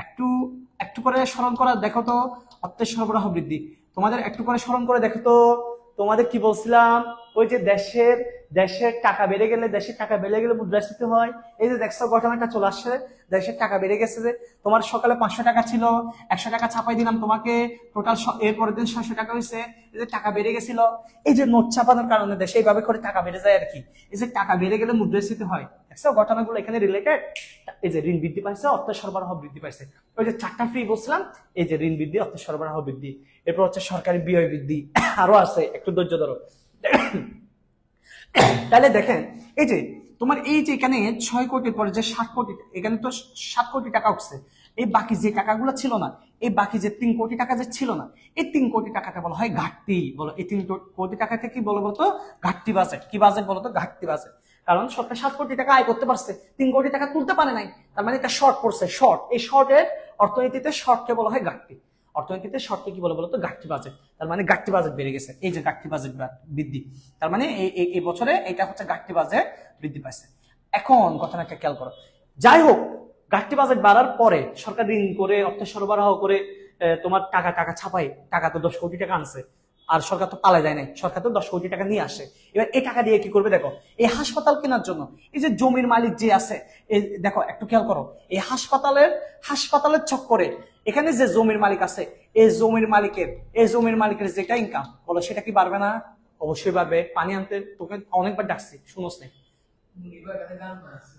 একটু একটু করে স্মরণ করা, দেখো তো অর্থের সরবরাহ বৃদ্ধি। তোমাদের একটু করে স্মরণ করে দেখো তো, তোমাদের কি বলছিলাম, ওই যে দেশের দেশের টাকা বেড়ে গেলে মুদ্রাস্ফীতি হয়। এই যে দেখছো ঘটনাটা চলে আসছে, দেশের টাকা বেড়ে গেছে, যে তোমার সকালে 500 টাকা ছিল, 100 টাকা ছাপাই দিলাম তোমাকে, টোটাল এর পরের দিন 600 টাকা হয়েছে। এই যে টাকা বেড়ে গেছিল, এই যে নোট ছাপানোর কারণে দেশে এইভাবে করে টাকা বেড়ে যায় আর কি। এই যে টাকা বেড়ে গেলে মুদ্রাস্ফীতি হয়, দেখছো ঘটনাগুলো এখানে রিলেটেড। এই যে ঋণ বৃদ্ধি পাইছে, অর্থ সরবরাহ বৃদ্ধি পাইছে। ওই যে 4টা ফ্রি বলছিলাম, এই যে ঋণ বৃদ্ধি, অর্থ সরবরাহ বৃদ্ধি, এরপর হচ্ছে সরকারি ব্যয় বৃদ্ধি, আরো আছে, একটু ধৈর্য ধরো। তাহলে দেখেন, এই যে তোমার এই যে এখানে 6 কোটির পরে যে 7 কোটি, এখানে তো 7 কোটি টাকা উঠছে। এই বাকি যে টাকাগুলো ছিল না, এই বাকি যে 3 কোটি টাকা যে ছিল না, এই 3 কোটি টাকাটা বলা হয় ঘাটতি। বলো এই 3 কোটি টাকাকে কি বলো বলতো? ঘাটতি বাজেট। কি বাজেট বলো তো? ঘাটতি বাজেট। কারণ সরকার 7 কোটি টাকা আয় করতে পারছে, 3 কোটি টাকা তুলতে পারে নাই, তার মানে এটা শর্ট পড়ছে। শর্ট, এই শর্টের অর্থনীতিতে শর্টকে বলা হয় ঘাটতি। অর্থনীতিতে শর্টকে কি বলে বলতো? ঘাটতি বাজেট। তার মানে ঘাটতি বাজেট বেড়ে গেছে, এই যে ঘাটতি বাজেট বৃদ্ধি, তার মানে এই বছরে এটা হচ্ছে ঘাটতি বাজেট বৃদ্ধি পাইছে। এখন ঘটনাটা খেয়াল করো, যাই হোক ঘাটতি বাজেট বাড়ার পরে সরকার ঋণ করে, অর্থ সরবরাহ করে, তোমার টাকা ছাপাই, টাকা তো 10 কোটি টাকা আনছে, আর সরকার তো পালা যায় নাই, সরকার তো 10 কোটি টাকা নিয়ে আসে। এবার এই টাকা দিয়ে কি করবে দেখো, এই হাসপাতাল কেনার জন্য এই যে জমির মালিক যে আছে, এই দেখো একটু খেয়াল করো, এই হাসপাতালের চক্করে এখানে যে জমির মালিক আছে, এই জমির মালিকের যেটা ইনকাম বলো, সেটা কি বাড়বে না? অবশ্যই বাড়বে। পানি আনতে তোকে অনেকবার ডাকছি, শুনোস নাই।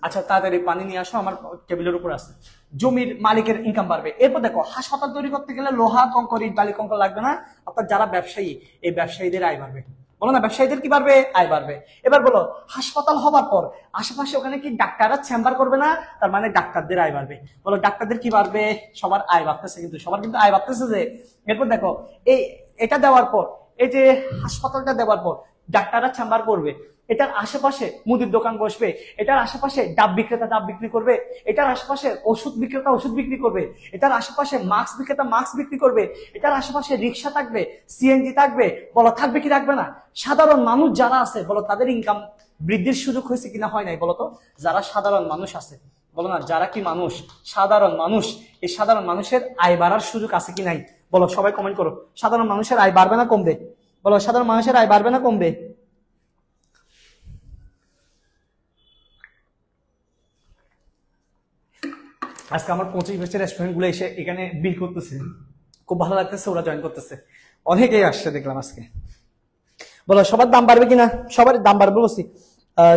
আচ্ছা তাড়াতাড়ি পানি নিয়ে আসো, আমার টেবিলের উপর আছে। জমির মালিকের ইনকাম বাড়বে। এরপর দেখো, হাসপাতাল তৈরি করতে গেলে লোহা, কংক্রিট, বালি, কংকর লাগবে না। অর্থাৎ যারা ব্যবসায়ী, এই ব্যবসায়ীদের আয় বাড়বে। বলো না, ব্যবসায়ীদের কি বাড়বে? আয় বাড়বে। এবার বলো, হাসপাতাল হবার পর আশেপাশে ওখানে কি ডাক্তাররা চেম্বার করবে না? তার মানে ডাক্তারদের আয় বাড়বে। বলো ডাক্তারদের কি বাড়বে? সবার আয় বাড়তেছে, কিন্তু সবার কিন্তু আয় বাড়তেছে যে। এরপর দেখো, এটা দেওয়ার পর, এই যে হাসপাতালটা দেওয়ার পর ডাক্তাররা চেম্বার করবে, এটার আশেপাশে মুদির দোকান বসবে, এটার আশেপাশে ডাব বিক্রেতা ডাব বিক্রি করবে, এটার আশেপাশে ওষুধ বিক্রেতা ওষুধ বিক্রি করবে, এটার আশেপাশে মাস্ক বিক্রেতা মাস্ক বিক্রি করবে, এটার আশেপাশে রিক্সা থাকবে, সিএনজি থাকবে। বলো থাকবে কি থাকবে না? সাধারণ মানুষ যারা আছে, বলো তাদের ইনকাম বৃদ্ধির সুযোগ হয়েছে কিনা হয় নাই? বলো তো, যারা সাধারণ মানুষ আছে, বলো না, যারা কি মানুষ, সাধারণ মানুষ, এই সাধারণ মানুষের আয় বাড়ার সুযোগ আছে কি নাই? বলো, সবাই কমেন্ট করো। সাধারণ মানুষের আয় বাড়বে না কমবে? বলো, সাধারণ মানুষের আয় বাড়বে না কমবে? আজকে আমার 25 বছরের রেস্টুরেন্ট গুলো এসে এখানে বিল করতেছে, খুব ভালো লাগতেছে, ওরা জয়েন করতেছে, অনেকেই আসছে দেখলাম আজকে। বলো সবার দাম বাড়বে কিনা? সবার দাম বাড়বে বলছি।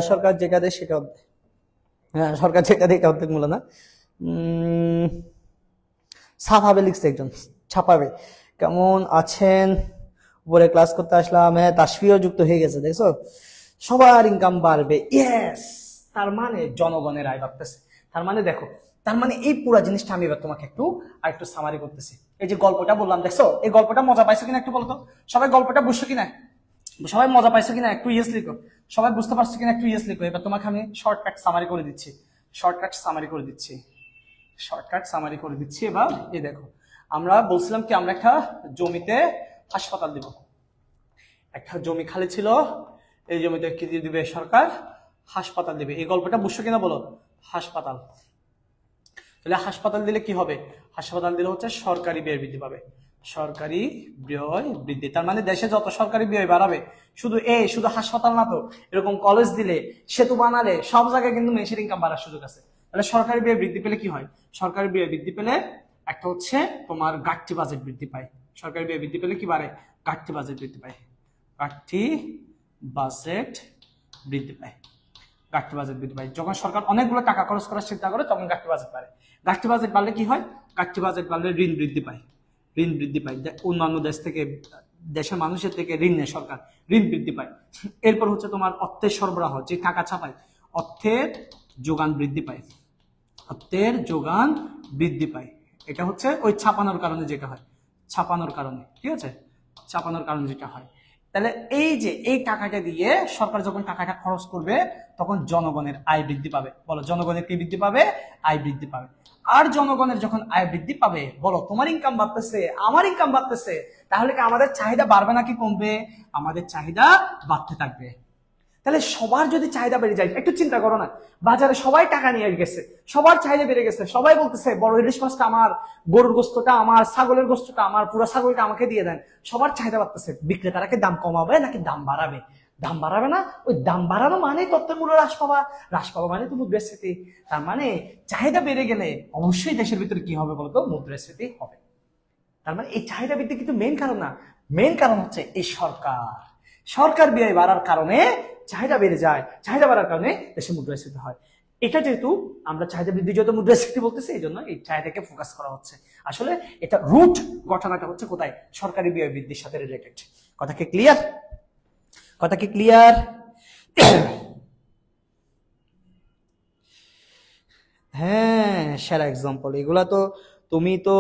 সরকার যেটা দেয় সেটা, হ্যাঁ সরকার যেটা দেয় এটা অর্ধেকমূল্য না। ছাপাবে লিখছে একজন, ছাপাবে। কেমন আছেন? উপরে ক্লাস করতে আসলাম। হ্যাঁ, তাসফিও যুক্ত হয়ে গেছে, দেখছো? সবার ইনকাম বাড়বে, ইয়েস। তার মানে জনগণের আয় বাড়তেছে। তার মানে দেখো, তার মানে এই পুরো জিনিসটা আমি এবার তোমাকে একটু সামারি করতেছি। এই যে গল্পটা বললাম, দেখছো এই গল্পটা মজা পাইছো কিনা একটু বলো তো। সবাই গল্পটা বুঝছো কিনা? সবাই মজা পাইছো কিনা একটু ইয়েস লিখো। সবাই বুঝতে পারছো কিনা একটু ইয়েস লিখো। এবার তোমাকে আমি শর্টকাট সামারি করে দিচ্ছি। এবার এই দেখো, আমরা বলছিলাম কি, আমরা একটা জমিতে হাসপাতাল দিব। একটা জমি খালি ছিল, এই জমিতে কি দিয়ে দিবে সরকার? হাসপাতাল দিবে। এই গল্পটা বুঝছো কিনা বলো। হাসপাতাল, তাহলে হাসপাতাল দিলে কি হবে? হাসপাতাল দিলে হচ্ছে সরকারি ব্যয় বৃদ্ধি পাবে। সরকারি ব্যয় বৃদ্ধি, তার মানে দেশে যত সরকারি ব্যয় বাড়াবে, শুধু হাসপাতাল না তো, এরকম কলেজ দিলে, সেতু বানালে, সব জায়গায় কিন্তু মেশিন ইনকাম বাড়ার সুযোগ আছে। তাহলে সরকারি ব্যয় বৃদ্ধি পেলে কি হয়? সরকারি ব্যয় বৃদ্ধি পেলে একটা হচ্ছে তোমার ঘাটতি বাজেট বৃদ্ধি পায়। সরকারি ব্যয় বৃদ্ধি পেলে কি বাড়ে? ঘাটতি বাজেট বৃদ্ধি পায়। ঘাটতি বাজেট বৃদ্ধি পায়। ঘাটতি বাজেট বৃদ্ধি পায়। যখন সরকার অনেকগুলো টাকা খরচ করার চিন্তা করে, তখন ঘাটতি বাজেট বাড়ে। ঘাটতি বাজেট বাড়লে কি হয়? ঘাটতি বাজেট বাড়লে ঋণ বৃদ্ধি পায়। ঋণ বৃদ্ধি পায়, অন্যান্য দেশ থেকে, দেশের মানুষের থেকে ঋণ নেয় সরকার, ঋণ বৃদ্ধি পায়। এরপর হচ্ছে তোমার অর্থের সরবরাহ, যে টাকা ছাপায়, অর্থের যোগান বৃদ্ধি পায়। অর্থের যোগান বৃদ্ধি পায়, এটা হচ্ছে ওই ছাপানোর কারণে যেটা হয়, ছাপানোর কারণে, ঠিক আছে, ছাপানোর কারণে যেটা হয়। তাহলে এই যে এই টাকাটা দিয়ে সরকার যখন টাকাটা খরচ করবে, তখন জনগণের আয় বৃদ্ধি পাবে। বলো জনগণের কি বৃদ্ধি পাবে? আয় বৃদ্ধি পাবে। আর জনগণের যখন আয় বৃদ্ধি পাবে, বলো তোমার ইনকাম বাড়তেছে, আমার ইনকাম বাড়তেছে, তাহলে কি আমাদের চাহিদা বাড়বে নাকি কমবে? আমাদের চাহিদা বাড়তে থাকবে। তাহলে সবার যদি চাহিদা বেড়ে যায়, একটু চিন্তা করো না, বাজারে সবাই টাকা নিয়ে গেছে, সবার চাহিদা বেড়ে গেছে, সবাই বলতেছে বড় ইলিশ মাছটা আমার, গরুর গোস্তটা আমার, ছাগলের গোস্তটা আমার, পুরো ছাগলটা আমাকে দিয়ে দেন, সবার চাহিদা বাড়তেছে, বিক্রেতারা কি দাম কমাবে নাকি দাম বাড়াবে? দাম বাড়াবে না? ওই দাম বাড়ানো মানে তত্ত্বের মূল্য হ্রাস পাওয়া, হ্রাস পাওয়া মানে তো মুদ্রাস্ফীতি। তার মানে চাহিদা বেড়ে গেলে অবশ্যই দেশের ভিতরে কি হবে বলতো? মুদ্রাস্ফীতি হবে। তার মানে এই চাহিদা বৃদ্ধি কিন্তু মেইন কারণ না, মেইন কারণ হচ্ছে এই সরকার ব্যয় বাড়ার কারণে চাহিদা বেড়ে যায়, চাহিদা বাড়ার কারণে দেশে মুদ্রাস্ফীতি হয়। এটা যেহেতু আমরা চাহিদা বৃদ্ধি যত মুদ্রাস্ফীতি বলতেছি, এই জন্য এই চাহিদাকে ফোকাস করা হচ্ছে। আসলে এটা রুট ঘটনাটা হচ্ছে কোথায়? সরকারি ব্যয় বৃদ্ধির সাথে রিলেটেড। কথা কি ক্লিয়ার? কথা কি ক্লিয়ার? হ্যাঁ, সেরা এক্সাম্পল এগুলা। তো তুমি তো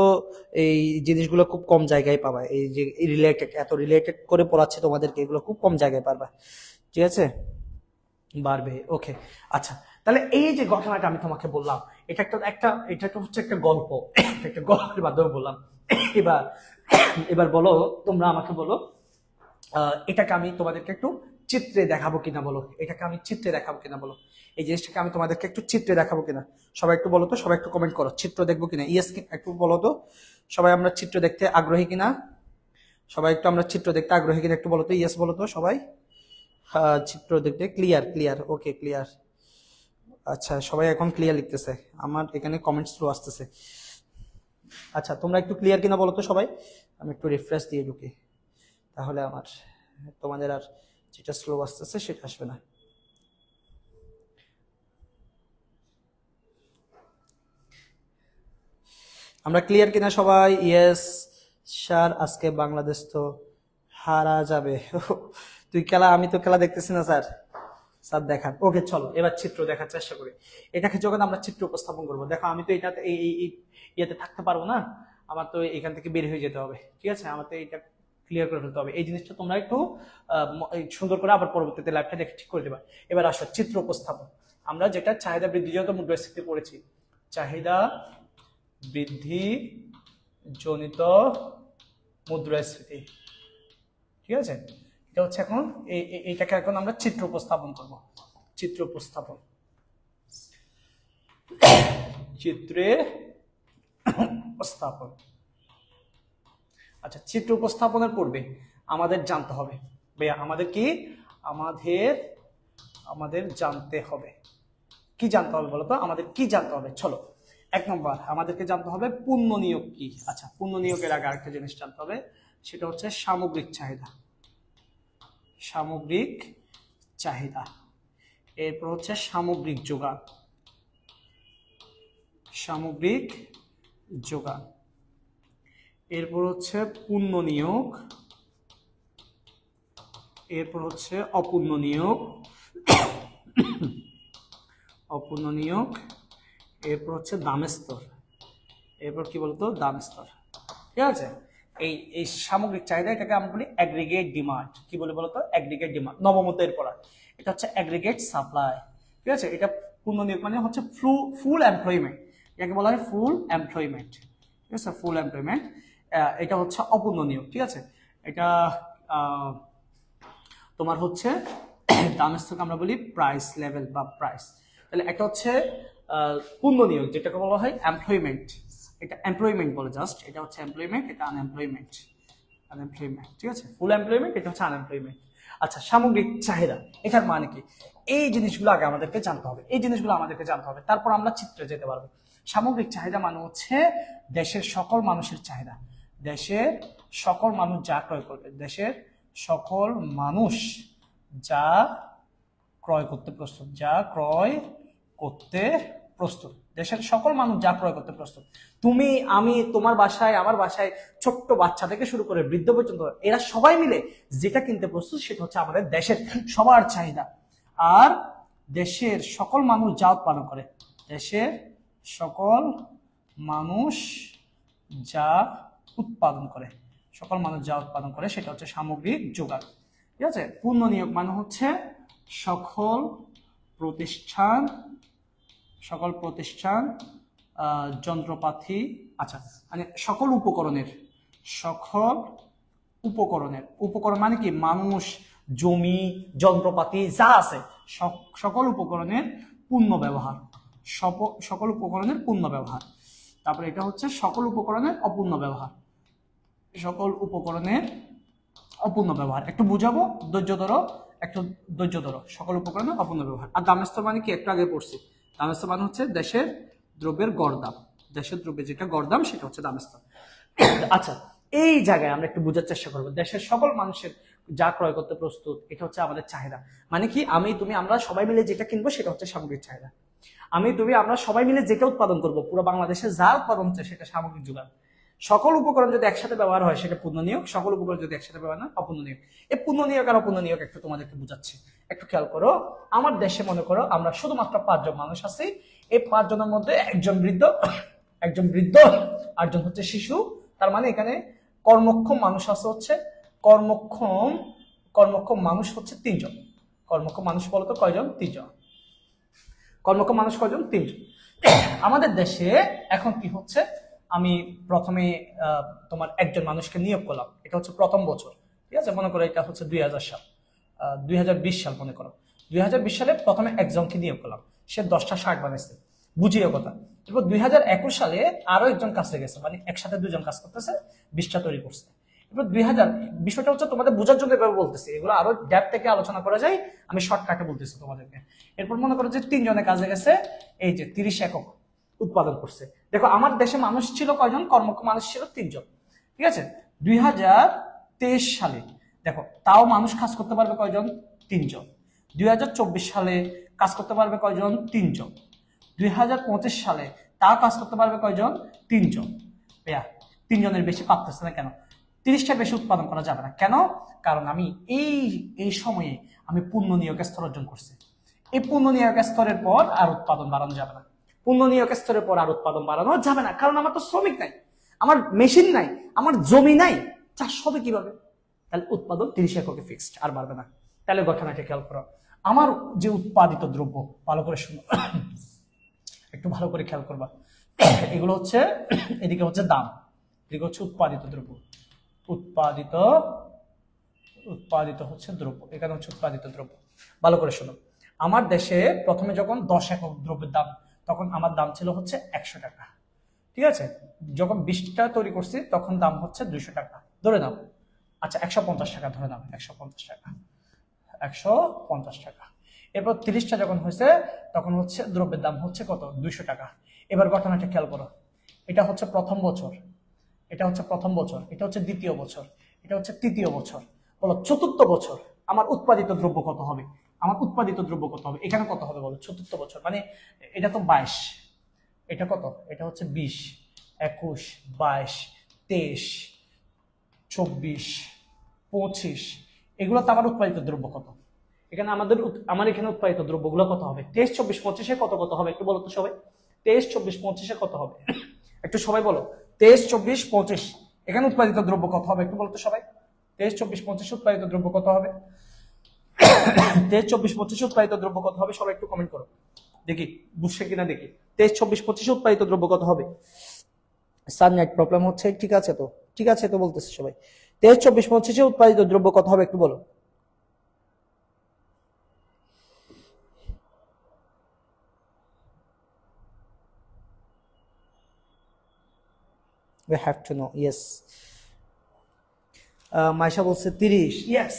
এই জিনিসগুলো খুব কম জায়গায় পাবা, এই যে রিলেটেড, এত রিলেটেড করে পড়াচ্ছে তোমাদেরকে, এগুলো খুব কম জায়গায় পাবা। ঠিক আছে, বাড়বে। ওকে, আচ্ছা, তাহলে এই যে ঘটনাটা আমি তোমাকে বললাম, এটা হচ্ছে একটা গল্প, একটা গল্পের মাধ্যমে বললাম। এবার এবার বলো, তোমরা আমাকে বলো, এটাকে আমি তোমাদেরকে একটু চিত্রে দেখাবো কিনা বলো, এটাকে আমি চিত্রে দেখাবো কিনা বলো, এই জিনিসটাকে আমি তোমাদেরকে একটু চিত্রে দেখাবো কিনা? সবাই একটু বলো তো, সবাই একটু কমেন্ট করো, চিত্র দেখবো কিনা? ইয়েস একটু বলো তো, সবাই আমরা চিত্র দেখতে আগ্রহী কিনা? সবাই একটু আমরা চিত্র দেখতে আগ্রহী কিনা একটু বলো তো, ইয়েস বলো তো সবাই। চিত্র দেখতে ক্লিয়ার, ওকে ক্লিয়ার। আচ্ছা, সবাই এখন ক্লিয়ার লিখতেছে, আমার এখানে কমেন্ট স্লো আসতেছে। আচ্ছা, তোমরা একটু ক্লিয়ার কিনা বলো তো সবাই, আমি একটু রিফ্রেশ দিয়ে ঢুকি, তাহলে আমার তোমাদের আর যেটা স্লো আসতেছে সেটা আসবে না। আমরা ক্লিয়ার কিনা সবাই? ইয়েস স্যার, আজকে বাংলাদেশ তো হারা যাবে। তুই খেলা, আমি তো খেলা দেখতেছি না স্যার, স্যার দেখান। ওকে চলো, এবার চিত্র দেখার চেষ্টা করি। এটাকে যখন আমরা চিত্র উপস্থাপন করবো, দেখো আমি তো এটাতে এই ইয়েতে থাকতে পারবো না, আমার তো এখান থেকে বের হয়ে যেতে হবে। ঠিক আছে, আমার তো এটা ক্লিয়ার করে ফেলতে হবে। এই জিনিসটা তোমরা একটু সুন্দর করে আবার পরবর্তীতে লাইভটা দেখে ঠিক করে দেবা। এবার আসো চিত্র উপস্থাপন। আমরা যেটা চাহিদা বৃদ্ধিজনিত মুদ্রাস্ফীতি পড়েছি, চাহিদা বৃদ্ধি জনিত মুদ্রাস্ফীতি। ঠিক আছে, এটা হচ্ছে এখন এইটাকে এখন আমরা চিত্র উপস্থাপন করব। চিত্র উপস্থাপন, চিত্রে উপস্থাপন। আচ্ছা, চিত্র উপস্থাপনের পূর্বে আমাদের জানতে হবে, ভাইয়া আমাদের কি, আমাদের জানতে হবে, কি জানতে হবে বলতো? আমাদের কি জানতে হবে? চলো, 1 নম্বর আমাদেরকে জানতে হবে পূর্ণ নিয়োগ কি। আচ্ছা, পূর্ণ নিয়োগের আগে আরেকটা জিনিস জানতে হবে, সেটা হচ্ছে সামগ্রিক চাহিদা। সামগ্রিক চাহিদা, এরপর হচ্ছে সামগ্রিক যোগান। সামগ্রিক যোগান, এরপর হচ্ছে পূর্ণ নিয়োগ, এরপর হচ্ছে অপূর্ণ নিয়োগ, অপূর্ণ নিয়োগ, এরপর হচ্ছে দামের স্তর, এরপর কি বলতো? দাম স্তর। ঠিক আছে, এই সামগ্রিক চাহিদা, এটাকে আমরা বলি অ্যাগ্রিগেট ডিমান্ড। কি বলে বলতো? Aggregate demand. নবমত এরপর এটা হচ্ছে অ্যাগ্রিগেট সাপ্লাই। ঠিক আছে, এটা পূর্ণ নিয়োগ মানে হচ্ছে ফুল এমপ্লয়মেন্ট, এটাকে বলা হয় ফুল এমপ্লয়মেন্ট। ঠিক আছে, ফুল এমপ্লয়মেন্ট। এটা হচ্ছে অপূর্ণ নিয়োগ। ঠিক আছে, এটা তোমার হচ্ছে দামের স্তরকে আমরা বলি প্রাইস লেভেল বা প্রাইস। তাহলে একটা হচ্ছে পূর্ণ নিয়োগ, যেটাকে বলা হয় এমপ্লয়মেন্ট, এটা এমপ্লয়মেন্ট বলে জাস্ট, এটা হচ্ছে এমপ্লয়মেন্ট, এটা আনএমপ্লয়মেন্ট। ঠিক আছে, ফুল এমপ্লয়মেন্ট, এটা হচ্ছে আনএমপ্লয়মেন্ট। আচ্ছা, সামগ্রিক চাহিদা, এটার মানে কি? এই জিনিসগুলো আগে আমাদেরকে জানতে হবে, এই জিনিসগুলো আমাদেরকে জানতে হবে, তারপর আমরা চিত্রে যেতে পারবো। সামগ্রিক চাহিদা মানে হচ্ছে দেশের সকল মানুষের চাহিদা, দেশের সকল মানুষ যা ক্রয় করবে, দেশের সকল মানুষ যা ক্রয় করতে প্রস্তুত, যা ক্রয় করতে প্রস্তুত, দেশের সকল মানুষ যা ক্রয় করতে প্রস্তুত। তুমি, আমি, তোমার বাসায়, আমার বাসায়, ছোট্ট বাচ্চা থেকে শুরু করে বৃদ্ধ পর্যন্ত, এরা সবাই মিলে যেটা কিনতে প্রস্তুত, সেটা হচ্ছে আমাদের দেশের সবার চাহিদা। আর দেশের সকল মানুষ যা উৎপাদন করে, দেশের সকল মানুষ যা উৎপাদন করে, সকল মানুষ যা উৎপাদন করে, সেটা হচ্ছে সামগ্রিক যোগান। ঠিক আছে, পূর্ণ নিয়োগ মানে হচ্ছে সকল প্রতিষ্ঠান, যন্ত্রপাতি, আচ্ছা মানে সকল উপকরণ মানে কি? মানুষ জমি, যন্ত্রপাতি যা আছে সকল উপকরণের পূর্ণ ব্যবহার, সকল উপকরণের পূর্ণ ব্যবহার। তারপরে এটা হচ্ছে সকল উপকরণের অপূর্ণ ব্যবহার, সকল উপকরণের অপূর্ণ ব্যবহার। একটু বুঝাবো, ধৈর্য ধরো, একটু ধৈর্য ধরো। সকল উপকরণের অপূর্ণ ব্যবহার। আর দামস্তর মানে কি, একটু আগে পড়ছি, দামস্তর মানে হচ্ছে দেশের দ্রব্যের গড় দাম, দেশের দ্রব্যের যেটা গড় দাম সেটা হচ্ছে দামস্তর। আচ্ছা, এই জায়গায় আমরা একটু বোঝার চেষ্টা করবো, দেশের সকল মানুষের যা ক্রয় করতে প্রস্তুত, এটা হচ্ছে আমাদের চাহিদা। মানে কি, আমি তুমি আমরা সবাই মিলে যেটা কিনবো সেটা হচ্ছে সামগ্রিক চাহিদা। আমি তুমি আমরা সবাই মিলে যেটা উৎপাদন করবো, পুরো বাংলাদেশে যা উৎপাদন হচ্ছে সেটা সামগ্রিক যোগান। সকল উপকরণ যদি একসাথে ব্যবহার হয় সেটা পূর্ণ নিয়োগ, সকল উপকরণ যদি একসাথে ব্যবহার না অপূর্ণ নিয়োগ। এই পূর্ণ নিয়োগ আর অপূর্ণ নিয়োগ একটু তোমাদেরকে বোঝাচ্ছি, একটু খেয়াল করো। আমার দেশে মনে করো আমরা শুধুমাত্র 5 জন মানুষ আছি, এই 5 জনের মধ্যে একজন বৃদ্ধ, আরেকজন হচ্ছে শিশু। তার মানে এখানে কর্মক্ষম মানুষ আছে হচ্ছে কর্মক্ষম মানুষ হচ্ছে 3 জন। কর্মক্ষম মানুষ বলতো কয়জন? 3 জন। কর্মক্ষম মানুষ কয়জন? 3 জন। আমাদের দেশে এখন কি হচ্ছে, আমি প্রথমে তোমার একজন মানুষকে নিয়োগ করলাম, এটা হচ্ছে প্রথম বছর, ঠিক আছে? মনে করো এটা হচ্ছে 2000 সাল, 2020 সাল মনে করো। 2020 সালে প্রথমে একজনকে নিয়োগ করলাম, সে 10টা শার্ট বানাইছে, বুঝিয়ে কথা। এরপর 2021 সালে আরো একজন কাজে গেছে, মানে একসাথে 2 জন কাজ করতেছে, 20টা তৈরি করছে। এরপর 2000, বিষয়টা হচ্ছে তোমাদের বোঝার জন্য এভাবে বলতেছি, এগুলো আরো ডেপথ থেকে আলোচনা করা যায়, আমি শর্টকাটে বলতেছি তোমাদেরকে। এরপর মনে করো যে 3 জনের কাজে গেছে, এই যে 30 একক উৎপাদন করছে। দেখো আমার দেশে মানুষ ছিল কয়জন? কর্মক্ষম মানুষ ছিল 3 জন, ঠিক আছে? 2023 সালে দেখো তাও মানুষ কাজ করতে পারবে কয়জন? 3 জন। 2024 সালে কাজ করতে পারবে কয়জন? 3 জন। 2025 সালে তাও কাজ করতে পারবে কয়জন? 3 জন। 3 জনের বেশি পারতেছে না কেন? 30টা বেশি উৎপাদন করা যাবে না কেন? কারণ আমি এই সময়ে আমি পূর্ণ নিয়োগ স্তর অর্জন করছি। এই পূর্ণ নিয়োগ স্তরের পর আর উৎপাদন বাড়ানো যাবে না, পূর্ণ নিয়োগ স্তরের পর আর উৎপাদন বাড়ানো যাবে না, কারণ আমার তো শ্রমিক নাই, আমার মেশিন নাই, আমার জমি নাই, চাষ হবে কিভাবে? তাহলে উৎপাদন 30 এককে ফিক্সড, আর বাড়বে না। তাহলে ঘটনাটা খেয়াল করো, আমার যে উৎপাদিত দ্রব্য, ভালো করে শুনো, একটু ভালো করে খেয়াল করবা, এগুলো হচ্ছে, এদিকে হচ্ছে দাম, এদিকে হচ্ছে উৎপাদিত দ্রব্য, উৎপাদিত হচ্ছে দ্রব্য, এখানে হচ্ছে উৎপাদিত দ্রব্য। ভালো করে শোনো, আমার দেশে প্রথমে যখন 10 একক দ্রব্যের দাম, তখন আমার দাম ছিল হচ্ছে 100 টাকা, ঠিক আছে? যখন 20টা তৈরি করছি তখন দাম হচ্ছে 200 টাকা ধরে নাও। আচ্ছা 150 টাকা ধরে নাও, 150 টাকা, 150 টাকা। এরপর 30টা যখন হয়েছে তখন হচ্ছে দ্রব্যের দাম হচ্ছে কত? 200 টাকা। এবার ঘটনাটা খেয়াল করো, এটা হচ্ছে প্রথম বছর, এটা হচ্ছে প্রথম বছর, এটা হচ্ছে দ্বিতীয় বছর, এটা হচ্ছে তৃতীয় বছর, বলো চতুর্থ বছর আমার উৎপাদিত দ্রব্য কত হবে? আমার উৎপাদিত দ্রব্য কত হবে? এখানে কত হবে বলো? চতুর্থ বছর মানে এটা তো 22, এটা কত? এটা হচ্ছে 20, 21, 22, 23, 24, 25, এগুলো তো আমার উৎপাদিত দ্রব্য কত? এখানে আমার এখানে উৎপাদিত দ্রব্যগুলো কত হবে? 23, 24, 25 কত হবে একটু বলো তো সবাই। 23, 24, 25 কত হবে? একটু সবাই বলো। 23, 24, 25 এখানে উৎপাদিত দ্রব্য কত হবে একটু বলো তো সবাই। 23, 24, 25 উৎপাদিত দ্রব্য কত হবে? 23, 24, 25 উৎপাদিত দ্রব্য কত হবে? সবাই একটু কমেন্ট করো দেখি, বুঝছে কিনা দেখি। 23, 24, 25 উৎপাদিত দ্রব্য কত হবে? স্যার নেট প্রবলেম হচ্ছে, ঠিক আছে তো, ঠিক আছে তো বলতেছে সবাই। 23, 24, 25 উৎপাদিত দ্রব্য কত হবে একটু বলো। We have to know. Yes. Maisha বলছে 30। ইয়েস,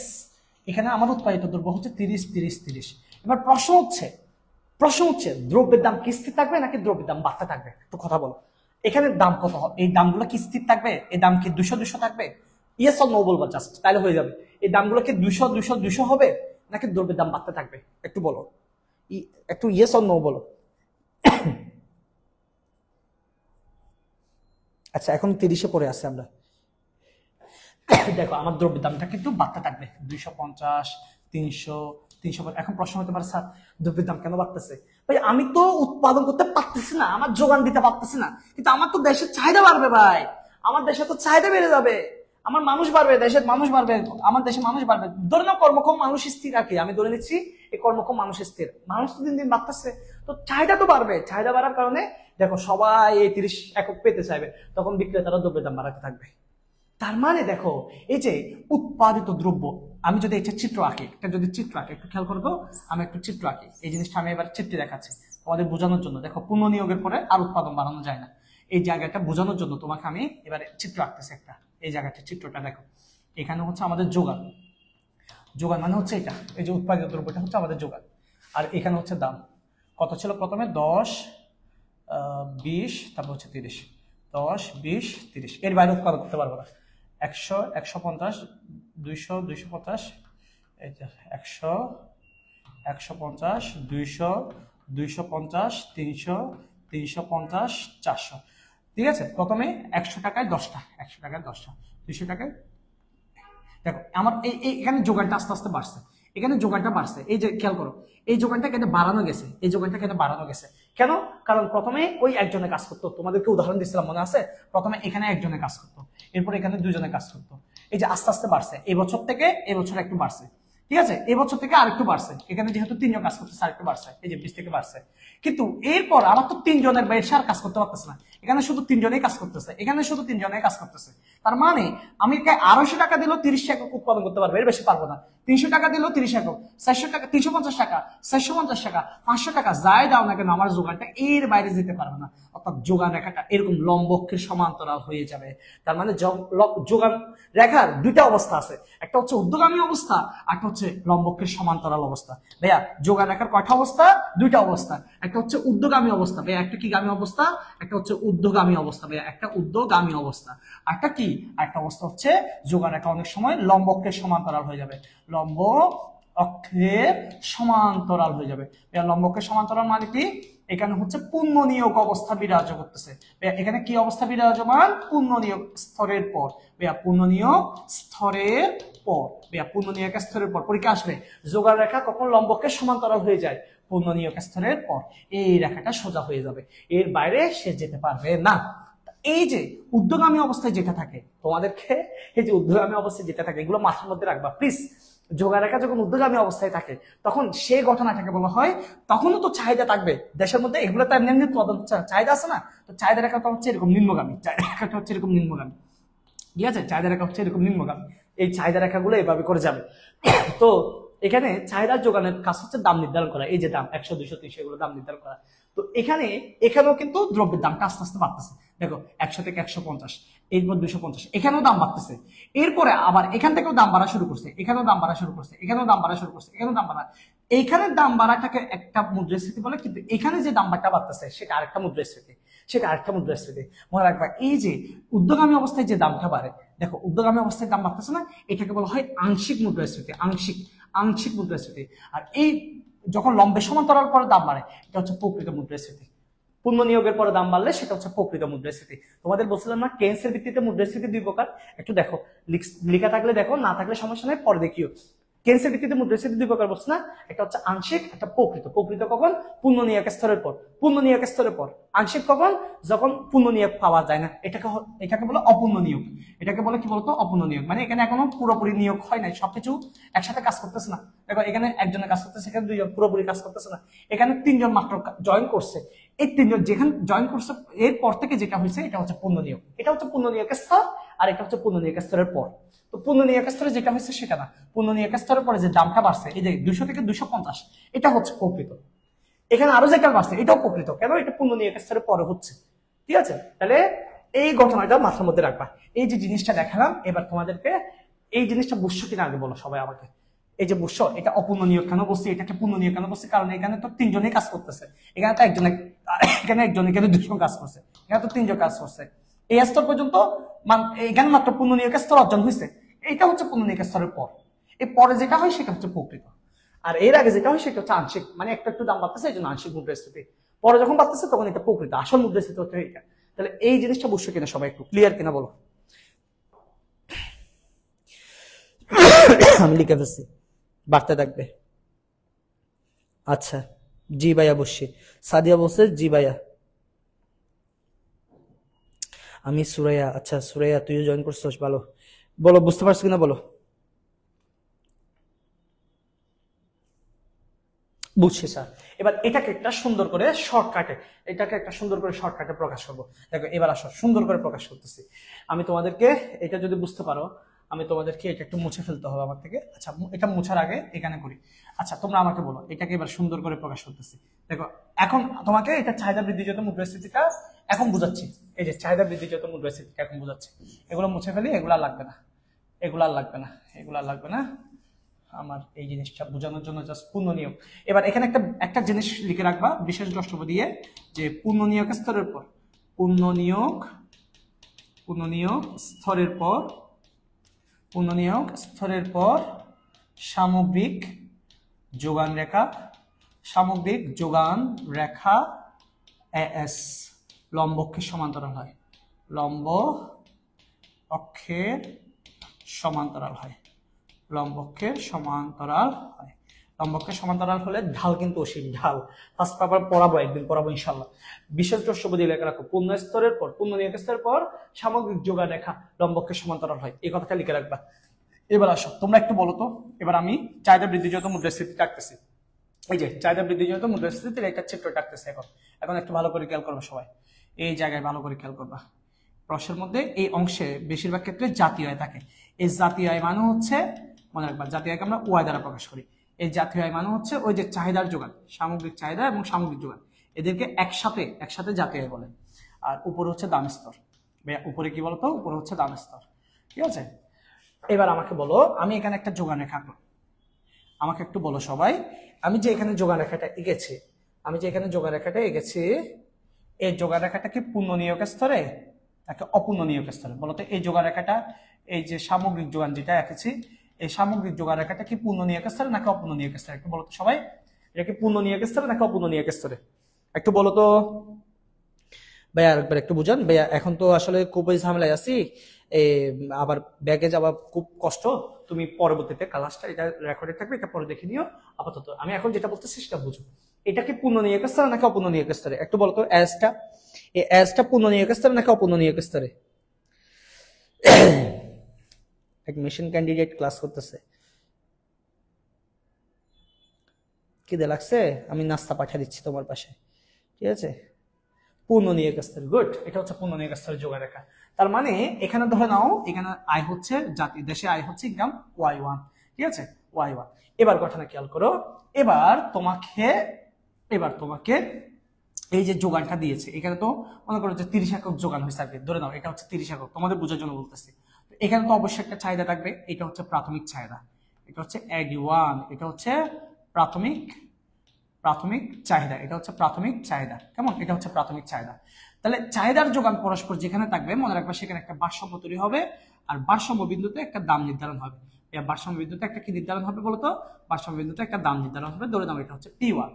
এখানে আমার উৎপাদিত দ্রব্য হচ্ছে 30, 30, 30। এবার প্রশ্ন হচ্ছে দ্রব্যের দাম কি স্থির থাকবে নাকি দ্রব্যের দাম বাড়তে থাকবে? একটু কথা বলো। এখানে দাম কত হবে? এই দামগুলো কি স্থির থাকবে? এই দাম কি 200, 200 থাকবে? ইয়েস অর নো বলবো জাস্ট, তাহলে হয়ে যাবে। এই দামগুলো কি 200, 200, 200 হবে নাকি দ্রব্যের দাম বাড়তে থাকবে? একটু বলো, একটু ইয়েস অর নো বলো। আচ্ছা এখন 30-এ পড়ে আছে আমরা। দেখো আমার দ্রব্যের দামটা কিন্তু বাড়তে থাকবে, 250, 300, 300। এখন প্রশ্ন হতে পারে স্যার দ্রব্যের দাম কেন বাড়তেছে? ভাই আমি তো উৎপাদন করতে পারতেছি না, আমার যোগান দিতে পারতেছি না, কিন্তু আমার তো দেশের চাহিদা বাড়বে ভাই, আমার দেশে তো চাহিদা বেড়ে যাবে, আমার মানুষ বাড়বে, দেশের মানুষ বাড়বে, আমার দেশে মানুষ বাড়বে। ধরে নাও কর্মক্ষম মানুষ স্থির রাখি, আমি ধরে নিচ্ছি এই কর্মক্ষম মানুষ স্থির, মানুষ তো দিন দিন বাড়তেছে, তো চাহিদা তো বাড়বে, চাহিদা বাড়ার কারণে দেখো সবাই এই 30 একক পেতে চাইবে, তখন বিক্রেতারা দ্রব্যের দাম বাড়াতে থাকবে। তার মানে দেখো এই যে উৎপাদিত দ্রব্য, আমি যদি একটা চিত্র আঁকি, একটু খেয়াল করবো, আমি একটু চিত্র আঁকি, এই জিনিসটা আমি এবার চিত্রে দেখাচ্ছি তোমাদের বোঝানোর জন্য। দেখো পুনর্নিয়োগের পরে আর উৎপাদন বাড়ানো যায় না, এই জায়গাটা বোঝানোর জন্য তোমাকে আমি এবারে চিত্র আঁকতেছি একটা। এই জায়গাটা চিত্রটা দেখো, এখানে হচ্ছে আমাদের যোগান, যোগান মানে হচ্ছে এটা, এই যে উৎপাদিত দ্রব্যটা হচ্ছে আমাদের যোগান, আর এখানে হচ্ছে দাম। কত ছিল প্রথমে? 10, 20, তারপর হচ্ছে 30, 10, 20, 30, এর বাইরে উৎপাদন করতে পারবো না। 100, 150, 200, 250, এই যে 100, 150, 200, 250, 300, 350, 400। ঠিক আছে, প্রথমে 100 টাকায় 10টা, 100 টাকায় 10টা, 200 টাকায়। দেখো আমার এখানে যোগানটা আস্তে আস্তে বাড়ছে, এখানে যোগানটা বাড়ছে, এই যে খেয়াল করো, এই যোগানটা কেন বাড়ানো গেছে, এই যোগানটা কেন বাড়ানো গেছে, কেন? কারণ প্রথমে ওই একজনে কাজ করতো, তোমাদেরকে উদাহরণ দিচ্ছিলাম মনে আছে, প্রথমে এখানে একজনে কাজ করতো, এরপর এখানে দুজনে কাজ করতো, এই যে আস্তে আস্তে বাড়ছে, এবছর থেকে এবছর একটু বাড়ছে, ঠিক আছে, এবছর থেকে আরেকটু বাড়ছে, এখানে যেহেতু 3 জন কাজ করতেছে আরেকটু বাড়ছে, এই যে 20 থেকে বাড়ছে। কিন্তু এরপর আবার তো 3 জনের বাইরে আর কাজ করতে পারতেছে না, এখানে শুধু 3 জনেই কাজ করতেছে, এখানে শুধু 3 জনেই কাজ করতেছে। তার মানে আমি 250 টাকা দিলেও 30 একক উৎপাদন করতে পারবো, এর বেশি পারবো না। 300 টাকা দিলেও 30 একক, 400 টাকা, 350 টাকা, 450 টাকা, 500 টাকা যাই দাও না কেন, আমার যোগানটা এর বাইরে যেতে পারবে না। অর্থাৎ যোগান রেখাটা এরকম লম্বকের সমান্তরাল হয়ে যাবে। তার মানে যোগান রেখার দুইটা অবস্থা আছে, একটা হচ্ছে ঊর্ধ্বগামী অবস্থা, একটা হচ্ছে লম্বকের সমান্তরাল অবস্থা। ভাইয়া যোগান রেখার কয়টা অবস্থা? দুইটা অবস্থা, একটা হচ্ছে ঊর্ধ্বগামী অবস্থা ভাইয়া, একটা কি গামী অবস্থা, একটা হচ্ছে ঊর্ধ্বগামী অবস্থা ভাইয়া, একটা ঊর্ধ্বগামী অবস্থা, একটা কি, একটা অবস্থা হচ্ছে যোগান রেখা অনেক সময় লম্বকের সমান্তরাল হয়ে যাবে, লম্ব অক্ষের সমান্তরাল হয়ে যাবে। লম্বকের সমান্তরাল মানে কি? এখানে হচ্ছে পুনর্নিয়োগ অবস্থা বিরাজ করতেছে, এখানে কি অবস্থা বিরাজমান? পুনর্নিয়োগ স্তরের পর, পুনর্নিয়োগ স্তরের পর, পুনর্নিয়োগ স্তরের পর পরীক্ষা আসবে, যোগান রেখা কখন লম্বকের সমান্তরাল হয়ে যায়? পুনর্নিয়োগ স্তরের পর এই রেখাটা সোজা হয়ে যাবে, এর বাইরে সে যেতে পারবে না। এই যে ঊর্ধ্বগামী অবস্থায় যেটা থাকে তোমাদেরকে, এই যে ঊর্ধ্বগামী অবস্থায় যেটা থাকে এগুলো মাথার মধ্যে রাখবা প্লিজ। যোগা রেখা যখন ঊর্ধ্বগামী অবস্থায় থাকে তখন সেই ঘটনাটাকে বলা হয়, তখনও তো চাহিদা থাকবে দেশের মধ্যে, এগুলো তো এমনি এমনি চাহিদা আছে না, তো চাহিদা রেখাটা হচ্ছে এরকম নিম্নগামী, চাহিদা রেখাটা হচ্ছে এরকম নিম্নগামী, ঠিক আছে, চাহিদা রেখা হচ্ছে এরকম নিম্নগামী, এই চাহিদা রেখাগুলো এভাবে করে যাবে। তো এখানে চাহিদা যোগানের কাজ হচ্ছে দাম নির্ধারণ করা, এই যে দাম 100, 200, 300 এগুলো দাম নির্ধারণ করা। তো এখানেও কিন্তু দ্রব্যের দামটা আস্তে আস্তে বাড়তেছে, দেখো 100 থেকে 150, এরপর 250, এখানেও দাম বাড়তেছে, এরপরে আবার এখান থেকেও দাম বাড়া শুরু করছে, এখানেও দাম বাড়া শুরু করছে, এখানেও দাম বাড়া শুরু করছে, এখানেও দাম বাড়া, এইখানে দাম বাড়াটাকে একটা মুদ্রাস্ফীতি বলে, কিন্তু এখানে যে দামটা বাড়তেছে সেটা আরেকটা মুদ্রাস্ফীতি, সেটা আরেকটা মুদ্রাস্ফীতি। মনে রাখবা এই যে ঊর্ধ্বগামী অবস্থায় যে দামটা বাড়ে, দেখো ঊর্ধ্বগামী অবস্থায় দাম বাড়তেছে না, এটাকে বলা হয় আংশিক মুদ্রাস্ফীতি, আংশিক মুদ্রাস্ফীতি। আর এই যখন লম্বে সমান্তরাল পরে দাম বাড়ে এটা হচ্ছে প্রকৃত মুদ্রাস্ফীতি। পুনর্নিয়োগের পরে দাম বাড়লে সেটা হচ্ছে প্রকৃত মুদ্রাস্ফীতি। তোমাদের বলছিলাম না কেন্সের ভিত্তিতে মুদ্রাস্ফীতি 2 প্রকার, একটু দেখো, লেখা থাকলে দেখো, না থাকলে সমস্যা নেই, পরে দেখিও। কেন্সের ভিত্তিতে মুদ্রাস্ফীতি 2 প্রকার বলছে না, একটা হচ্ছে আংশিক, একটা প্রকৃত। প্রকৃত কখন? পুনর্নিয়োগ স্তরের পর, পুনর্নিয়োগ স্তরের পর। আংশিক কখন? যখন পুনর্নিয়োগ পাওয়া যায় না, এটাকে বলে অপূর্ণ নিয়োগ। এটাকে বলে কি বলতো? অপূর্ণ নিয়োগ, মানে এখানে এখনো পুরোপুরি নিয়োগ হয় নাই, সবকিছু একসাথে কাজ করতেছে না। দেখো এখানে একজনের কাজ করতেছে, এখানে 2 জন পুরোপুরি কাজ করতেছে না, এখানে 3 জন মাত্র জয়েন করছে, এই 3 জন যেখানে জয়েন করছে এরপর থেকে যেটা হয়েছে এটা হচ্ছে পূর্ণ নিয়োগ, এটা হচ্ছে পূর্ণ নিয়োগ স্তর, আর এটা হচ্ছে পূর্ণ নিয়োগ স্তরের পর। তো পূর্ণ নিয়োগ স্তরে যেটা হয়েছে সেটা না, পূর্ণ নিয়োগ স্তরের পরে যে দামটা বাড়ছে, এই যে 200 থেকে 250, এটা হচ্ছে প্রকৃত। এখানে আরো যেটা বাড়ছে এটাও প্রকৃত, কেন? এটা পূর্ণ নিয়োগ স্তরের পরে হচ্ছে, ঠিক আছে? তাহলে এই ঘটনাটা মাথার মধ্যে রাখবা। এই যে জিনিসটা দেখালাম, এবার তোমাদেরকে এই জিনিসটা বুঝছো কিনা আগে বলো সবাই আমাকে। এই যে বুঝছো এটা অপূর্ণ নিয়োগ কেন বলছি, এটাকে পূর্ণ নিয়োগ কেন বলছি? কারণ এখানে তো 3 জনই কাজ করতেছে, এখানে তো একজন, এখানে 2 জন কাজ করছে, এখানে তো 3 জন কাজ করছে। এই স্তর পর্যন্ত এখানে মাত্র পূর্ণ নিয়োগ স্তর অর্জন হয়েছে, এটা হচ্ছে পূর্ণ নিয়োগ স্তরের পর। এর পরে যেটা হয় সেটা হচ্ছে প্রকৃত, আর এর আগে যেটা হয় সেটা হচ্ছে আংশিক, মানে একটা একটু দাম বাড়তেছে এই জন্য আংশিক মুদ্রাস্ফীতি, পরে যখন বাড়তেছে তখন এটা প্রকৃত, আসল মুদ্রাস্ফীতি হচ্ছে এটা। তাহলে এই জিনিসটা বুঝছো কিনা সবাই, একটু ক্লিয়ার কিনা বলো। আমি লিখে ফেলছি, বাড়তে থাকবে। আচ্ছা, জি ভাইয়া বসছি। সাদিয়া বলছে জি ভাইয়া। আমি সুরাইয়া। আচ্ছা সুরাইয়া, তুইও জয়েন করছিস, ভালো। বলো বুঝতে পারছো কিনা বলো। বুঝছি স্যার। এবার এটাকে একটা সুন্দর করে শর্টকাটে প্রকাশ করবো। দেখো এবার আসো, সুন্দর করে প্রকাশ করতেছি আমি তোমাদেরকে। এটা যদি বুঝতে পারো, আমি তোমাদেরকে এটা একটু মুছে ফেলতে হবে আমার থেকে। আচ্ছা, এটা মুছার আগে এখানে করি। আচ্ছা, তোমরা আমাকে বলো, এটাকে এবার সুন্দর করে প্রকাশ করতেছি। দেখো এখন তোমাকে এটা চাহিদা বৃদ্ধিজাত মুদ্রাস্ফীতিটা এখন বুঝাচ্ছি। এই যে চাহিদা বৃদ্ধিজাত মুদ্রাস্ফীতিটা এখন বুঝাচ্ছি। এগুলো মুছে ফেলি, এগুলো আর লাগবে না, এগুলো আর লাগবে না, এগুলো আর লাগবে না। আমার এই জিনিসটা বোঝানোর জন্য জাস্ট পূর্ণ নিয়োগ। এবার এখানে একটা জিনিস লিখে রাখবা বিশেষ দ্রষ্টব্য দিয়ে, যে পূর্ণ নিয়োগ স্তরের পর পূর্ণ নিয়োগ স্তরের পর সামগ্রিক যোগান রেখা এএস লম্ব অক্ষের সমান্তরাল হয়। লম্ব অক্ষের সমান্তরাল হয়। লম্ব অক্ষের সমান্তরাল হলে ঢাল কিন্তু অসীম। ঢাল ফার্স্ট পেপার পড়াবো, একদিন পড়াবো ইনশাল্লাহ। বিশেষ দ্রষ্টব্য দিয়ে লেখা রাখো, পূর্ণ নিয়োগ স্তরের পর সামগ্রিক যোগান রেখা লম্ব অক্ষের সমান্তরাল হয়। এই কথাটা লিখে রাখবা। এবার আসো, তোমরা একটু বলো তো। এবার আমি চাহিদা বৃদ্ধিজাত মুদ্রাস্ফীতি টাকতেছি। এই যে চাহিদা বৃদ্ধিজাত মুদ্রাস্ফীতির একটা চিত্র টাকতেছে। এখন একটু ভালো করে খেয়াল করবে সবাই, এই জায়গায় ভালো করে খেয়াল করবা। প্রশ্নের মধ্যে এই অংশে বেশিরভাগ ক্ষেত্রে জাতীয় আয় থাকে। এই জাতীয় আয় মানে হচ্ছে, মনে রাখবা, জাতীয় আয়কে আমরা ওয়াই দ্বারা প্রকাশ করি। এই জাতীয় আয় মানে হচ্ছে ওই যে চাহিদার যোগান, সামগ্রিক চাহিদা এবং সামগ্রিক যোগান, এদেরকে একসাথে জাতীয় আয় বলে। আর উপরে হচ্ছে দাম স্তর। উপরে কি বলতো, উপরে হচ্ছে দাম স্তর। ঠিক আছে, এবার আমাকে বলো, আমি এখানে একটা যোগান রেখা আঁকলাম। আমাকে একটু বলো সবাই, আমি যে এখানে যোগান রেখাটা এঁকেছি, এই যোগান রেখাটা কি পূর্ণ নিয়োগ স্তরে নাকি অপূর্ণ নিয়োগ স্তরে? বলতো এই যোগান রেখাটা, এই যে সামগ্রিক যোগান যেটা এঁকেছি, এই সামগ্রিক যোগান রেখাটা কি পূর্ণ নিয়োগ স্তরে নাকি অপূর্ণ নিয়োগ স্তরে? একটু বলতো সবাই, এটা কি পূর্ণ নিয়োগ স্তরে নাকি অপূর্ণ নিয়োগ স্তরে? একটু বলো তো ভাইয়া, আরেকবার একটু বুঝান ভাইয়া। এখন তো আসলে খুবই ঝামেলায় আছি, আবার ব্যাগে যাওয়া খুব কষ্ট। তুমি পরবর্তীতে ক্লাসটা এটা রেকর্ডে থাকবে, এটা পরে দেখে নিও। আপাতত আমি এখন যেটা বলতেছি সেটা বুঝো। এটা কি পূর্ণ নিয়োগ স্তরে নাকি অপূর্ণ নিয়োগ স্তরে? একটু বলতো, অ্যাজটা পূর্ণ নিয়োগ স্তরে নাকি অপূর্ণ নিয়োগ স্তরে? এক মিশন ক্যান্ডিডেট ক্লাস করতেছে, কি দে লাগছে? আমি নাস্তা পাঠিয়ে দিচ্ছি তোমার পাশে, ঠিক আছে? পূর্ণ নিয়োগ স্তর, গুড। এটা হচ্ছে পূর্ণ নিয়োগ স্তরের যোগান রেখা। তার মানে এখানে ধরে নাও, এখানে আয় হচ্ছে দেশে আয় হচ্ছে ইনকাম Y1, ঠিক আছে, Y1। এবার কথাটা খেয়াল করো। এবার তোমাকে এই যে যোগানটা দিয়েছে, এখানে তো মনে করো যে 30 একক যোগান হয়েছে আর কি, ধরে নাও এটা হচ্ছে 30 একক, তোমাদের বোঝার জন্য বলতেছি। এখানে তো অবশ্যই একটা চাহিদা থাকবে, এটা হচ্ছে প্রাথমিক চাহিদা, এটা হচ্ছে AD1, এটা হচ্ছে প্রাথমিক চাহিদা, এটা হচ্ছে প্রাথমিক চাহিদা। কেমন? এটা হচ্ছে প্রাথমিক চাহিদা। তাহলে চাহিদার যোগান পরস্পর যেখানে থাকবে, মনে রাখবা সেখানে একটা ভারসাম্য তৈরি হবে, আর ভারসাম্য বিন্দুতে একটা দাম নির্ধারণ হবে। ভারসাম্য বিন্দুতে একটা কি নির্ধারণ হবে বলতো? ভারসাম্য বিন্দুতে একটা দাম নির্ধারণ হবে। ধরে নাও এটা হচ্ছে P1,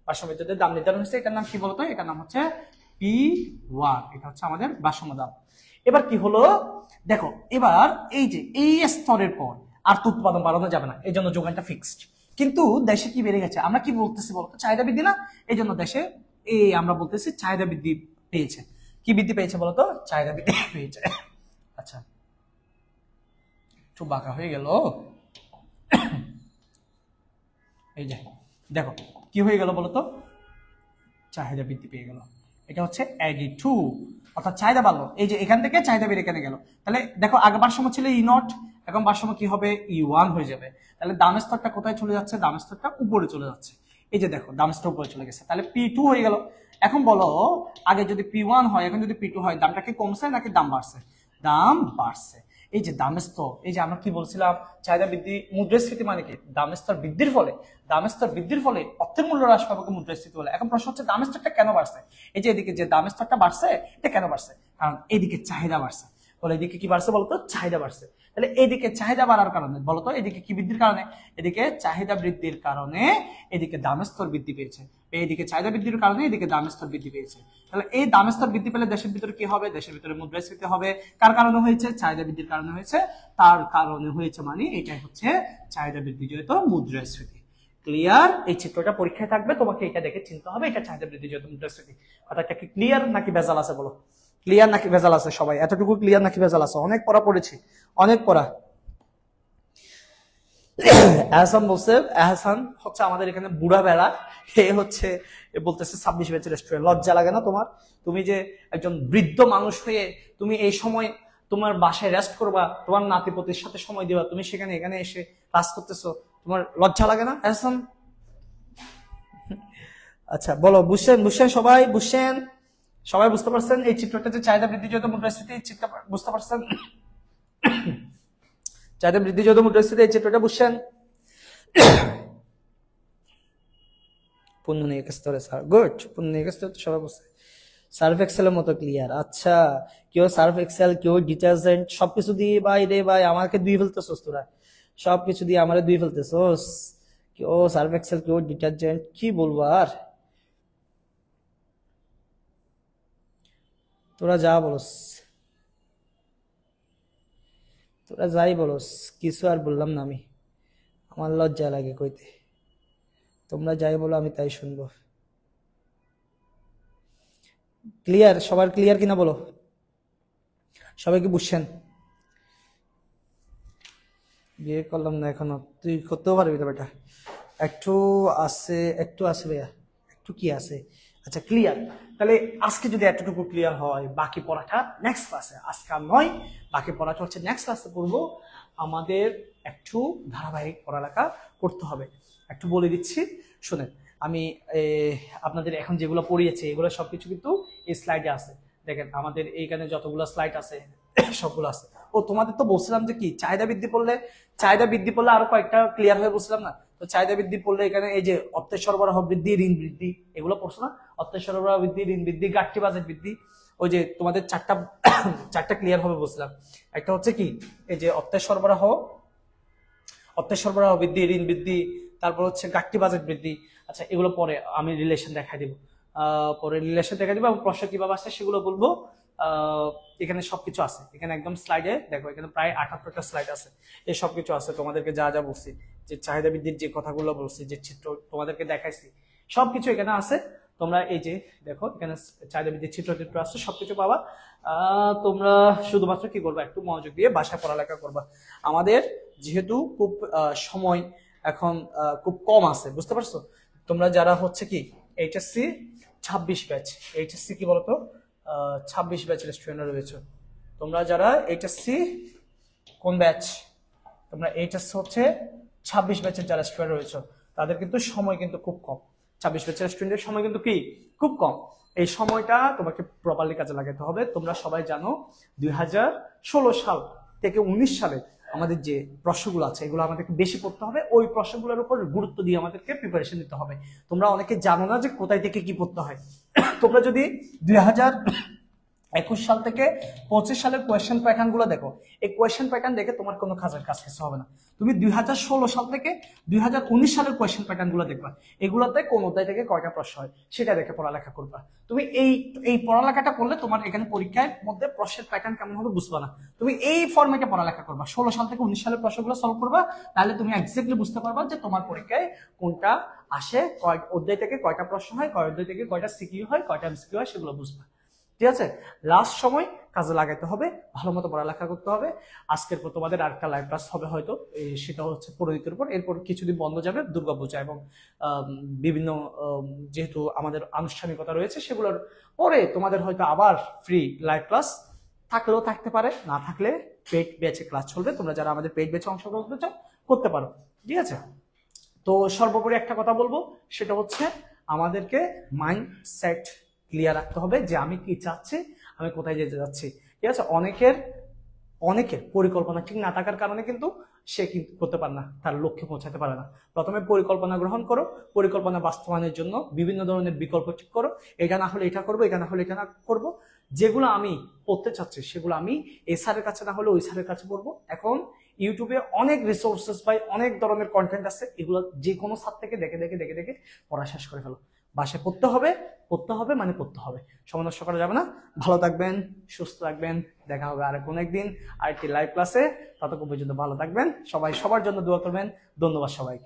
ভারসাম্য বিন্দুতে দাম নির্ধারণ হচ্ছে, এটার নাম কি বলতো? এটার নাম হচ্ছে P1, এটা হচ্ছে আমাদের ভারসাম্য দাম। এবার কি হলো দেখো, এবার এই যে এই স্তরের পর আর তো উৎপাদন বাড়ানো যাবে না, এই জন্য যোগানটা ফিক্সড। কিন্তু দেশে কি বেড়ে গেছে, আমরা কি বলতেছি বলতো? চাহিদা বৃদ্ধি না? এই জন্য দেশে আমরা বলতেছি চাহিদা বৃদ্ধি পেয়েছে। কি বৃদ্ধি পেয়েছে বলতো? চাহিদা বৃদ্ধি পেয়েছে। আচ্ছা, একটু বাঁকা হয়ে গেল। এই যে দেখো কি হয়ে গেল বলতো? চাহিদা বৃদ্ধি পেয়ে গেল। এটা হচ্ছে AD2, অর্থাৎ চাহিদা বাড়লো। এই যে এখান থেকে চাহিদা বেড়ে এখানে গেল। তাহলে দেখো আগে ভারসাম্য ছিল E0, এখন ভারসাম্য কি হবে? E1 হয়ে যাবে। তাহলে দাম স্তরটা কোথায় চলে যাচ্ছে? দাম স্তরটা উপরে চলে যাচ্ছে। এই যে দেখো দাম স্তর উপরে চলে গেছে, তাহলে P2 হয়ে গেল। এখন বলো, আগে যদি P1 হয়, এখন যদি P2 হয়, দামটা কি কমছে নাকি দাম বাড়ছে? দাম বাড়ছে। এই যে দাম স্তর, এই যে আমরা কি বলছিলাম, চাহিদা বৃদ্ধি, মুদ্রাস্ফীতি মানে কি? দাম স্তর বৃদ্ধির ফলে অর্থের মূল্য হ্রাস পাবে মুদ্রাস্ফীতি বলে। এখন প্রশ্ন হচ্ছে দাম স্তরটা কেন বাড়ছে? এই যে এদিকে যে দাম স্তরটা বাড়ছে, এটা কেন বাড়ছে? কারণ এদিকে চাহিদা বাড়ছে। বলে এদিকে কি বাড়ছে বলতো? চাহিদা বাড়ছে। তাহলে এদিকে চাহিদা বাড়ার কারণে বলতো, এদিকে কি বৃদ্ধির কারণে? এদিকে চাহিদা বৃদ্ধির কারণে এদিকে দাম স্তর বৃদ্ধি পেয়েছে। এইদিকে চাহিদা বৃদ্ধির কারণে এদিকে দাম স্তর বৃদ্ধি পেয়েছে। তাহলে এই দাম স্তর বৃদ্ধি পেলে দেশের ভিতরে কি হবে? দেশের ভিতরে মুদ্রাস্ফীতি হবে। কার কারণে হয়েছে? চাহিদা বৃদ্ধির কারণে হয়েছে। তার কারণে হয়েছে মানে এটাই হচ্ছে চাহিদা বৃদ্ধি জনিত মুদ্রাস্ফীতি। ক্লিয়ার? এই চিত্রটা পরীক্ষায় থাকবে, তোমাকে এটা দেখে চিনতে হবে এটা চাহিদা বৃদ্ধি জনিত মুদ্রাস্ফীতি। কথাটা কি ক্লিয়ার নাকি ভেজাল আছে বলো? ক্লিয়ার নাকি ভেজাল আছে? সবাই এতটুকু ক্লিয়ার নাকি ভেজাল আছে? অনেক পড়া পড়েছি, অনেক পড়া। এহসান বলছে, এহসান হচ্ছে আমাদের এখানে বুড়া বেড়া, এ হচ্ছে এ বলতেছে 26 ব্যাচের স্টুডেন্ট। লজ্জা লাগে না তোমার? তুমি যে একজন বৃদ্ধ মানুষ হয়ে তুমি এই সময় তোমার বাসায় রেস্ট করবা, তোমার নাতিপতির সাথে সময় দিবা, তুমি সেখানে এখানে এসে ক্লাস করতেছো, তোমার লজ্জা লাগে না এহসান? আচ্ছা বলো, বুঝছেন? বুঝছেন সবাই? বুঝছেন সবাই? বুঝতে পারছেন এই চিত্রটা যে চাহিদা বৃদ্ধি যত মুদ্রাস্ফীতি, এই চিত্রটা বুঝতে পারছেন? চাহিদা বৃদ্ধি যত মুদ্রাস্ফীতি, এই চিত্রটা বুঝছেন? পুনর্নিক স্তরে স্যার, গুড। পুনর্নিক স্তরে তো সবাই বুঝছে। সার্ফ এক্সেলের মতো ক্লিয়ার। আচ্ছা, কেউ সার্ফ এক্সেল, কেউ ডিটারজেন্ট, সবকিছু দিয়ে ভাই রে ভাই আমাকে দুই ফেলতেছোস তোরা, সবকিছু দিয়ে আমারে দুই ফেলতেছোস। কেউ সার্ফ এক্সেল, কেউ ডিটারজেন্ট, কি বলবো আর। তোরা যা বলস, তোরা যাই বলস, কিছু আর বললাম না আমি, আমার লজ্জা লাগে কইতে। তোমরা যাই বলো আমি তাই শুনবো। ক্লিয়ার? সবার ক্লিয়ার কিনা বলো? সবাই কি বুঝছেন? বিয়ে করলাম না এখনো, তুই করতেও পারবি তো বেটা। একটু আছে, একটু আছে ভাইয়া, একটু কি আছে। আচ্ছা ক্লিয়ার, তাহলে আজকে যদি এতটুকু ক্লিয়ার হয়, বাকি পড়াটা নেক্সট ক্লাসে, আজকে আর নয়, বাকি পড়াটা হচ্ছে নেক্সট ক্লাসে করবো। আমাদের একটু ধারাবাহিক পড়ালেখা করতে হবে। একটু বলে দিচ্ছি শুনেন, আমি আপনাদের এখন যেগুলো পড়িয়েছি এগুলো সবকিছু কিন্তু এই স্লাইডে আছে। দেখেন আমাদের এইখানে যতগুলো স্লাইড আছে সবগুলো আছে। ও তোমাদের তো বলছিলাম যে কি চাহিদা বৃদ্ধি পড়লে, চাহিদা বৃদ্ধি পড়লে আরো কয়েকটা ক্লিয়ার হয়ে বলছিলাম না? তো চাহিদা বৃদ্ধি পড়লে এখানে এই যে অর্থের সরবরাহ বৃদ্ধি, ঋণ বৃদ্ধি, এগুলো পড়ছো না? অর্থের সরবরাহ বৃদ্ধি, ঋণ বৃদ্ধি, ঘাটতি বাজেট বৃদ্ধি, ওই যে তোমাদের চারটা ক্লিয়ার হবে বলছিলাম। একটা হচ্ছে কি এই যে অর্থের সরবরাহ বৃদ্ধি, ঋণ বৃদ্ধি, তারপর হচ্ছে ঘাটতি বাজেট বৃদ্ধি। আচ্ছা এগুলো পরে আমি রিলেশন দেখাই দিব, পরে রিলেশন দেখা দিব এবং প্রশ্ন কিভাবে আসছে সেগুলো বলবো। এখানে সবকিছু আছে, এখানে একদম স্লাইডে দেখো, এখানে প্রায় 78টা স্লাইড আছে, এই সবকিছু আছে। তোমাদেরকে যা যা বলছি, যে চাহিদা বৃদ্ধির যে কথাগুলো বলছি, যে চিত্র তোমাদেরকে দেখাইছি, সবকিছু এখানে আছে। তোমরা এই যে দেখো এখানে চাহিদা বৃদ্ধির চিত্র আছে, সবকিছু পাবা। তোমরা শুধুমাত্র কি করবা, একটু মনোযোগ দিয়ে বাসায় পড়ালেখা করবা। আমাদের যেহেতু খুব সময় এখন খুব কম আছে, বুঝতে পারছো? তোমরা যারা হচ্ছে কি এইচএসসি 26 ব্যাচ, এইচএসসি কি বলতো 26 ব্যাচের স্টুডেন্ট রয়েছে। তোমরা যারা এইচএসসি কোন ব্যাচ, তোমরা এইচএসসি হচ্ছে 26 ব্যাচের যারা স্টুডেন্ট রয়েছে, তাদের কিন্তু সময় কিন্তু খুব কম। 26 ব্যাচের স্টুডেন্টের সময় কিন্তু কি খুব কম। এই সময়টা তোমাকে প্রপারলি কাজে লাগাতে হবে। তোমরা সবাই জানো 2016 সাল থেকে 19 সালে আমাদের যে প্রশ্নগুলো আছে এগুলো আমাদেরকে বেশি পড়তে হবে, ওই প্রশ্নগুলোর উপর গুরুত্ব দিয়ে আমাদেরকে প্রিপারেশন নিতে হবে। তোমরা অনেকে জানো না যে কোথায় থেকে কি পড়তে হয়। তোমরা যদি 2021 সাল থেকে 25 সালের কোয়েশ্চেন প্যাটার্ন গুলো দেখো, এই কোয়েশ্চেন প্যাটার্ন দেখে তোমার কোনো কাজ কিছু হবে না। তুমি 2016 সাল থেকে 2019 সালের কোয়েশ্চেন প্যাটার্ন গুলো দেখবা, এগুলোতে কোন অধ্যায় থেকে কয়টা প্রশ্ন হয় সেটা দেখে পড়ালেখা করবা। তুমি এই পড়ালেখাটা করলে তোমার এখানে পরীক্ষার মধ্যে প্রশ্নের প্যাটার্ন কেমন হবে বুঝবা না। তুমি এই ফরম্যাটে পড়ালেখা করবা, 16 সাল থেকে 19 সালের প্রশ্নগুলো সলভ করবা, তাহলে তুমি এক্স্যাক্টলি বুঝতে পারবা যে তোমার পরীক্ষায় কোনটা আসে, কয় অধ্যায় থেকে কয়টা প্রশ্ন হয়, কয় অধ্যায় থেকে কয়টা সিকিউ হয়, কয়টা এমসিকিউ হয়, সেগুলো বুঝবা। ঠিক আছে, লাস্ট সময় কাজে লাগাইতে হবে, ভালো মতো পড়ালেখা করতে হবে। আজকের পর তোমাদের আরেকটা লাইভ ক্লাস হবে হয়তো, সেটা হচ্ছে পরিণতির উপর। এরপর কিছুদিন বন্ধ যাবে দুর্গাপূজা এবং বিভিন্ন যেহেতু আমাদের আনুষ্ঠানিকতা রয়েছে সেগুলোর পরে তোমাদের হয়তো আবার ফ্রি লাইভ ক্লাস থাকলেও থাকতে পারে, না থাকলে পেইড ব্যাচে ক্লাস চলবে। তোমরা যারা আমাদের পেইড ব্যাচে অংশগ্রহণ করতে চাও করতে পারো। ঠিক আছে, তো সর্বোপরি একটা কথা বলবো, সেটা হচ্ছে আমাদেরকে মাইন্ডসেট ক্লিয়ার রাখতে হবে যে আমি কি চাচ্ছি, আমি কোথায় যেতে যাচ্ছি। ঠিক আছে, অনেকের পরিকল্পনা ঠিক না থাকার কারণে কিন্তু সে কিন্তু করতে পারে না, তার লক্ষ্যে পৌঁছাতে পারে না। প্রথমে পরিকল্পনা গ্রহণ করো, পরিকল্পনা বাস্তবায়নের জন্য বিভিন্ন ধরনের বিকল্প ঠিক করো। এটা না হলে এটা করবো, এটা না হলে এটা না করবো। যেগুলো আমি পড়তে চাচ্ছি সেগুলো আমি এই স্যারের কাছে না হলে ওই স্যারের কাছে পড়বো। এখন ইউটিউবে অনেক রিসোর্সেস পাই, অনেক ধরনের কন্টেন্ট আছে, এগুলো যে কোনো স্যার থেকে দেখে দেখে দেখে দেখে পড়া শেষ করে ফেলো। বাসায় পড়তে হবে, মানে পড়তে হবে, সময় নষ্ট করা যাবে না। ভালো থাকবেন, সুস্থ থাকবেন, দেখা হবে আর কোনো একদিন আরেকটি লাইভ ক্লাসে। ততক্ষণ পর্যন্ত ভালো থাকবেন সবাই, সবার জন্য দোয়া করবেন। ধন্যবাদ সবাইকে।